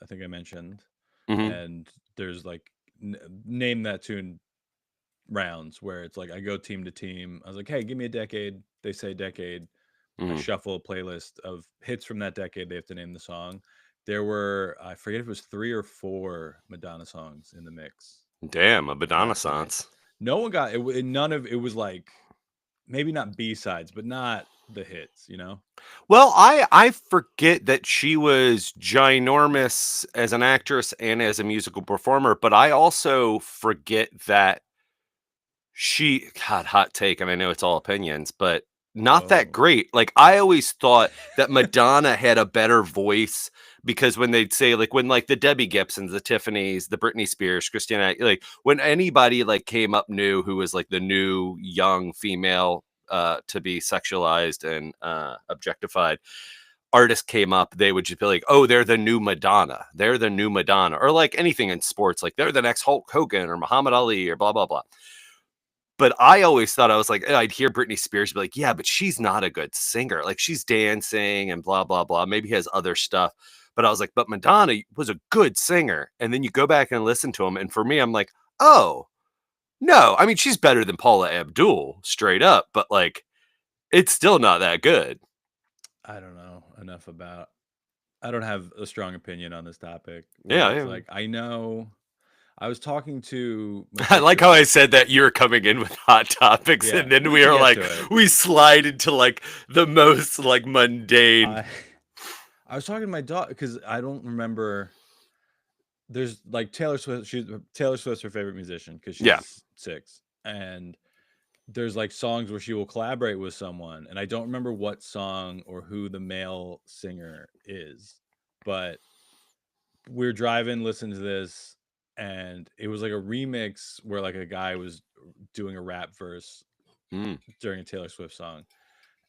I think I mentioned, Hmm. and there's like name that tune rounds where it's like I go team to team. I was like, hey, give me a decade. They say decade. I Hmm. shuffle a playlist of hits from that decade. They have to name the song. There were, I forget if it was 3 or 4 Madonna songs in the mix Damn, a Madonna last night. sans. No one got it. None of it was like maybe not B sides, but not the hits. You know? Well, I forget that she was ginormous as an actress and as a musical performer, but I also forget that she, God, hot take, and I know it's all opinions, but not that Oh, great. Like, I always thought that Madonna had a better voice because when they'd say, like, when like the Debbie Gibsons, the Tiffany's, the Britney Spears, Christina, like when anybody like came up new who was like the new young female to be sexualized and objectified artist came up, they would just be like, oh, they're the new Madonna. They're the new Madonna. Or like anything in sports, like they're the next Hulk Hogan or Muhammad Ali or blah, blah, blah. But I always thought I was like, I'd hear Britney Spears be like, yeah, but she's not a good singer. Like she's dancing and blah, blah, blah. Maybe has other stuff. But I was like, but Madonna was a good singer. And then you go back and listen to him. And for me, I'm like, oh, no. I mean, she's better than Paula Abdul, straight up. But like, it's still not that good. I don't know enough about. I don't have a strong opinion on this topic. Where Yeah. it's Yeah. like I know I was talking to my I like how I sister. said that you're coming in with hot topics, Yeah, and then we we can are get like, to it. we slide into like the most like mundane. I I was talking to my daughter because I don't remember. There's like Taylor Swift. Taylor Swift's her favorite musician because Yeah. she's 6, and there's like songs where she will collaborate with someone, and I don't remember what song or who the male singer is, but we're driving, listening to this, and it was like a remix where like a guy was doing a rap verse Mm. during a Taylor Swift song.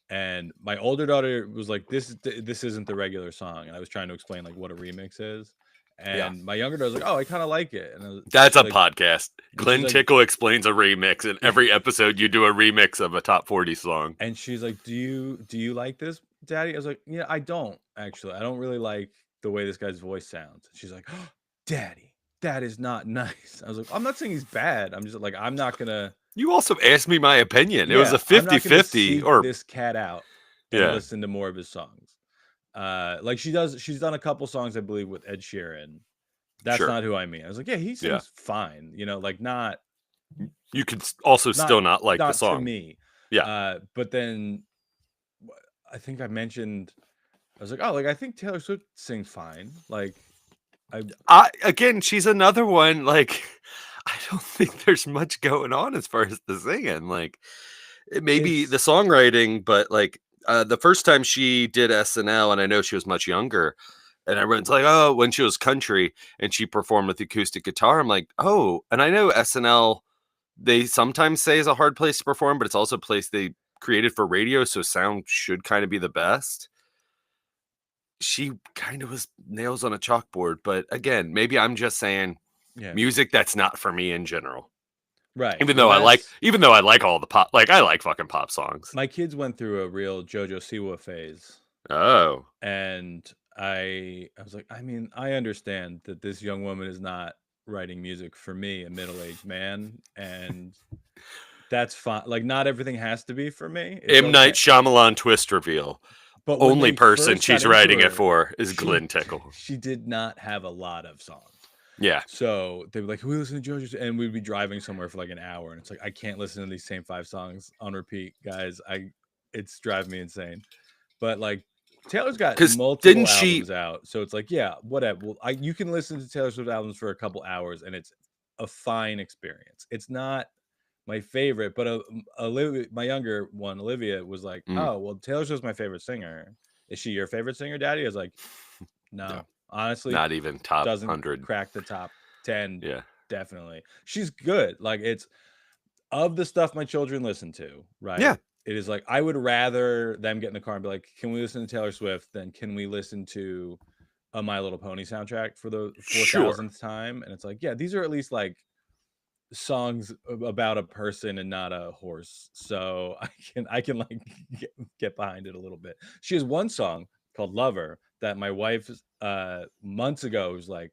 And my older daughter was like, this isn't the regular song." And I was trying to explain like what a remix is. Yeah. And my younger daughter was like, "Oh, I kind of like it." That's She's a like, podcast. and she's Glenn like, Tickle explains a remix. In every episode, you do a remix of a top 40 song. and she's like, "Do you like this, Daddy?" I was like, "Yeah, I don't actually. I don't really like the way this guy's voice sounds." She's like, oh, "Daddy, that is not nice." I was like, "I'm not saying he's bad. I'm just like, I'm not gonna. You also asked me my opinion. It was Yeah, a I'm not gonna 50-50, seek or this cat out and yeah, listen to more of his songs." Like she does. She's done a couple songs, I believe, with Ed Sheeran. That's sure. not who I mean. I was like, "Yeah, he Yeah. sings fine. You know, like not You could also not still not like the not to song. me." Yeah. But then I think I mentioned I was like, "Oh, like I think Taylor Swift sings fine." Like I Again, she's another one. Like, I don't think there's much going on as far as the singing. Like, it may be the it's songwriting, but like the first time she did SNL, and I know she was much younger, and everyone's like, oh, when she was country and she performed with acoustic guitar, I'm like, oh, and I know SNL, they sometimes say is a hard place to perform, but it's also a place they created for radio, so sound should kind of be the best. She kind of was nails on a chalkboard, but again, maybe I'm just saying yeah, music that's not for me in general. right. Even Well, though I like, that's even though I like all the pop, like I like fucking pop songs. my kids went through a real JoJo Siwa phase, Oh, and I was like, I mean, I understand that this young woman is not writing music for me, a middle-aged man, and that's fine. Like, not everything has to be for me. It's M. Night okay. Shyamalan twist reveal. But when Only they person first got she's into writing it her, for is she Glenn Tickle. she did not have a lot of songs. Yeah. So they were like, "Can we listen to JoJo?" And we'd be driving somewhere for like an hour, and it's like I can't listen to these same 5 songs on repeat, guys. It's driving me insane. But like Taylor's got Because didn't multiple she? albums out, so it's like, yeah, whatever. Well, you can listen to Taylor Swift albums for a couple hours, and it's a fine experience. It's not my favorite, but Olivia, my younger one, Olivia, was like, Mm, "Oh, well, Taylor Swift's my favorite singer. Is she your favorite singer, Daddy?" I was like, no, "No, honestly, not even top doesn't 100. crack the top 10. Yeah. Definitely, she's good. Like it's of the stuff my children listen to, Yeah. right? It is like I would rather them get in the car and be like, "Can we listen to Taylor Swift?" than can we listen to a My Little Pony soundtrack for the four Sure. thousandth time? And it's like, yeah, these are at least like songs about a person and not a horse, so I can like get behind it a little bit. She has one song called Lover that my wife months ago was like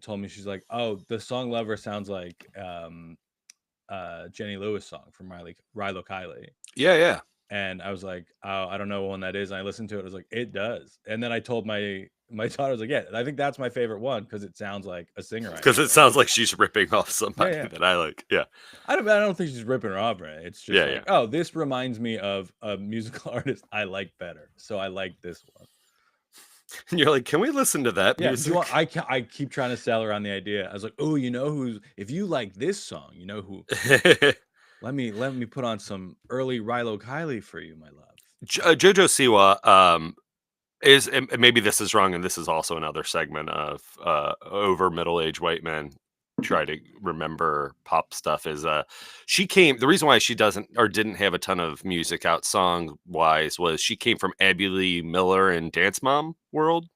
told me, she's like, oh, the song Lover sounds like Jenny Lewis song from Rilo Kiley. Yeah, yeah. And I was like, oh, I don't know what one that is. And I listened to it. I was like, it does. And then I told my daughter, I was like, yeah, I think that's my favorite one because it sounds like a singer. Because it sounds like she's ripping off somebody Yeah. that I like. Yeah. I don't think she's ripping her off, right? It's just Yeah, like, oh, this reminds me of a musical artist I like better, so I like this one. And you're like, can we listen to that Yeah, music? I keep trying to sell her on the idea. I was like, oh, you know who's, if you like this song, you know who. Let me put on some early Rilo Kiley for you, my love. Jojo Siwa is, and maybe this is wrong, and this is also another segment of over middle-aged white men try to remember pop stuff, is she came, the reason why she doesn't or didn't have a ton of music out song wise was she came from Abby Lee Miller and Dance Mom world.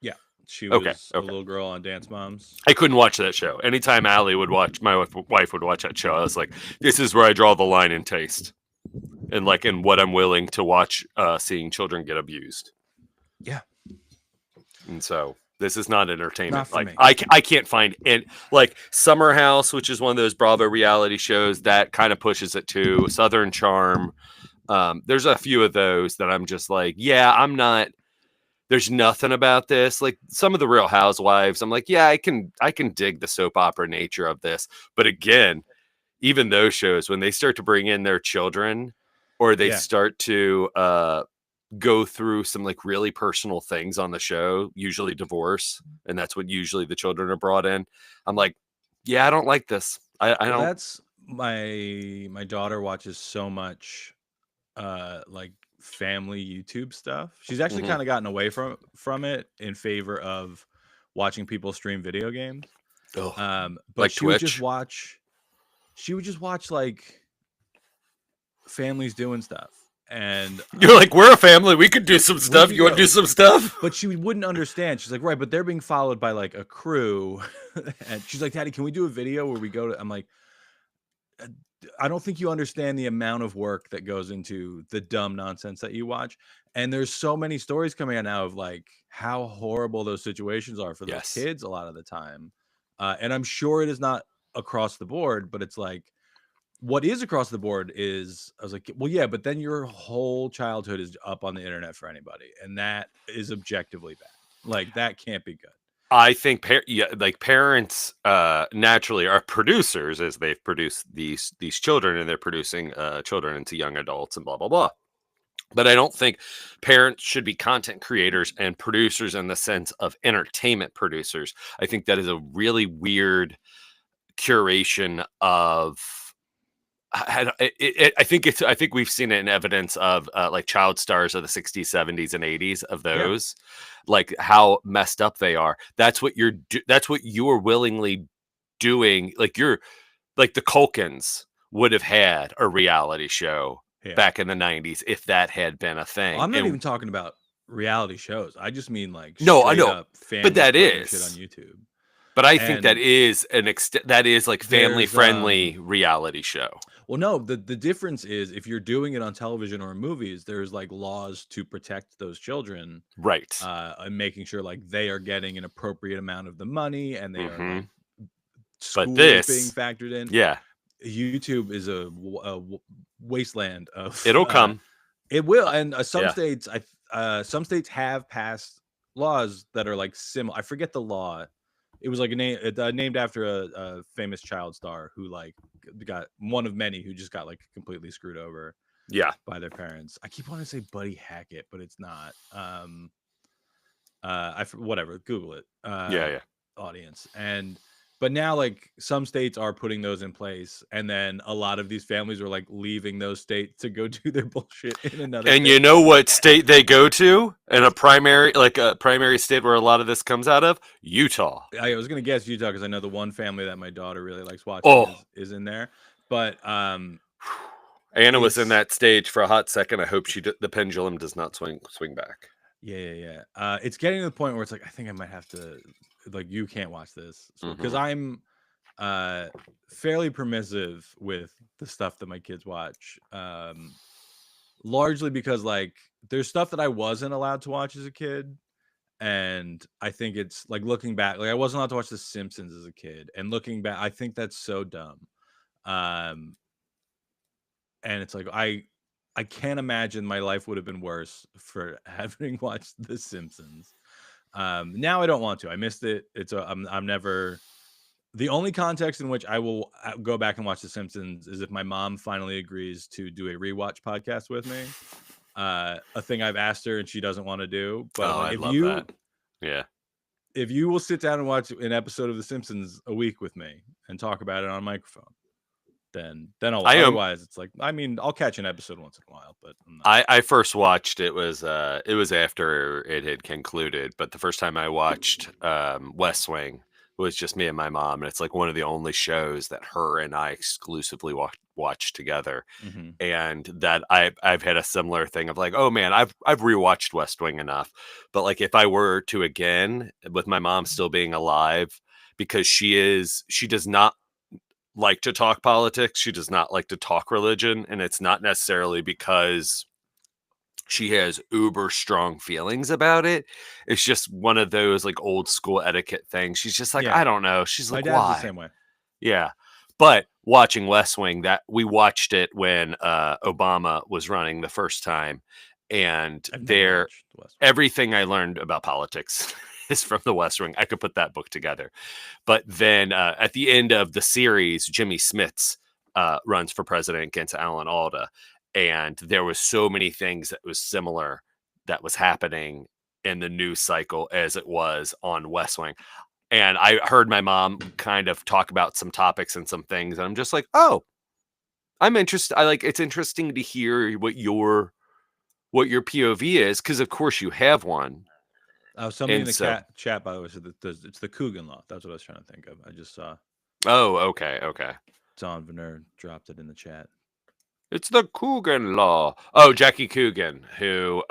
Yeah, she was Okay. a little girl on Dance Moms. I couldn't watch that show. Anytime Allie would watch, my wife would watch that show, I was like, this is where I draw the line in taste and like in what I'm willing to watch seeing children get abused. Yeah. And so this is not entertainment. Not for like me. I can't find it. Like Summer House, which is one of those Bravo reality shows that kind of pushes it too. Southern Charm. There's a few of those that I'm just like, yeah, I'm not. There's nothing about this. Like some of the Real Housewives, I'm like, yeah, I can dig the soap opera nature of this. But again, even those shows, when they start to bring in their children, or they start to go through some like really personal things on the show, usually divorce, and that's what usually the children are brought in. I'm like, yeah, I don't like this. I don't. That's my daughter watches so much like family YouTube stuff. She's actually kind of gotten away from it in favor of watching people stream video games. But like she Twitch. would just watch like families doing stuff. And you're like, we're a family. We could do some stuff. You want to do some stuff? But she wouldn't understand. She's like, right, but they're being followed by like a crew. And she's like, Daddy, can we do a video where we go to? I'm like, I don't think you understand the amount of work that goes into the dumb nonsense that you watch. And there's so many stories coming out now of like how horrible those situations are for those kids a lot of the time. And I'm sure it is not across the board, but it's like, what is across the board is, I was like, well, yeah, but then your whole childhood is up on the internet for anybody. And that is objectively bad. Like that can't be good. I think parents naturally are producers, as they've produced these children, and they're producing children into young adults and blah, blah, blah. But I don't think parents should be content creators and producers in the sense of entertainment producers. I think that is a really weird curation of. I think we've seen it in evidence of like child stars of the 60s, 70s, and 80s of those, like how messed up they are. That's what you're willingly doing. Like the Culkins would have had a reality show back in the 90s if that had been a thing. Well, I'm not even talking about reality shows. I just mean like no, I know, but that is shit on YouTube. But I think that is that is like family friendly reality show. Well, no, the difference is if you're doing it on television or in movies, there's like laws to protect those children, right? And making sure like they are getting an appropriate amount of the money and they are like, but this being factored in. Yeah, YouTube is a wasteland of. It'll come. It will, and some states have passed laws that are like similar. I forget the law. It was like named after a famous child star who like got one of many who just got like completely screwed over. By their parents. I keep wanting to say Buddy Hackett, but it's not. Whatever. Google it. Audience. But now like some states are putting those in place, and then a lot of these families are like leaving those states to go do their bullshit in another. And state. You know what state they go to in a primary state where a lot of this comes out of? Utah. I was gonna guess Utah because I know the one family that my daughter really likes watching is in there. But Anna was in that stage for a hot second. I hope the pendulum does not swing back. Yeah. It's getting to the point where it's like I think I might have to. Like you can't watch this because I'm fairly permissive with the stuff that my kids watch. largely because like there's stuff that I wasn't allowed to watch as a kid. And I think it's like looking back, like I wasn't allowed to watch The Simpsons as a kid. And looking back, I think that's so dumb. Um, and it's like I can't imagine my life would have been worse for having watched The Simpsons. Now I don't want to. I missed it. I'm never. The only context in which I will go back and watch The Simpsons is if my mom finally agrees to do a rewatch podcast with me. A thing I've asked her and she doesn't want to do. But I'm like, I love that. Yeah. If you will sit down and watch an episode of The Simpsons a week with me and talk about it on microphone, then I'll. Otherwise, it's like, I mean, I'll catch an episode once in a while, but I first watched it was after it had concluded, but the first time I watched West Wing was just me and my mom, and it's like one of the only shows that her and I exclusively watched together. And that I've had a similar thing of like, oh man, I've rewatched West Wing enough, but like if I were to again with my mom still being alive, because she does not like to talk politics, she does not like to talk religion, and it's not necessarily because she has uber strong feelings about it. It's just one of those like old school etiquette things. She's just like, I don't know. She's like, my dad's why? the same way. Yeah. But watching West Wing, that we watched it when Obama was running the first time, and everything I learned about politics is from the West Wing. I could put that book together. But then at the end of the series, Jimmy Smits runs for president against Alan Alda. And there was so many things that was similar that was happening in the news cycle as it was on West Wing. And I heard my mom kind of talk about some topics and some things. And I'm just like, oh, I'm interested. It's interesting to hear what your POV is. Cause of course you have one. Oh, somebody in the chat, by the way, said that it's the Coogan Law. That's what I was trying to think of. I just saw. Oh, okay. Don Veneur dropped it in the chat. It's the Coogan Law. Oh, Jackie Coogan, who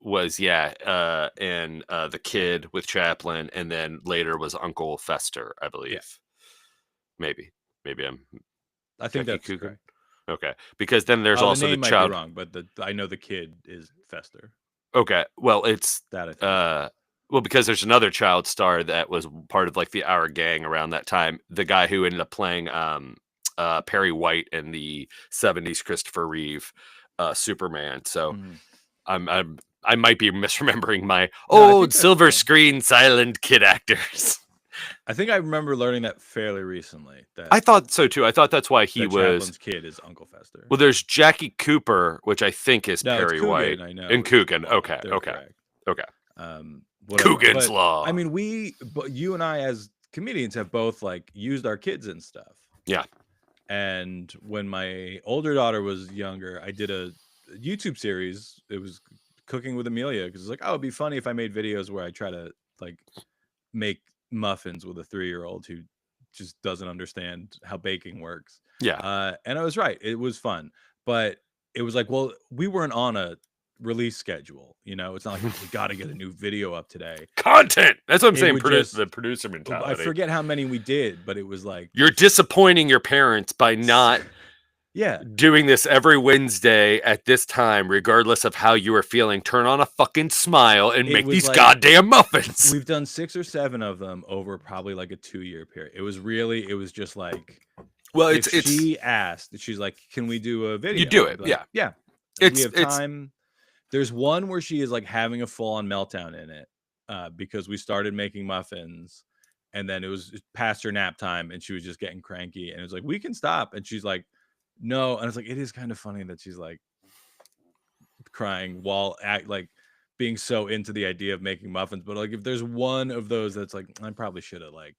was in The Kid with Chaplin, and then later was Uncle Fester, I believe. Yeah. Maybe I think that's Coogan. Correct. Okay, because then there's also the name child. Might be wrong, but I know The Kid is Fester. Okay, well it's that. Because there's another child star that was part of like the Our Gang around that time. The guy who ended up playing Perry White in the 70s Christopher Reeve Superman. So I might be misremembering my old silver screen silent kid actors. I think I remember learning that fairly recently. I thought so too. I thought that's why he was. Chaplin's kid is Uncle Fester. Well, there's Jackie Cooper, which I think is Perry Coogan, White, I know, and Coogan. Okay. Coogan's Law. I mean, you and I as comedians have both like used our kids and stuff. Yeah. And when my older daughter was younger, I did a YouTube series. It was Cooking with Amelia, because it's like, it'd be funny if I made videos where I try to like make muffins with a 3-year-old who just doesn't understand how baking works. Yeah. And I was right. It was fun, but it was like, well, we weren't on a release schedule. It's not like we got to get a new video up today. Content. That's what I'm saying. The producer mentality. I forget how many we did, but it was like, you're disappointing your parents by not doing this every Wednesday at this time, regardless of how you are feeling. Turn on a fucking smile and make these goddamn muffins. We've done 6 or 7 of them over probably like a 2-year period. It was just like, well, she asked, she's like, can we do a video? You do it. Like, yeah. We have time. There's one where she is like having a full-on meltdown in it because we started making muffins and then it was past her nap time and she was just getting cranky and it was like, we can stop. And she's like, no. And it's like, it is kind of funny that she's like crying while being so into the idea of making muffins. But like, if there's one of those that's like, I probably should have like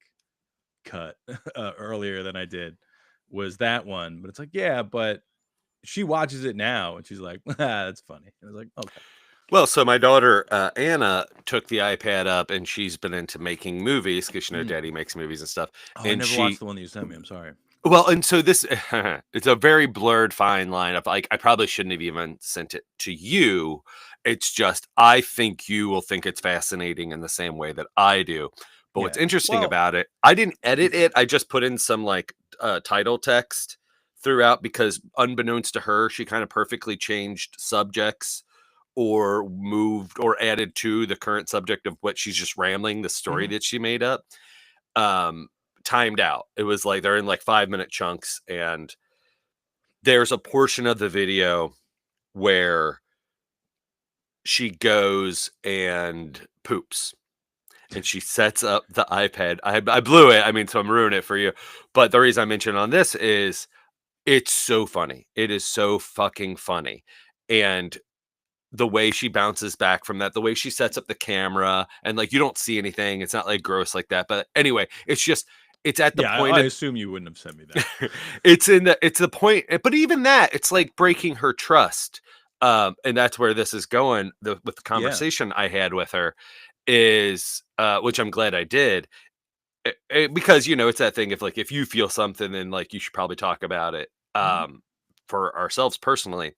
cut earlier than I did, was that one. But it's like, yeah, but she watches it now and she's like, that's funny. And I was like, okay. Well, so my daughter, Anna, took the iPad up and she's been into making movies because, Daddy makes movies and stuff. Oh, and I never watched the one that you sent me. I'm sorry. Well, and so this, it's a very blurred fine line of like, I probably shouldn't have even sent it to you. It's just, I think you will think it's fascinating in the same way that I do. But what's interesting about it, I didn't edit it. I just put in some like title text throughout because unbeknownst to her, she kind of perfectly changed subjects or moved or added to the current subject of what she's just rambling, the story Mhm. that she made up. Um, Timed out. It was like they're in like 5-minute chunks, and there's a portion of the video where she goes and poops. And she sets up the iPad. I blew it. I mean, so I'm ruining it for you. But the reason I mention on this is it's so funny. It is so fucking funny. And the way she bounces back from that, the way she sets up the camera, and like you don't see anything. It's not like gross like that. But anyway, it's at the Yeah, point I of assume you wouldn't have sent me that. it's the point, but even that, it's like breaking her trust. And that's where this is going with the Yeah. conversation I had with her is which I'm glad I did. Because it's that thing, if like if you feel something, then like you should probably talk about it Mhm. for ourselves personally.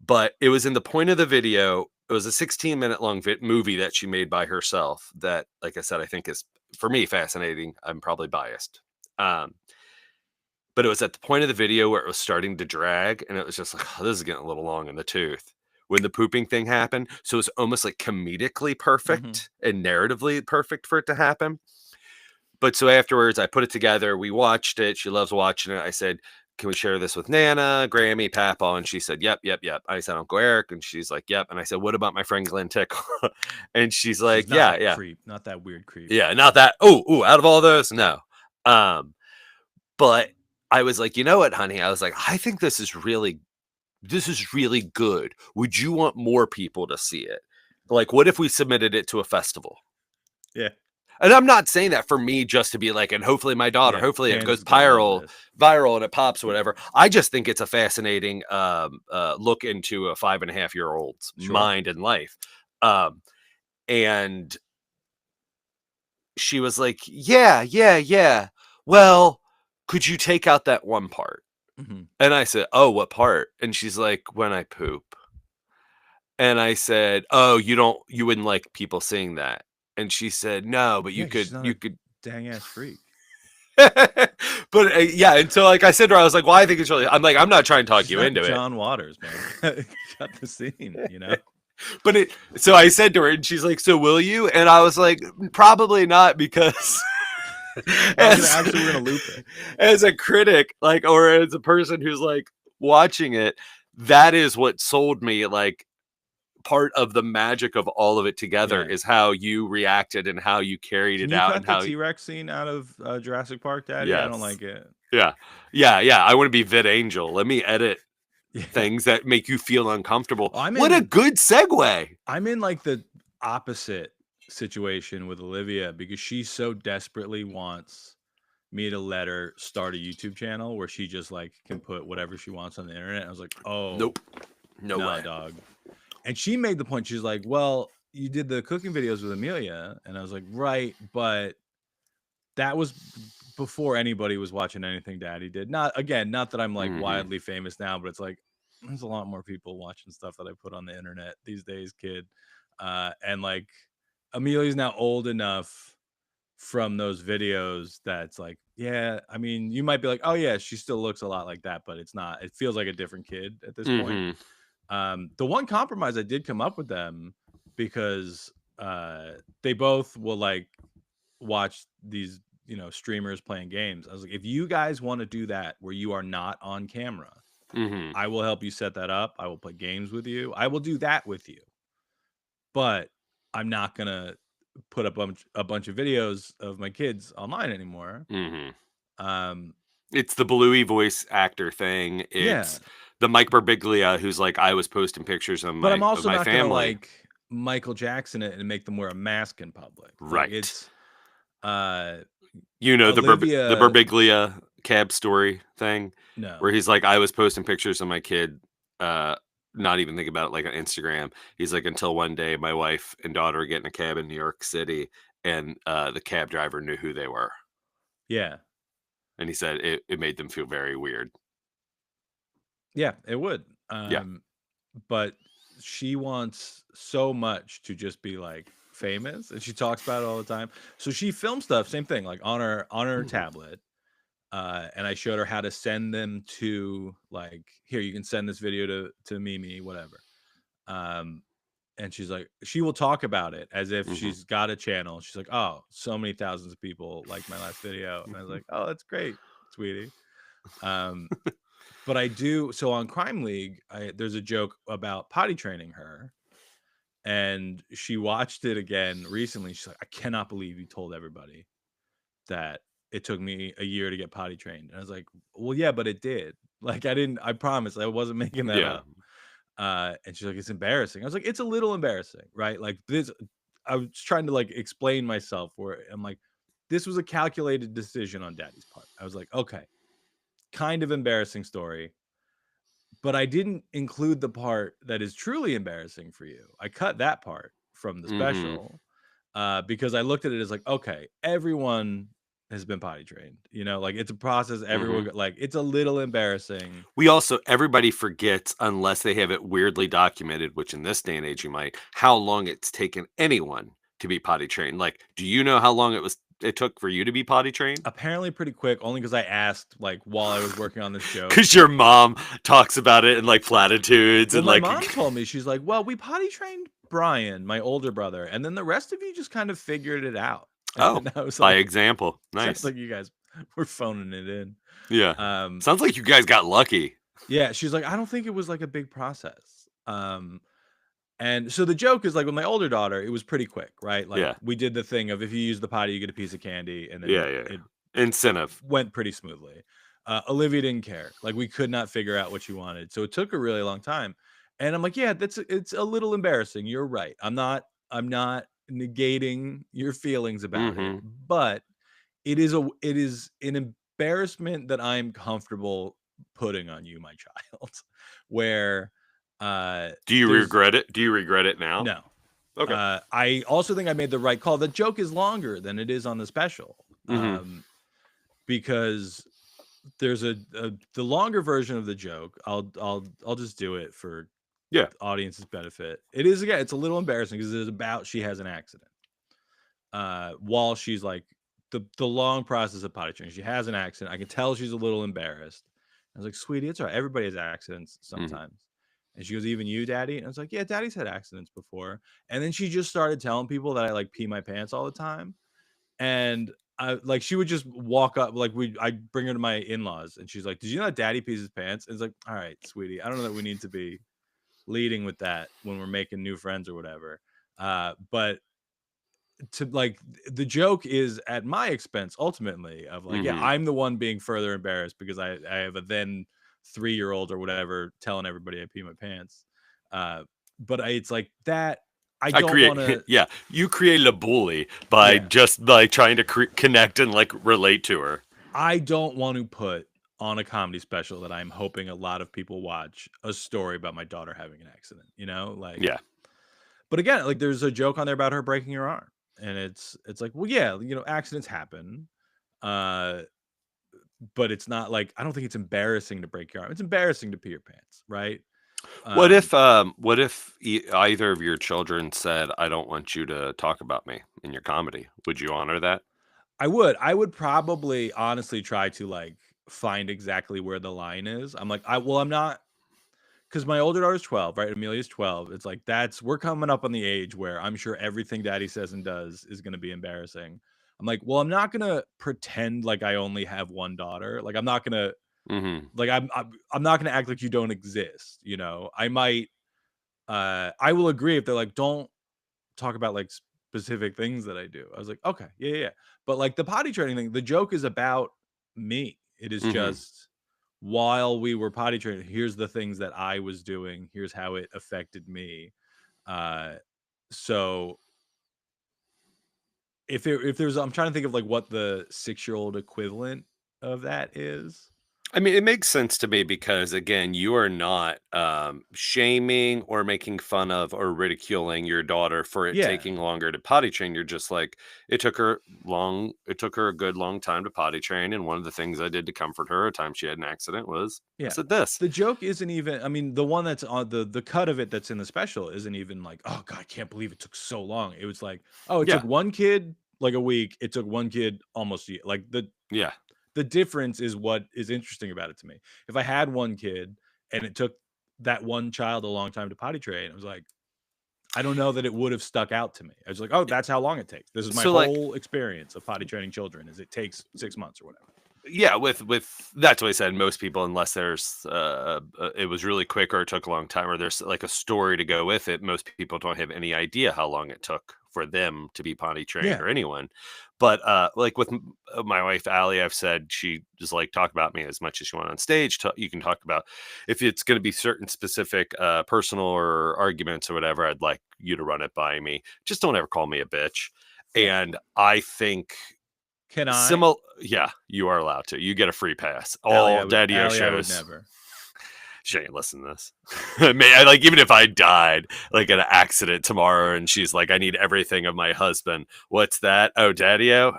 But it was in the point of the video. It was a 16-minute long movie that she made by herself that, like I said, I think is, for me, fascinating. I'm probably biased. Um, but it was at the point of the video where it was starting to drag, and it was just like, oh, this is getting a little long in the tooth when the pooping thing happened. So it's almost like comedically Mhm. perfect and narratively perfect for it to happen. But so afterwards, I put it together. We watched it. She loves watching it. I said, can we share this with Nana, Grammy, Papa? And she said, yep, yep, yep. I said, Uncle Eric. And she's like, yep. And I said, what about my friend Glenn Tickle? And she's She's like, not yeah, that yeah, creep, not that weird creep. yeah. Not that. Oh, out of all those, no. Um, but I was like, you know what, honey? I was like, I think this is really good. Would you want more people to see it? Like, what if we submitted it to a festival? Yeah. And I'm not saying that for me just to be like, and hopefully my daughter, Yeah. hopefully it goes Kansas is gonna love this. viral and it pops or whatever. I just think it's a fascinating look into a 5.5-year-old's Sure. mind and life. Um, and she was like, yeah, yeah, yeah. Well, could you take out that one part? Mhm. And I said, oh, what part? And she's like, when I poop. And I said, oh, you wouldn't like people seeing that. And she said, no, but Yeah, 'cause she's not you a could. dang ass freak. But yeah, and so like I said to her, I was like, well, I think it's really, I'm like, I'm not trying to talk She's you not into it. John Waters, man. Cut the scene, you know? But so I said to her, and she's like, so will you? And I was like, probably not, because We're gonna loop it. as a critic, like, or as a person who's like watching it, that is what sold me. Like, part of the magic of all of it together Yeah. is how you reacted and how you carried Can it you out cut and the how, T-Rex scene out of Jurassic Park, Daddy? I don't yes. like it. Yeah. Yeah. Yeah. I want to be Vid Angel. Let me edit Yeah. things that make you feel uncomfortable. Well, What a good segue. I'm in like the opposite situation with Olivia because she so desperately wants me to let her start a YouTube channel where she just like can put whatever she wants on the internet. I was like, oh Nope. No no, way. dog. And she made the point. She's like, well, you did the cooking videos with Amelia, and I was like, right, but that was before anybody was watching anything Daddy did. Not that I'm like widely famous now, but it's like there's a lot more people watching stuff that I put on the internet these days, kid. And like Amelia's now old enough from those videos that's like, yeah, I mean, you might be like, oh yeah, she still looks a lot like that, but it's not. It feels like a different kid at this point. The one compromise I did come up with them because they both will like watch these streamers playing games. I was like, if you guys want to do that where you are not on camera, I will help you set that up. I will play games with you. I will do that with you, but I'm not gonna put up a bunch of videos of my kids online anymore. Um, It's the Bluey voice actor thing. yeah, It's the Mike Birbiglia who's like, I was posting pictures of but I'm also my not gonna family. like Michael Jackson it and make them wear a mask in public. Like Right. it's uh You know, the Olivia. Birbiglia cab story thing No. where he's like, I was posting pictures of my kid, uh, not even think about it, like on Instagram. He's like, until one day my wife and daughter get in a cab in New York City, and the cab driver knew who they were. Yeah. And he said it made them feel very weird. Yeah, it would. Yeah. But she wants so much to just be like famous, and she talks about it all the time. So she films stuff, same thing, like on her tablet. and I showed her how to send them to, like, here, you can send this video to Mimi, whatever. And she's like, she will talk about it as if Mm-hmm. she's got a channel. She's like, oh, so many thousands of people like my last video. And I was like, oh, that's great, sweetie. Um, but I do, so on Crime League, there's a joke about potty training her. And she watched it again recently. She's like, I cannot believe you told everybody that it took me a year to get potty trained. And I was like, well, yeah, but it did. Like, I promise I wasn't making that Yeah. up. And she's like, it's embarrassing. I was like, it's a little embarrassing, right? Like, this, I was trying to like explain myself where I'm like, this was a calculated decision on daddy's part. I was like, okay, kind of embarrassing story, but I didn't include the part that is truly embarrassing for you. I cut that part from the Mm-hmm. special, because I looked at it as like, okay, everyone has been potty trained, like it's a process. Mm-hmm. Everyone, like, it's a little embarrassing. We also, everybody forgets, unless they have it weirdly documented, which in this day and age you might, how long it's taken anyone to be potty trained. Like, do you know how long it took for you to be potty trained? Apparently pretty quick, only because I asked, like, while I was working on this joke. Because your mom talks about it in like platitudes Well, and my like mom told me, she's like, well, we potty trained Brian, my older brother, and then the rest of you just kind of figured it out. oh, And I was by like, example. sounds Nice. like you guys were phoning it in. Yeah. Um, Sounds like you guys got lucky. yeah, she's like, I don't think it was like a big process. And so the joke is like with my older daughter, it was pretty quick, right? Like, Yeah. we did the thing of if you use the potty, you get a piece of candy, and then Yeah. it Incentive. went pretty smoothly. Olivia didn't care. Like, we could not figure out what she wanted, so it took a really long time. And I'm like, yeah, it's a little embarrassing. You're right. I'm not negating your feelings about it, Mm-hmm. but it is an embarrassment that I'm comfortable putting on you, my child. Where Do you there's regret it? Do you regret it now? no. Okay. I also think I made the right call. The joke is longer than it is on the special, Mm-hmm. because there's the longer version of the joke. I'll just do it for Yeah. the audience's benefit. It is, again, it's a little embarrassing because it is about, she has an accident. While she's like, the long process of potty training, she has an accident. I can tell she's a little embarrassed. I was like, sweetie, it's all right. Everybody has accidents Mm-hmm. sometimes. And she goes, even you, daddy? And I was like, yeah, daddy's had accidents before. And then she just started telling people that I like pee my pants all the time. And I, like, she would just walk up, like, I bring her to my in-laws, and she's like, did you know that daddy pees his pants? And it's like, all right, sweetie, I don't know that we need to be leading with that when we're making new friends or whatever. But to, like, the joke is at my expense ultimately, of like, yeah, Mm-hmm. I'm the one being further embarrassed because I have a then 3-year-old or whatever telling everybody I pee my pants. But it's like that. I don't want to. Yeah, you created a bully by Yeah, just like trying to connect and like relate to her. I don't want to put on a comedy special that I'm hoping a lot of people watch a story about my daughter having an accident, like. Yeah. But again, like, there's a joke on there about her breaking her arm, and it's like, well, yeah, accidents happen, uh, but it's not like, I don't think it's embarrassing to break your arm. It's embarrassing to pee your pants, right? Um, What if either of your children said, "I don't want you to talk about me in your comedy"? Would you honor that? I would probably honestly try to, like, find exactly where the line is. I'm like, I'm not, because my older daughter's 12, right? Amelia's 12. It's like, we're coming up on the age where I'm sure everything daddy says and does is going to be embarrassing. I'm like, well, I'm not going to pretend like I only have one daughter. Like, I'm not going to, Mm-hmm. like, I'm not going to act like you don't exist. I might, I will agree if they're like, don't talk about like specific things that I do. I was like, okay, yeah. But like the potty training thing, the joke is about me. It is Mm-hmm. just, while we were potty training, here's the things that I was doing. Here's how it affected me. Uh, so if there's, I'm trying to think of like what the 6-year-old equivalent of that is. I mean, it makes sense to me because, again, you are not shaming or making fun of or ridiculing your daughter for it Yeah, taking longer to potty train. You're just like, it took her long, it took her a good long time to potty train. And one of the things I did to comfort her a time she had an accident was I yeah. said this. The joke isn't even, I mean, the one that's on the cut of it that's in the special isn't even like, oh God, I can't believe it took so long. It was like, oh, it Yeah. took one kid like a week. It took one kid almost a year. Like, Yeah. the difference is what is interesting about it to me. If I had one kid and it took that one child a long time to potty train, I was like, I don't know that it would have stuck out to me. I was like, oh, that's how long it takes. This is my So like, whole experience of potty training children. Is it takes 6 months or whatever. yeah, with that's what I said. Most people, unless there's it was really quick or it took a long time, or there's like a story to go with it, most people don't have any idea how long it took for them to be potty trained, Yeah. or anyone. But like with my wife Allie, I've said she just like talk about me as much as you want on stage. You can talk about if it's going to be certain specific personal or arguments or whatever. I'd like you to run it by me. Just don't ever call me a bitch. Yeah. And I think Can I? similar, yeah, you are allowed to. You get a free pass. Allie, All Daddy-O Allie, I would shows. never. She ain't listen to this. Like, even if I died, like in an accident tomorrow, and she's like, I need everything of my husband. What's that? Oh, Daddy-O?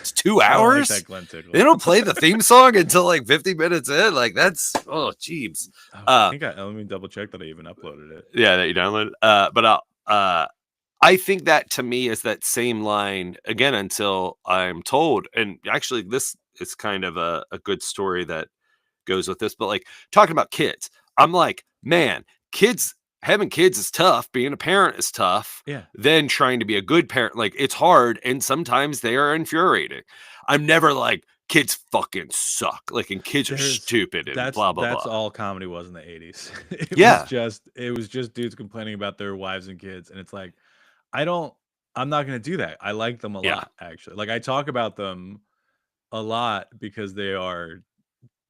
It's 2 I don't like hours? that Glenn Tickle. They don't play the theme song until like 50 minutes in. Like, that's, oh, jeebs. I think let me double check that I even uploaded it. Yeah, that you downloaded. But I think that to me is that same line again until I'm told. And actually, this is kind of a good story that goes with this. But like talking about kids, I'm like, man, having kids is tough. Being a parent is tough. Yeah. Then trying to be a good parent, like it's hard, and sometimes they are infuriating. I'm never like kids fucking suck, like, and kids are stupid and blah blah that's blah. all comedy was in the 80s. It was just dudes complaining about their wives and kids, and it's like, I'm not gonna do that. I like them a lot, actually. Like, I talk about them a lot because they are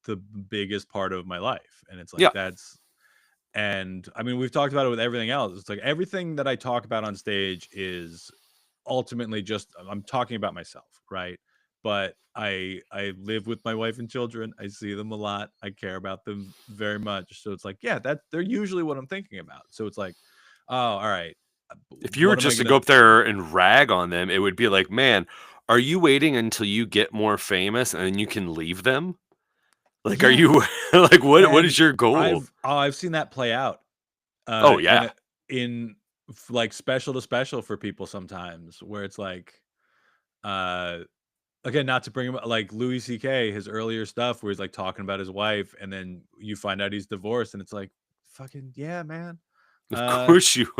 the biggest part of my life, and it's like and I mean, we've talked about it with everything else. It's like everything that I talk about on stage is ultimately just I'm talking about myself, right? But I live with my wife and children. I see them a lot. I care about them very much. So it's like, yeah, they're usually what I'm thinking about. So it's like, oh, all right. If you were just to go up there and rag on them, it would be like, man, are you waiting until you get more famous and then you can leave them? Like, are you like, what is your goal? I've seen that play out. Oh yeah, in like special to special for people sometimes, where it's like, again, not to bring him like Louis C.K. his earlier stuff where he's like talking about his wife, and then you find out he's divorced, and it's like, fucking yeah, man. Of course you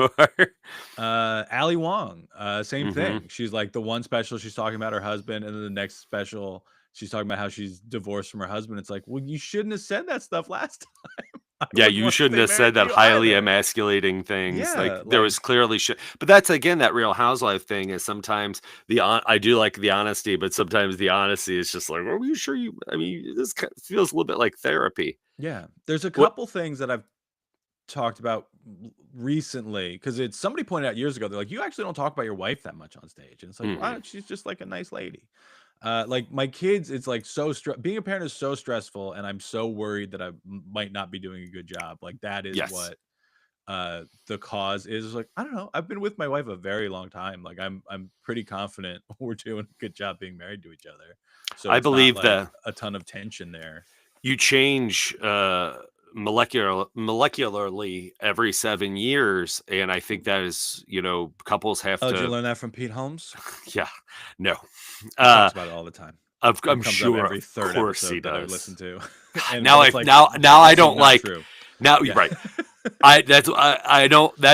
are. Ali Wong, same thing. She's like the one special she's talking about her husband, and then the next special she's talking about how she's divorced from her husband. It's like, well, you shouldn't have said that stuff last time. Yeah, you shouldn't have said that highly emasculating things. Yeah, like there was clearly shit. But that's again that Real Housewife thing is sometimes I do like the honesty, but sometimes the honesty is just like, are you sure you? I mean, this feels a little bit like therapy. Yeah, there's a couple things that I've talked about recently because it's somebody pointed out years ago. They're like, you actually don't talk about your wife that much on stage, and it's like, wow, she's just like a nice lady. Like my kids, it's like being a parent is so stressful, and I'm so worried that I might not be doing a good job. Like that is what the cause is. Like, I don't know, I've been with my wife a very long time. Like I'm pretty confident we're doing a good job being married to each other. So I believe that a ton of tension there. You change molecularly every 7 years, and I think that is, couples have to. Did you learn that from Pete Holmes? Yeah, no, he talks about it all the time. I'm sure every third of course episode he does. that I listen to. Now I don't like. Now right, that's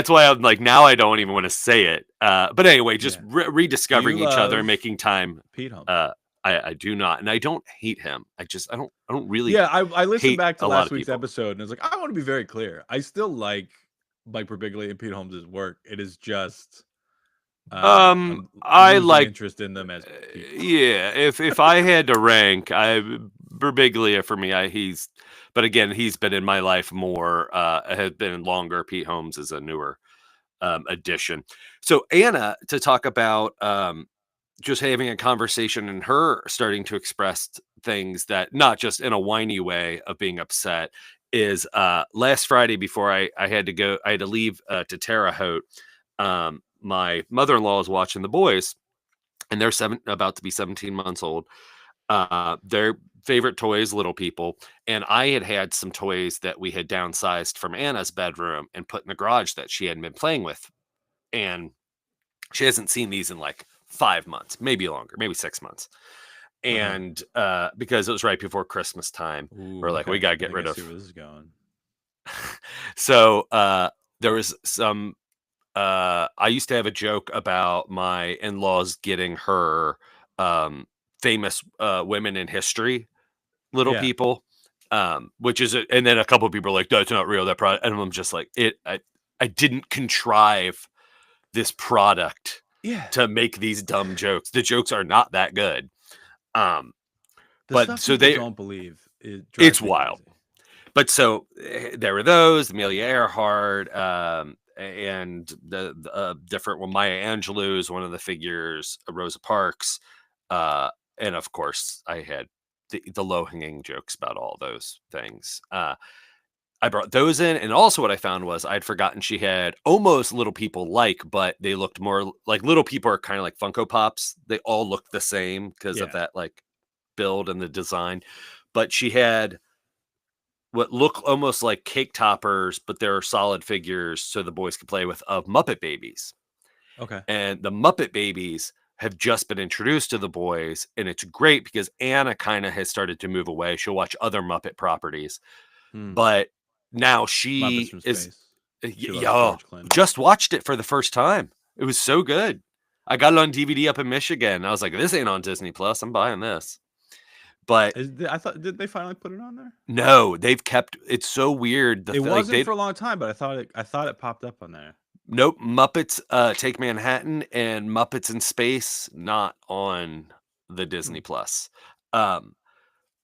why I'm like, now I don't even want to say it. But anyway, just rediscovering each other and making time. Pete Holmes. I do not, and I don't hate him. I don't really. Yeah, I listened back to last week's episode, and it's like, I want to be very clear. I still like Mike Birbiglia and Pete Holmes' work. It is just, I like interest in them as people. Yeah. If I had to rank, Birbiglia for me, but again, he's been in my life more. Has been longer. Pete Holmes is a newer addition. So Anna, to talk about just having a conversation and her starting to express things that not just in a whiny way of being upset is last Friday before I had to leave to Terre Haute. My mother-in-law is watching the boys, and they're about to be 17 months old. Their favorite toy is Little People, and I had some toys that we had downsized from Anna's bedroom and put in the garage that she hadn't been playing with, and she hasn't seen these in like 5 months, maybe longer, maybe 6 months. and because it was right before Christmas time, Ooh, we're like, we okay. gotta I get think I rid see of. where this is going. So there was some. I used to have a joke about my in-laws getting her famous women in history little Yeah. people, which is, and then a couple of people are like, "That's not real." That product, and I'm just like, I didn't contrive this product Yeah. to make these dumb jokes. The jokes are not that good. Um, The but stuff so people they, don't believe, it it's drives me wild. crazy. But so there were those, Amelia Earhart, and the different one. Maya Angelou is one of the figures, Rosa Parks, and of course, I had the low hanging jokes about all those things. I brought those in, and also what I found was I'd forgotten she had almost Little People like, but they looked more like Little People are kind of like Funko Pops. They all look the same because of Yeah. that like build and the design. But she had what look almost like cake toppers, but they're solid figures so the boys could play with of Muppet Babies. Okay. And the Muppet Babies have just been introduced to the boys, and it's great because Anna kind of has started to move away. She'll watch other Muppet properties, Hmm. but now Muppets she from is, Space. She loves yeah, George Clinton. just watched it for the first time. It was so good. I got it on DVD up in Michigan. I was like, this ain't on Disney Plus. I'm buying this. But I thought, did they finally put it on there? no, they've kept it's so weird. It Like wasn't they for a long time, but I thought it popped up on there. nope, Muppets Take Manhattan and Muppets in Space not on the Hmm. Disney Plus. Um,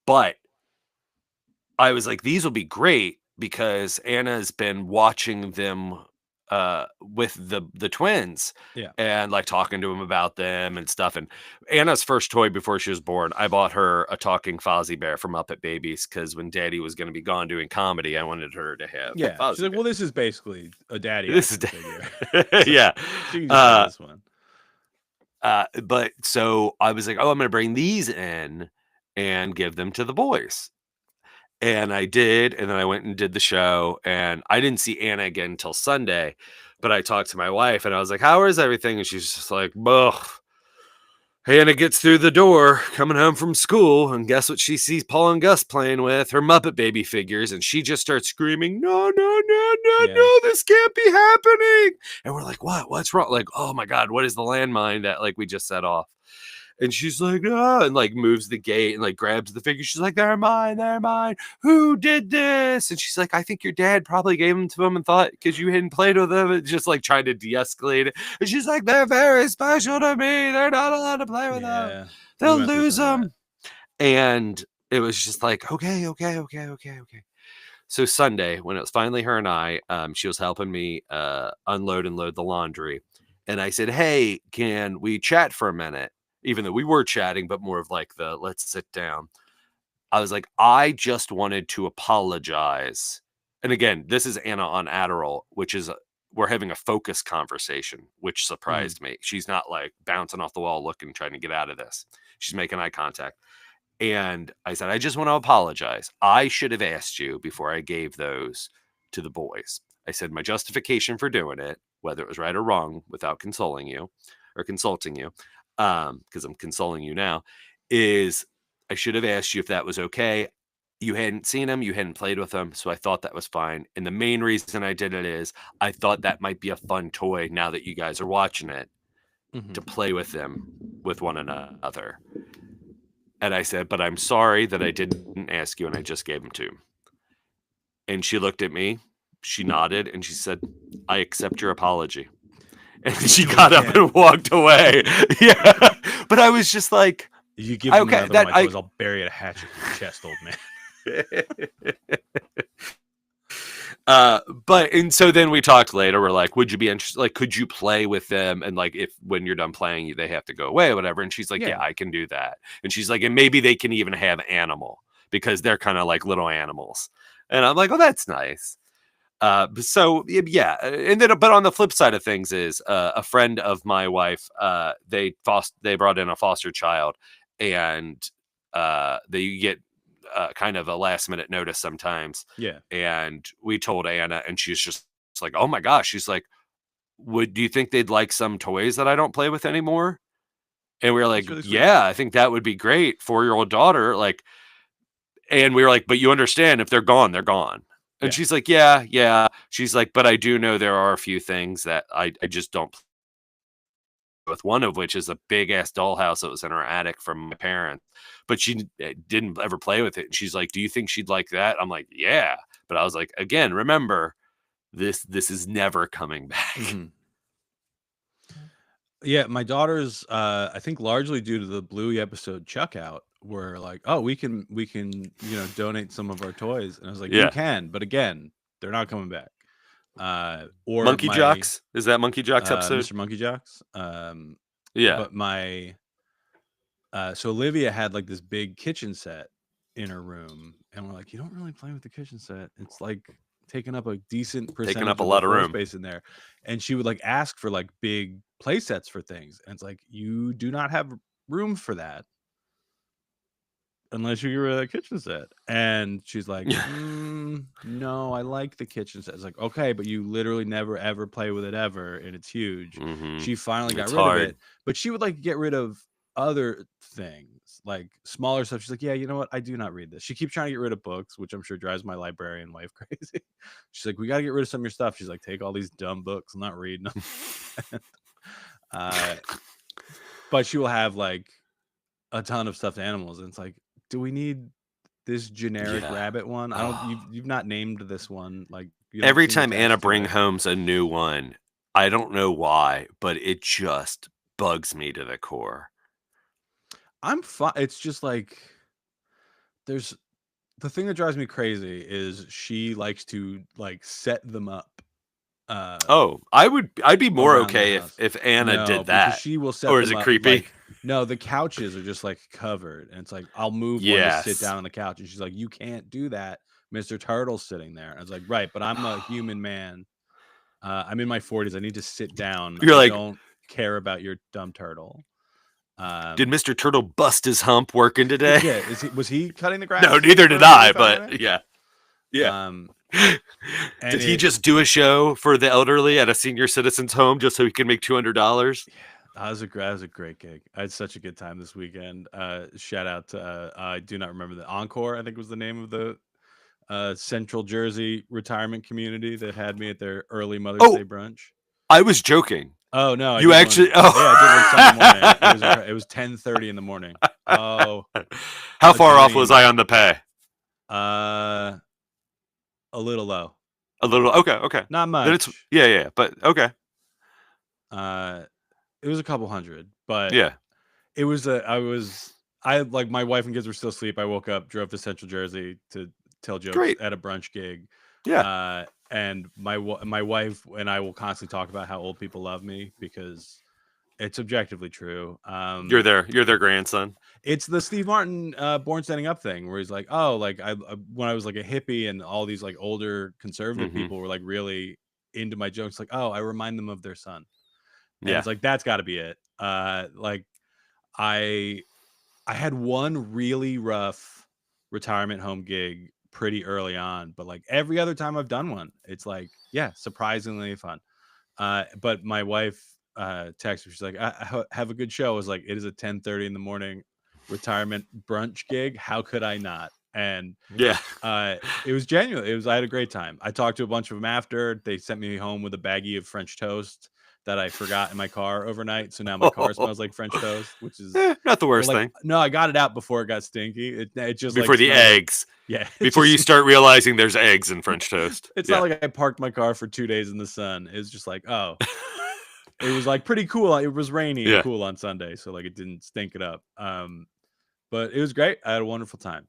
but I was like, these will be great because Anna's been watching them with the twins Yeah. and like talking to them about them and stuff. And Anna's first toy before she was born, I bought her a talking Fozzie Bear from Muppet Babies because when Daddy was going to be gone doing comedy, I wanted her to have Yeah. She's Fozzie like, Bear. well, this is basically a daddy This is action figure. So yeah. she can just have this one. But so I was like, oh, I'm going to bring these in and give them to the boys. And I did. And then I went and did the show. And I didn't see Anna again until Sunday. But I talked to my wife and I was like, how is everything? And she's just like, ugh. Hannah gets through the door coming home from school, and guess what she sees Paul and Gus playing with? Her Muppet Baby figures, and she just starts screaming, no, no, no, no, Yeah. no, this can't be happening. And we're like, what? What's wrong? Like, oh my God, what is the landmine that like we just set off? And she's like, ah, and like moves the gate and like grabs the figure. She's like, they're mine, they're mine. Who did this? And she's like, I think your dad probably gave them to him and thought because you hadn't played with them, and just like trying to de-escalate it. And she's like, they're very special to me. They're not allowed to play with them. Yeah. We They'll went through lose some of that. them. And it was just like, okay. So Sunday, when it was finally her and I, she was helping me unload and load the laundry. And I said, hey, can we chat for a minute? Even though we were chatting, but more of like the let's sit down. I was like, I just wanted to apologize. And again, this is Anna on Adderall, which is we're having a focus conversation, which surprised me. She's not like bouncing off the wall looking, trying to get out of this. She's making eye contact. And I said, I just want to apologize. I should have asked you before I gave those to the boys. I said, my justification for doing it, whether it was right or wrong, without consulting you, because I'm consoling you now, is I should have asked you if that was okay. You hadn't seen them, you hadn't played with them, so I thought that was fine. And the main reason I did it is I thought that might be a fun toy now that you guys are watching it to play with them with one another. And I said, but I'm sorry that I didn't ask you and I just gave them to him. And she looked at me, she nodded, and she said, I accept your apology. And she got up and walked away. Yeah. But I was just like, you give me okay, another one of my toys, I'll bury a hatchet in your chest, old man. But and so then we talked later. We're like, would you be interested? Like, could you play with them? And like, if when you're done playing, they have to go away or whatever. And she's like, yeah, I can do that. And she's like, and maybe they can even have animal because they're kind of like little animals. And I'm like, oh, that's nice. So yeah, and then but on the flip side of things is a friend of my wife, they brought in a foster child, and they get kind of a last minute notice sometimes. Yeah. And we told Anna, and she's just like, oh my gosh, she's like, do you think they'd like some toys that I don't play with anymore? And we were like, That's really sweet. yeah, I think that would be great. 4-year-old daughter, like, and we were like, but you understand if they're gone, they're gone. And Yeah. she's like, yeah, yeah. She's like, but I do know there are a few things that I just don't play with, one of which is a big ass dollhouse that was in her attic from my parents. But she didn't ever play with it. And she's like, do you think she'd like that? I'm like, yeah. But I was like, again, remember, this is never coming back. Mhm. Yeah, my daughters, I think largely due to the Bluey episode Chuck Out, were like, "Oh, we can, donate some of our toys." And I was like, "You Yeah. can, but again, they're not coming back." Or Monkey my Jocks? Is that Monkey Jocks episode? Mr. Monkey Jocks. Yeah. But my so Olivia had like this big kitchen set in her room, and we're like, "You don't really play with the kitchen set. It's like taking up a decent percentage up a of lot the of floor room." space in there." And she would like ask for like big play sets for things, and it's like, you do not have room for that unless you get rid of that kitchen set. And she's like, no, I like the kitchen set. It's like, okay, but you literally never ever play with it ever, and it's huge. Mhm. She finally got It's rid of hard. it, but she would like get rid of other things, like smaller stuff. She's like, yeah, you know what, I do not read this. She keeps trying to get rid of books, which I'm sure drives my librarian wife crazy. She's like, we got to get rid of some of your stuff. She's like, take all these dumb books, I'm not reading them. But she will have like a ton of stuffed animals, and it's like, do we need this generic Yeah. rabbit one? I don't. You've not named this one. Like, you don't Every seem time Anna attached to bring it. homes a new one, I don't know why, but it just bugs me to the core. I'm fine. It's just like, there's the thing that drives me crazy is she likes to like set them up. Oh, I'd be more Around the okay house. if Anna No, did because that. she will set Or is them it up creepy? like, no, the couches are just like covered, and it's like, I'll move one to sit Yes. down on the couch, and she's like, you can't do that, Mr. Turtle's sitting there. I was like, right, but I'm a human man. I'm in my 40s. I need to sit down. You're I like, don't care about your dumb turtle. did Mr. Turtle bust his hump working today? Yeah, was he cutting the grass? No, neither did for I, 45 but minutes? yeah. Yeah. And Did he just do a show for the elderly at a senior citizen's home just so he can make $200? Yeah, that was a great gig. I had such a good time this weekend. Shout out to I do not remember the Encore, I think was the name of the Central Jersey retirement community that had me at their early Mother's Day brunch. I was joking. Oh no, you actually? Yeah, I did one Sunday morning. It was 10:30 in the morning. Oh, how far off was I on the pay? A little low. A little. Okay. Not much. Then it's yeah, but okay. It was a couple hundred, but yeah, it was I like, my wife and kids were still asleep. I woke up, drove to Central Jersey to tell jokes at a brunch gig. Yeah. And my wife and I will constantly talk about how old people love me, because it's objectively true. You're their grandson. It's the Steve Martin Born Standing Up thing, where he's like, oh, like I when I was like a hippie, and all these like older conservative people were like really into my jokes, like, oh, I remind them of their son. And it's like, that's got to be it. Like, I had one really rough retirement home gig pretty early on, but like every other time I've done one, it's like, yeah, surprisingly fun. But my wife texted me, she's like, I have a good show. I was like, it is a 10:30 in the morning retirement brunch gig. How could I not? And yeah, it was genuine. I had a great time. I talked to a bunch of them after. They sent me home with a baggie of French toast that I forgot in my car overnight. So now my car smells like French toast, which is not the worst thing. No, I got it out before it got stinky. It just before the eggs. Yeah. Before you start realizing there's eggs in French toast. It's not like I parked my car for 2 days in the sun. It's just like, oh, it was like pretty cool. It was rainy and cool on Sunday, so like it didn't stink it up. But it was great. I had a wonderful time.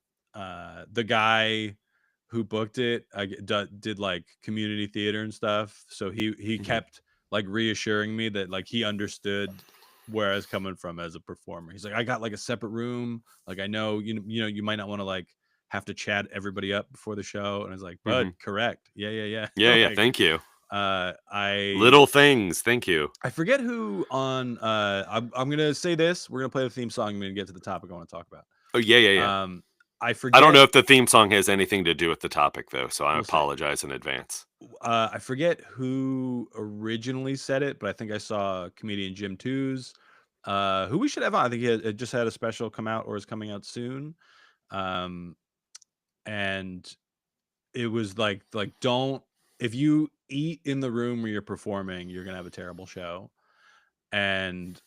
The guy who booked it, I did like community theater and stuff. So he kept like reassuring me that like he understood where I was coming from as a performer. He's like, I got like a separate room. Like, I know, you might not want to like have to chat everybody up before the show. And I was like, bud, correct. Yeah. Yeah. Thank you. Little things. Thank you. I forget who on, I'm going to say this. We're going to play the theme song. I'm going to get to the topic I want to talk about. Oh yeah. I forget. I don't know if the theme song has anything to do with the topic though. So I apologize in advance. I forget who originally said it, but I think I saw comedian Jim Tooze who we should have on. I think it just had a special come out or is coming out soon. And it was like don't, if you eat in the room where you're performing, you're gonna have a terrible show. And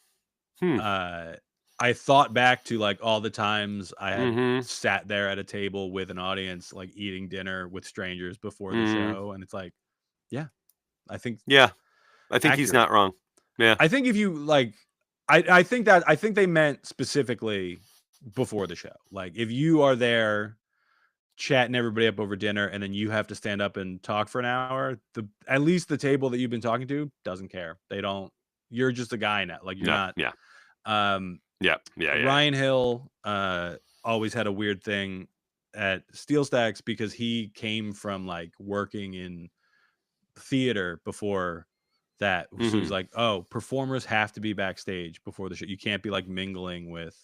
I thought back to like all the times I had sat there at a table with an audience, like eating dinner with strangers before the show, and it's like, yeah, I think he's not wrong. Yeah, I think if you like, I think they meant specifically before the show. Like if you are there chatting everybody up over dinner and then you have to stand up and talk for an hour, at least the table that you've been talking to doesn't care. They don't. You're just a guy now. Like you're not. Yeah. Ryan Hill always had a weird thing at Steel Stacks because he came from like working in theater before that. So he's like, oh, performers have to be backstage before the show. You can't be like mingling with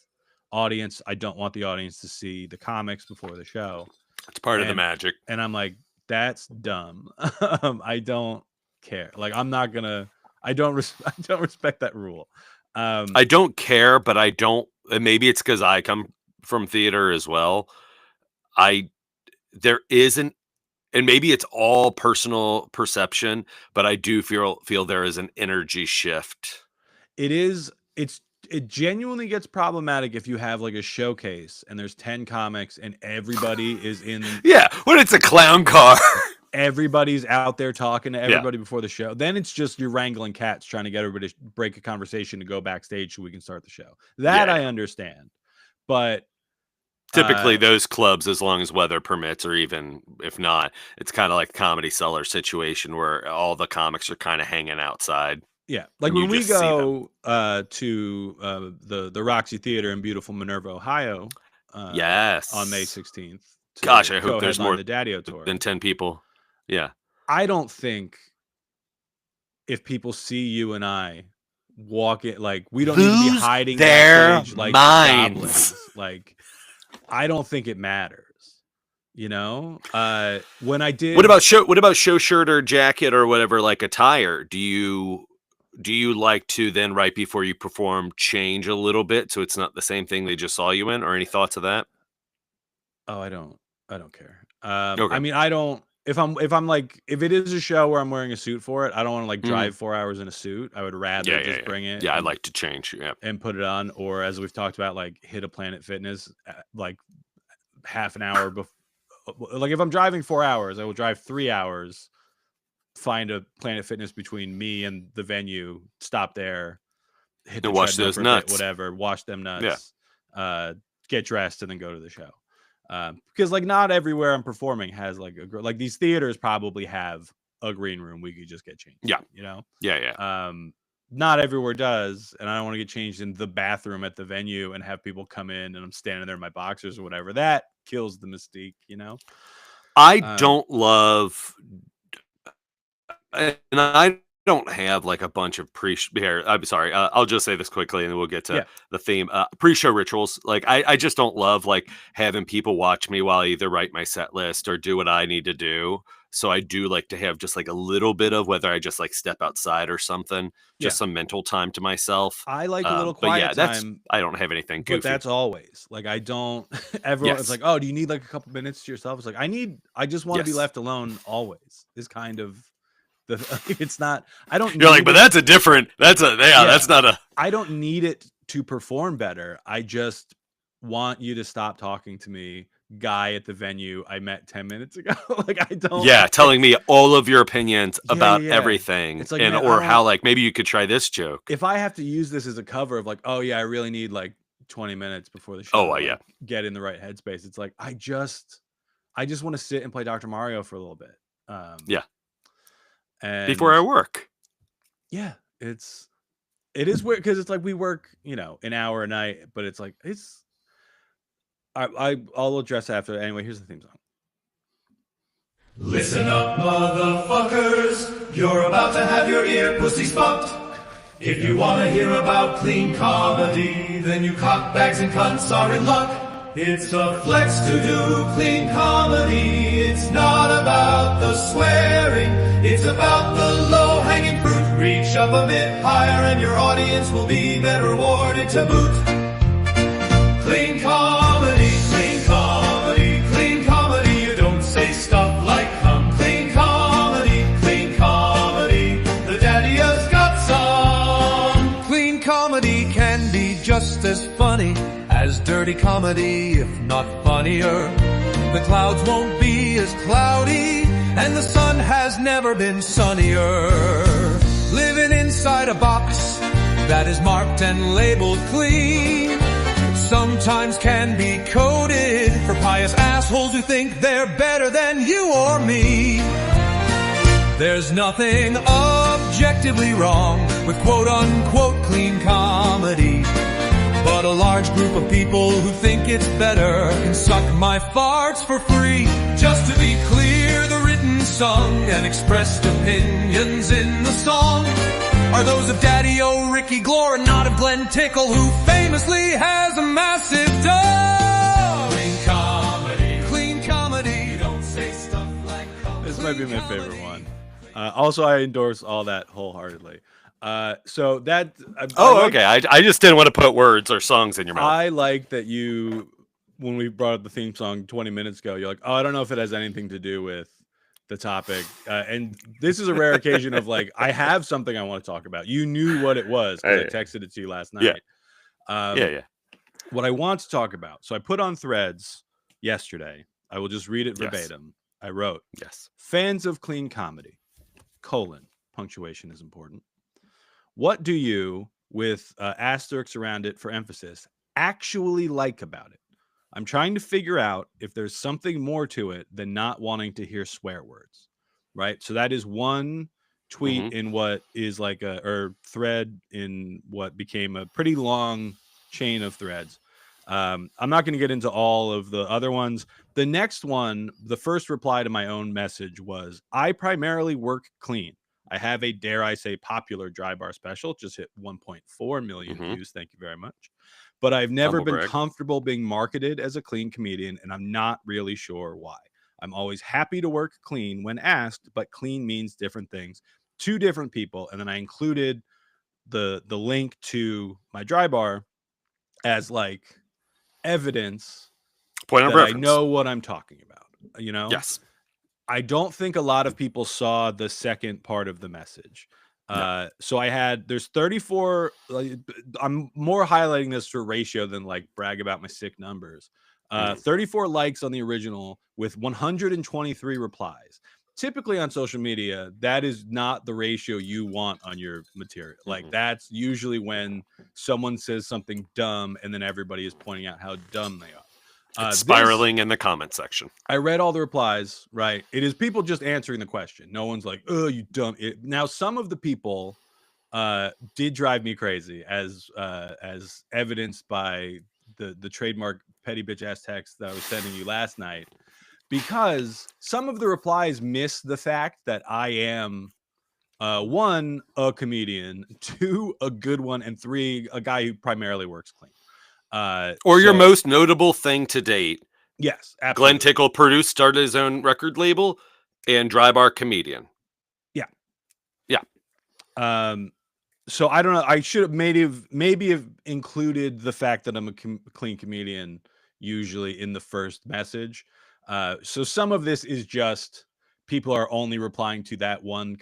audience. I don't want the audience to see the comics before the show. It's part of the magic. And I'm like, that's dumb. I don't care. Like I'm not gonna. I don't respect that rule. I don't care, but I don't. Maybe it's because I come from theater as well. There isn't, and maybe it's all personal perception, but I do feel there is an energy shift. It genuinely gets problematic if you have like a showcase and there's 10 comics and everybody is in. Yeah, when it's a clown car. Everybody's out there talking to everybody before the show. Then it's just you're wrangling cats trying to get everybody to break a conversation to go backstage so we can start the show. That I understand. But typically those clubs, as long as weather permits, or even if not, it's kind of like Comedy Cellar situation where all the comics are kind of hanging outside. Yeah. Like when we go to the Roxy Theater in beautiful Minerva, Ohio. Yes. On May 16th. Gosh, I hope there's more the Daddy-O tour than 10 people. Yeah. I don't think if people see you and I walk it, like we don't need to be hiding their backstage, like minds. Goblins. Like I don't think it matters. You know? When I did What about show shirt or jacket or whatever, like attire? Do you like to then right before you perform change a little bit so it's not the same thing they just saw you in, or any thoughts of that? Oh, I don't care. Okay. I mean, I don't. If it is a show where I'm wearing a suit for it, I don't want to like drive 4 hours in a suit. I would rather just bring it. Yeah, I like to change. Yeah, and put it on, or as we've talked about, like hit a Planet Fitness like half an hour before. Like if I'm driving 4 hours, I will drive 3 hours, find a Planet Fitness between me and the venue, stop there, hit the wash those nuts, whatever, wash them nuts, get dressed, and then go to the show. Because like not everywhere I'm performing has like like these theaters probably have a green room we could just get changed. Yeah, you know. Yeah. Not everywhere does, and I don't want to get changed in the bathroom at the venue and have people come in and I'm standing there in my boxers or whatever. That kills the mystique, you know. I don't love, and I don't have like a bunch of here. I'm sorry. I'll just say this quickly and then we'll get to the theme. Pre-show rituals. Like I just don't love like having people watch me while I either write my set list or do what I need to do. So I do like to have just like a little bit of, whether I just like step outside or something, just some mental time to myself. I like a little quiet time. I don't have anything goofy. But that's always like, I don't, everyone it's like, oh, do you need like a couple minutes to yourself? It's like, I just want to be left alone always is kind of it's not, I don't, you're like, but that's not a, I don't need it to perform better. I just want you to stop talking to me, guy at the venue I met 10 minutes ago. Like I don't, telling me all of your opinions about everything. It's like, and or how like maybe you could try this joke. If I have to use this as a cover of like, oh yeah, I really need like 20 minutes before the show. Oh get in the right headspace. It's like I just want to sit and play Dr. Mario for a little bit. And before I work. Yeah, it is weird because it's like we work, you know, an hour a night, but it's like I'll address after. Anyway, here's the theme song. Listen up, motherfuckers. You're about to have your ear pussies fucked. If you want to hear about clean comedy, then you cockbags and cunts are in luck. It's a flex to do clean comedy. It's not about the swearing. It's about the low-hanging fruit. Reach up a bit higher and your audience will be then rewarded to boot. Clean comedy, clean comedy, clean comedy. You don't say stuff like come. Clean comedy, clean comedy. The daddy has got some. Clean comedy can be just as funny as dirty comedy, if not funnier. The clouds won't be as cloudy, and the sun has never been sunnier. Living inside a box that is marked and labeled clean sometimes can be coded for pious assholes who think they're better than you or me. There's nothing objectively wrong with quote-unquote clean comedy, but a large group of people who think it's better can suck my farts for free. Just to be clear, the written, sung, and expressed opinions in the song are those of Daddy-O, Ricky Glore, and not of Glenn Tickle, who famously has a massive dog. Clean comedy, you don't say stuff like This might be my favorite one. Also, I endorse all that wholeheartedly. So that. Okay. I just didn't want to put words or songs in your mouth. I like that you, when we brought up the theme song 20 minutes ago, you're like, oh, I don't know if it has anything to do with the topic. And this is a rare occasion of like, I have something I want to talk about. You knew what it was because I texted it to you last night. Yeah. What I want to talk about. So I put on Threads yesterday. I will just read it verbatim. I wrote, fans of clean comedy, : punctuation is important. What do you, with asterisks around it for emphasis, actually like about it? I'm trying to figure out if there's something more to it than not wanting to hear swear words, right? So that is one tweet in what is like or thread in what became a pretty long chain of threads. I'm not going to get into all of the other ones. The next one, the first reply to my own message was, I primarily work clean. I have a, dare I say, popular dry bar special. Just hit 1.4 million views. Thank you very much. But I've never been comfortable being marketed as a clean comedian, and I'm not really sure why. I'm always happy to work clean when asked, but clean means different things to different people. And then I included the link to my dry bar as like evidence Point of that reference. I know what I'm talking about. You know? Yes. I don't think a lot of people saw the second part of the message. So there's 34. I'm more highlighting this for ratio than like brag about my sick numbers. 34 likes on the original with 123 replies. Typically on social media, that is not the ratio you want on your material. Like that's usually when someone says something dumb and then everybody is pointing out how dumb they are. It's spiraling in the comment section. I read all the replies, right? It is people just answering the question. No one's like, oh, you dumb. Now, some of the people did drive me crazy, as evidenced by the trademark petty bitch ass text that I was sending you last night, because some of the replies miss the fact that I am one, a comedian, two, a good one, and three, a guy who primarily works clean. Or your most notable thing to date. Yes, absolutely. Glenn Tickle produced, started his own record label, and dry bar comedian. Yeah. So I don't know. I should have maybe have included the fact that I'm a clean comedian usually in the first message. So some of this is just people are only replying to that one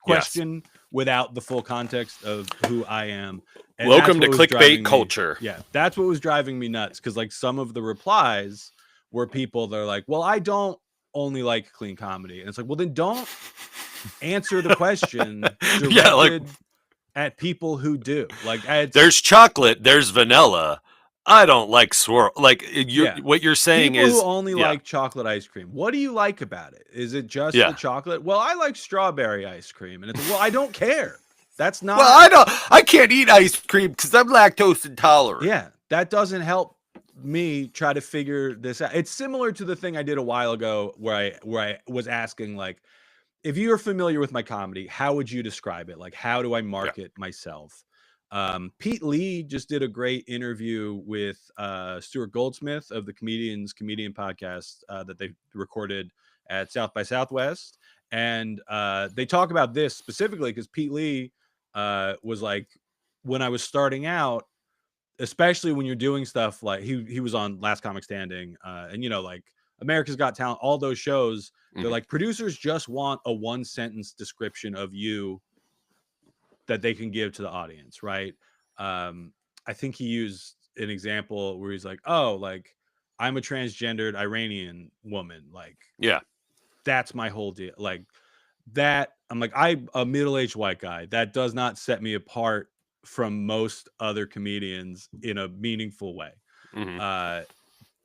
question without the full context of who I am. And welcome to clickbait culture. That's what was driving me nuts, because like some of the replies were people that are like, well, I don't only like clean comedy. And it's like, well, then don't answer the question directed at people who do. Like there's chocolate, there's vanilla. I don't like swirl. Like what you're saying people is who only like chocolate ice cream. What do you like about it? Is it just the chocolate? Well, I like strawberry ice cream, and it's well, I don't care. That's not. Well, I can't eat ice cream because I'm lactose intolerant. Yeah, that doesn't help me try to figure this out. It's similar to the thing I did a while ago where I was asking, like, if you're familiar with my comedy, how would you describe it? Like, how do I market myself? Pete Lee just did a great interview with Stuart Goldsmith of the Comedian podcast that they recorded at South by Southwest. And they talk about this specifically because Pete Lee was like, when I was starting out, especially when you're doing stuff like he was on Last Comic Standing, and like America's Got Talent, all those shows, they're like, producers just want a 1-sentence description of you that they can give to the audience, right? I think he used an example where he's like, oh, like, I'm a transgendered Iranian woman, like, Yeah. that's my whole deal. Like that, I'm like, I'm a middle-aged white guy. That does not set me apart from most other comedians in a meaningful way.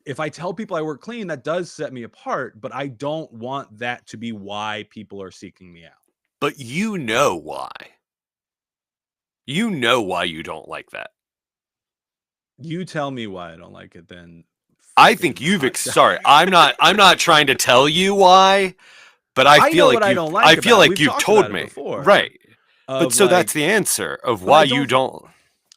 If I tell people I work clean, that does set me apart, but I don't want that to be why people are seeking me out. But you know why. You know why you don't like that. You tell me why I don't like it, then. I think you've sorry, I'm not trying to tell you why, but I feel like you I feel like you've told me. Right. But so that's the answer of why you don't.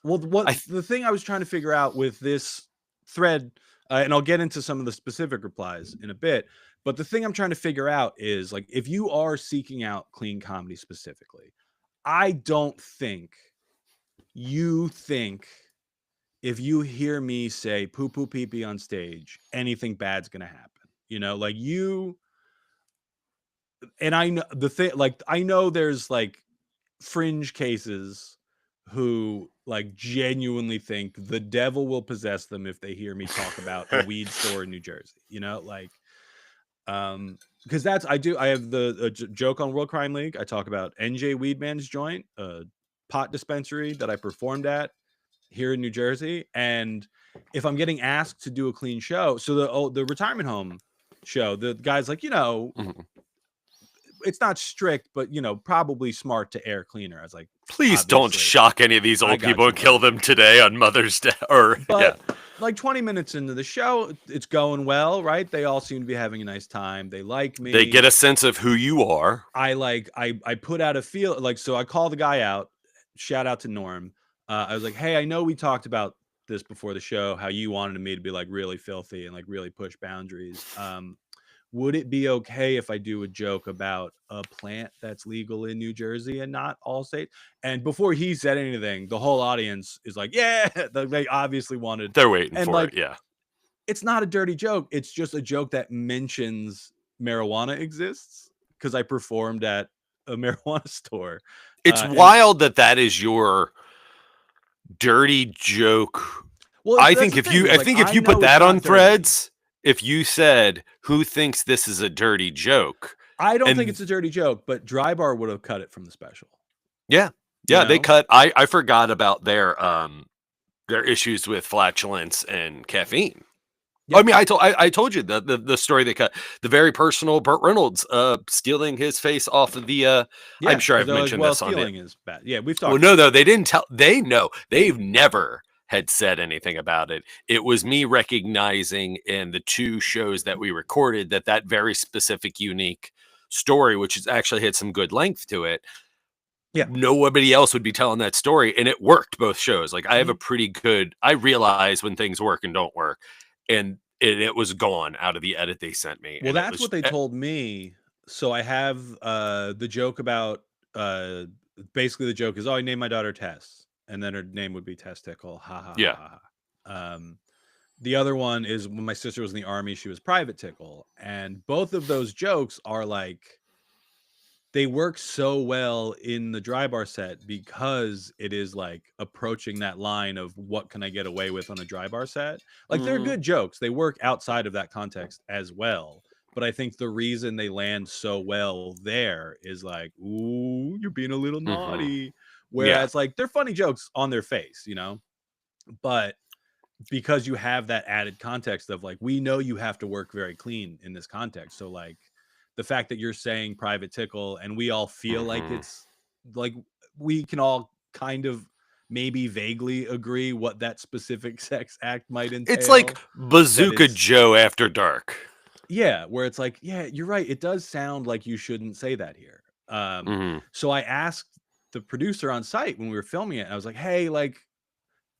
Well, the thing I was trying to figure out with this thread, and I'll get into some of the specific replies in a bit, but the thing I'm trying to figure out is, like, if you are seeking out clean comedy specifically, I don't think you think if you hear me say poo poo pee pee on stage, anything bad's gonna happen. Like you, and I know the thing, like, I know there's like fringe cases who like genuinely think the devil will possess them if they hear me talk about a weed store in New Jersey, like, because I have the joke on World Crime League. I talk about NJ Weedman's joint, a pot dispensary that I performed at here in New Jersey. And if I'm getting asked to do a clean show, so the retirement home show, the guy's like, it's not strict, but probably smart to air cleaner. I was like, please don't shock any of these old people and kill them today on Mother's Day. Like 20 minutes into the show, it's going well, right? They all seem to be having a nice time. They like me. They get a sense of who you are. I put out a feel, like, so I call the guy out. Shout out to Norm. I was like, hey, I know we talked about this before the show, how you wanted me to be like really filthy and like really push boundaries. Would it be okay if I do a joke about a plant that's legal in New Jersey and not all states? And before he said anything, the whole audience is like, yeah, they obviously wanted. They're waiting for it. Yeah. It's not a dirty joke. It's just a joke that mentions marijuana exists because I performed at a marijuana store. It's wild that is your dirty joke. Well, I think if you put that on Threads, if you said, who thinks this is a dirty joke? I don't think it's a dirty joke, but Dry Bar would have cut it from the special. Yeah. Yeah, they cut. I forgot about their issues with flatulence and caffeine. Yep. I mean, I told you the story they cut, the very personal Burt Reynolds stealing his face off of the I'm sure I've mentioned this on stealing is bad. Yeah, we've talked. Well, no, though, they didn't tell. They know. They've never had said anything about it. It was me recognizing in the 2 shows that we recorded that very specific, unique story, which has actually had some good length to it. Yeah, nobody else would be telling that story, and it worked both shows. Like, I have a pretty good. I realize when things work and don't work, and it was gone out of the edit they sent me. Well, that's what they told me. So I have the joke about basically the joke is, oh, I named my daughter Tess, and then her name would be Testicle. Ha ha. Yeah. Ha, ha. The other one is when my sister was in the army, she was Private Tickle, and both of those jokes are like, they work so well in the Dry Bar set because it is like approaching that line of what can I get away with on a Dry Bar set. Like, they're good jokes. They work outside of that context as well. But I think the reason they land so well there is like, ooh, you're being a little naughty. Whereas like, they're funny jokes on their face, but because you have that added context of like, we know you have to work very clean in this context. So like, the fact that you're saying Private Tickle and we all feel like it's like, we can all kind of maybe vaguely agree what that specific sex act might entail. It's like Bazooka Joe After Dark. Yeah, where it's like, yeah, you're right. It does sound like you shouldn't say that here. So I asked the producer on site when we were filming it, I was like, hey, like,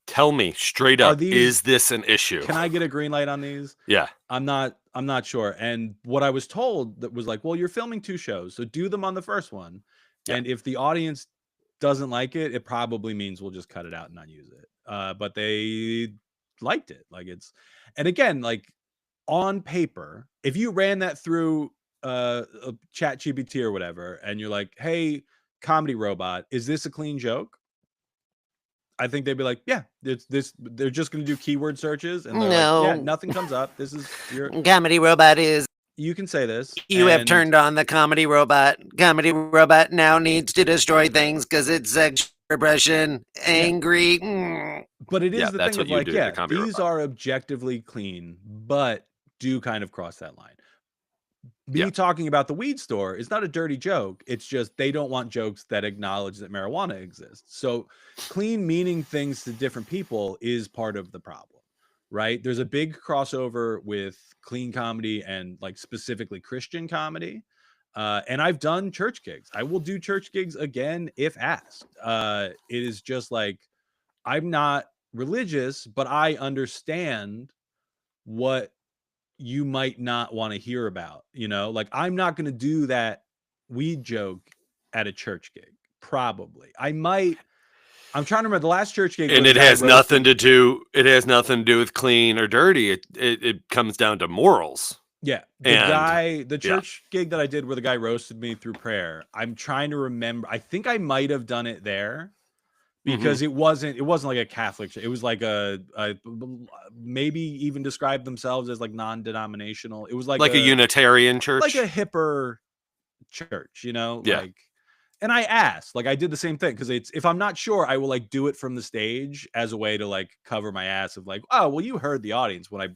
tell me straight up, is this an issue? Can I get a green light on these? Yeah. I'm not I'm not sure. And what I was told that was like, well, you're filming 2 shows, so do them on the first one. Yeah. And if the audience doesn't like it, it probably means we'll just cut it out and not use it. But they liked it. Like and again, like on paper, if you ran that through a chat GPT or whatever, and you're like, hey, comedy robot, is this a clean joke? I think they'd be like, yeah, it's this. They're just going to do keyword searches, and they're like, yeah, No. nothing comes up. This is your. Comedy robot is. You can say this. You have and- turned on the comedy robot. Comedy robot now needs to destroy things because it's sexual repression, angry. But it is Yeah, the that's thing what of you like, do to yeah, comedy these robot. are objectively clean, but do kind of cross that line. Me Yeah. talking about the weed store is not a dirty joke. It's just they don't want jokes that acknowledge that marijuana exists. So clean meaning things to different people is part of the problem, right? There's a big crossover with clean comedy and like specifically Christian comedy. And I've done church gigs. I will do church gigs again if asked. It is just like, I'm not religious, but I understand what you might not want to hear about, you know, like I'm not going to do that weed joke at a church gig. Probably I'm trying to remember the last church gig. And where it the guy has roasted- nothing to do. It has nothing to do with clean or dirty. It comes down to morals. Yeah. The church gig that I did where the guy roasted me through prayer. I'm trying to remember. I think I might have done it there because it wasn't like a Catholic. It was like a maybe even describe themselves as like non-denominational. It was like a Unitarian church. like a hipper church, you know? Yeah. Like, and I asked, like I did the same thing because it's if I'm not sure, I will like do it from the stage as a way to like cover my ass of like, oh, well, you heard the audience when I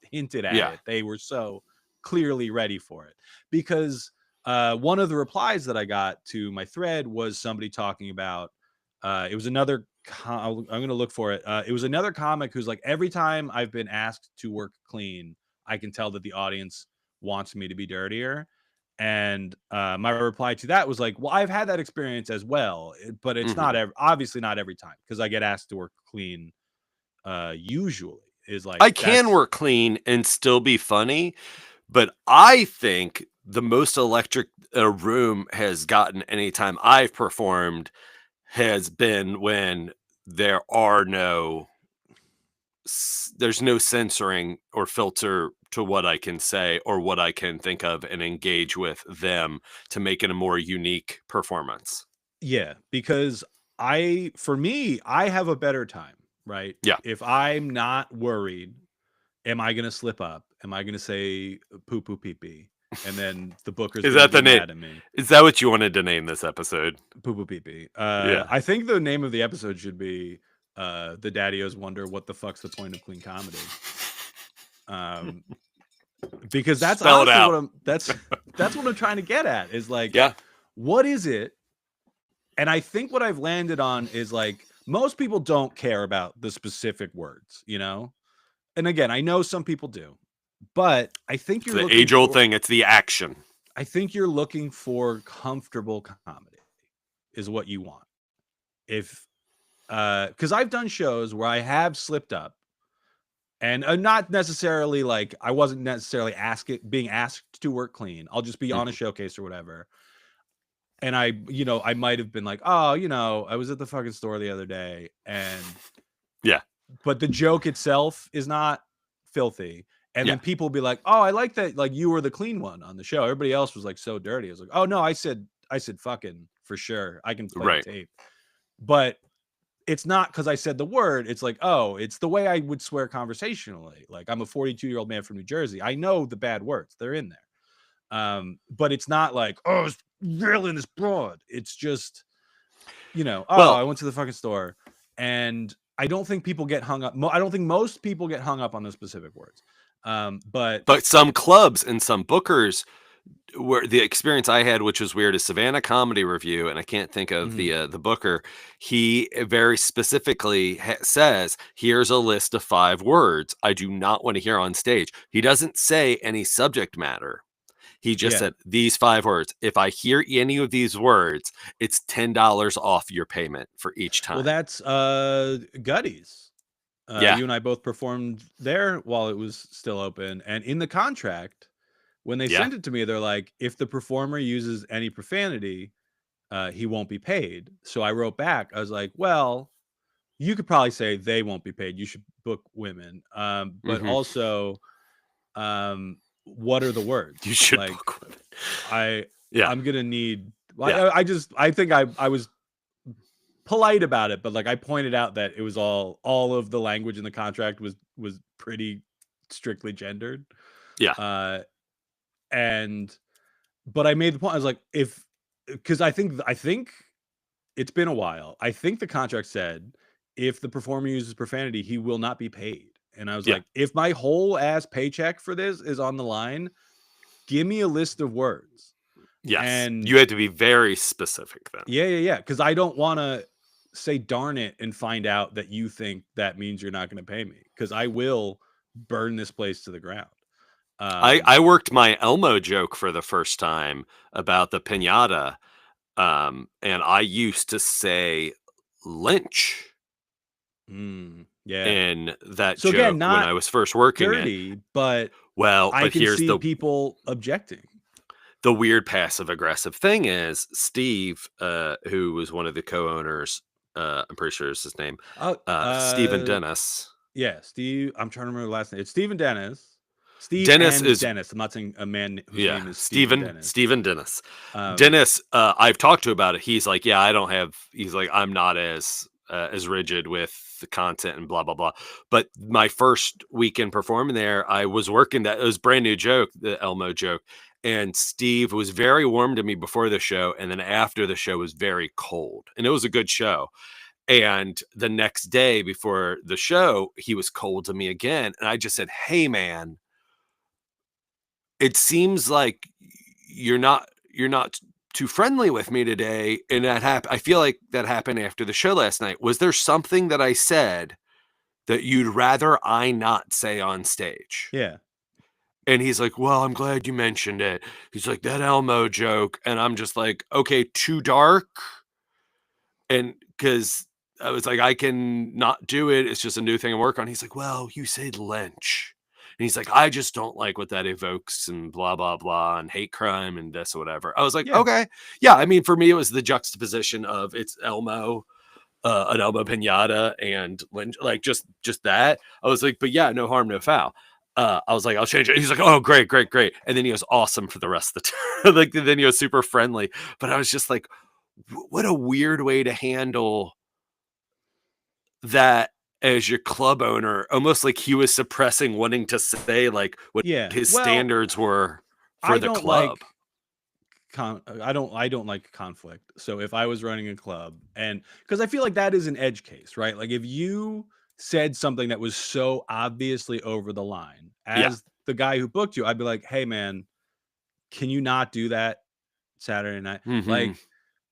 hinted at it. They were so clearly ready for it. Because one of the replies that I got to my thread was somebody talking about it was another I'm gonna look for it. It was another comic who's like, every time I've been asked to work clean, I can tell that the audience wants me to be dirtier. And my reply to that was like, well, I've had that experience as well, but it's not obviously not every time because I get asked to work clean. Usually is like I can work clean and still be funny, but I think the most electric a room has gotten anytime I've performed has been when there's no censoring or filter to what I can say or what I can think of and engage with them to make it a more unique performance. Yeah, because for me, I have a better time, right? Yeah. If I'm not worried, am I going to slip up? Am I going to say poo poo pee pee? And then the booker's Is gonna that the be name? mad at me. Is that what you wanted to name this episode? Poo poo pee pee. Yeah. I think the name of the episode should be the Daddy-O's wonder what the fuck's the point of clean comedy. Because that's Spell it honestly out. what that's what I'm trying to get at is like, Yeah. what is it? And I think what I've landed on is like most people don't care about the specific words, you know? And again, I know some people do, but I think It's you're the looking age-old for- thing. It's the action. I think you're looking for comfortable comedy is what you want. If because I've done shows where I have slipped up and not necessarily like I wasn't necessarily being asked to work clean. I'll just be on a showcase or whatever. And I might have been like, oh, I was at the fucking store the other day and Yeah. but the joke itself is not filthy. And Yeah. then people will be like, oh, I like that. Like you were the clean one on the show. Everybody else was like so dirty. I was like, oh no, I said fucking for sure. I can play Right. the tape. But it's not because I said the word. It's like, oh, it's the way I would swear conversationally. Like I'm a 42-year-old man from New Jersey. I know the bad words. They're in there. But it's not like, oh, it's railing this broad. It's just, I went to the fucking store. And I don't think people get hung up. I don't think most people get hung up on those specific words. But some clubs and some bookers, where the experience I had, which was weird, is Savannah Comedy Review, and I can't think of the booker. He very specifically says, "Here's a list of 5 words I do not want to hear on stage." He doesn't say any subject matter. He just said these 5 words. If I hear any of these words, it's $10 off your payment for each time. Well, that's Gutty's. Yeah. You and I both performed there while it was still open. And in the contract, when they Yeah. sent it to me, they're like, if the performer uses any profanity, he won't be paid. So I wrote back. I was like, well, you could probably say they won't be paid. You should book women. But Mhm. also, what are the words? You should Like, book women. I'm gonna need. Yeah. I think I was polite about it, but like I pointed out that it was all of the language in the contract was pretty strictly gendered. Yeah. And but I made the point. I was like, because I think it's been a while. I think the contract said if the performer uses profanity, he will not be paid. And I was Yeah. like, if my whole ass paycheck for this is on the line, give me a list of words. Yes. And you had to be very specific then. Yeah. Because I don't want to say darn it and find out that you think that means you're not going to pay me, because I will burn this place to the ground. I worked my Elmo joke for the first time about the piñata, and I used to say lynch Yeah. in that So joke again, when not I was first working it. dirty, but Well, I but can here's see the people objecting. weird passive aggressive thing is Steve, who was one of the co-owners, I'm pretty sure is his name, Stephen Dennis. Yeah, Steve. I'm trying to remember the last name. It's Stephen Dennis. Steve Dennis and is Dennis. I'm not saying a man whose name is Stephen Dennis. Stephen Dennis. Um, Dennis, I've talked to about it. He's like, yeah, he's like, I'm not as rigid with the content and blah, blah, blah. But my first weekend performing there, I was working it was a brand new joke, the Elmo joke. And Steve was very warm to me before the show. And then after the show was very cold, and it was a good show. And the next day before the show, he was cold to me again. And I just said, hey man, it seems like you're not too friendly with me today. And that happened. I feel like that happened after the show last night. Was there something that I said that you'd rather I not say on stage? Yeah. And he's like, well, I'm glad you mentioned it. He's like, that Elmo joke. And I'm just like, okay, too dark. And because I was like, I can not do it. It's just a new thing I work on. He's like, well, you said lynch. And he's like, I just don't like what that evokes and blah, blah, blah, and hate crime and this or whatever. I was like, Yeah. okay. Yeah. I mean, for me, it was the juxtaposition of it's Elmo, an Elmo pinata and lynch, like just that. I was like, but yeah, no harm, no foul. I was like, I'll change it. He's like, oh, great. And then he was awesome for the rest of the time. Like, then he was super friendly. But I was just like, what a weird way to handle that as your club owner, almost like he was suppressing wanting to say like what his standards were for the club. I don't like conflict. So if I was running a club, and because I feel like that is an edge case, right? Like if you said something that was so obviously over the line as the guy who booked you, I'd be like, hey man, can you not do that Saturday night? Like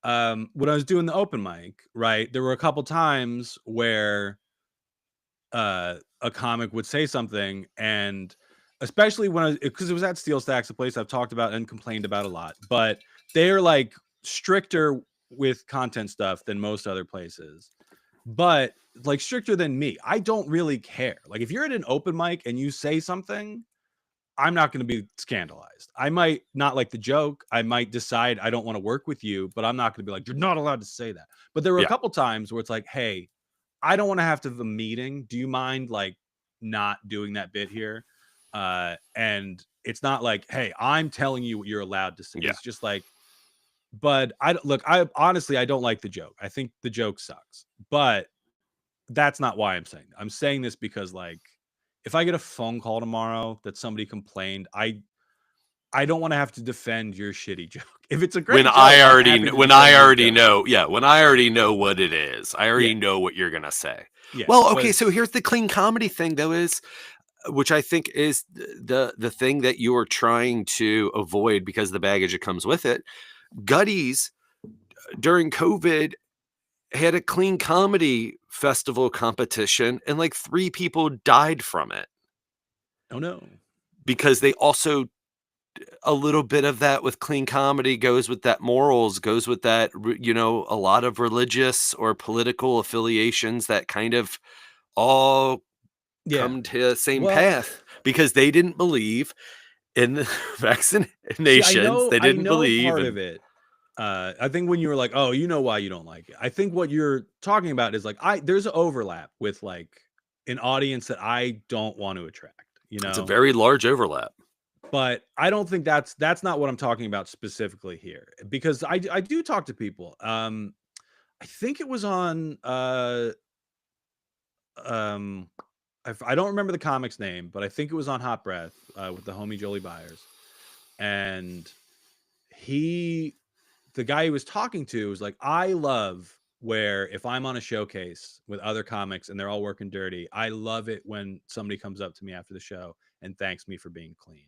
when I was doing the open mic, right, there were a couple times where a comic would say something, and especially when because it was at Steel Stacks, a place I've talked about and complained about a lot, but they're like stricter with content stuff than most other places, but like stricter than me. I don't really care. Like if you're at an open mic and you say something, I'm not going to be scandalized. I might not like the joke. I might decide I don't want to work with you, but I'm not going to be like, you're not allowed to say that. But there were a couple times where it's like, hey, I don't want to have to have a meeting. Do you mind like not doing that bit here? And it's not like, hey, I'm telling you what you're allowed to say. It's just like, but I honestly, I don't like the joke. I think the joke sucks, but that's not why I'm saying that. I'm saying this because like, if I get a phone call tomorrow that somebody complained, I don't want to have to defend your shitty joke. If it's a great joke, I already know what it is. I already know what you're gonna say. Yeah, well, okay, so here's the clean comedy thing though, is which I think is the thing that you are trying to avoid because of the baggage that comes with it. Gutties during COVID had a clean comedy festival competition, and like 3 people died from it. Oh no. Because they also, a little bit of that with clean comedy goes with that morals, goes with that, you know, a lot of religious or political affiliations that kind of all Yeah. come to the same Well, path because they didn't believe in the see, vaccinations. They I didn't know believe part in of it. I think when you were like, "Oh, you know why you don't like it." I think what you're talking about is like there's an overlap with like an audience that I don't want to attract, you it's a know? very large overlap. But I don't think that's not what I'm talking about specifically here because I do talk to people. I think it was on um I don't remember the comic's name, but I think it was on Hot Breath with the homie Jolie Byers. And he the guy he was talking to was like, I love where if I'm on a showcase with other comics and they're all working dirty, I love it when somebody comes up to me after the show and thanks me for being clean.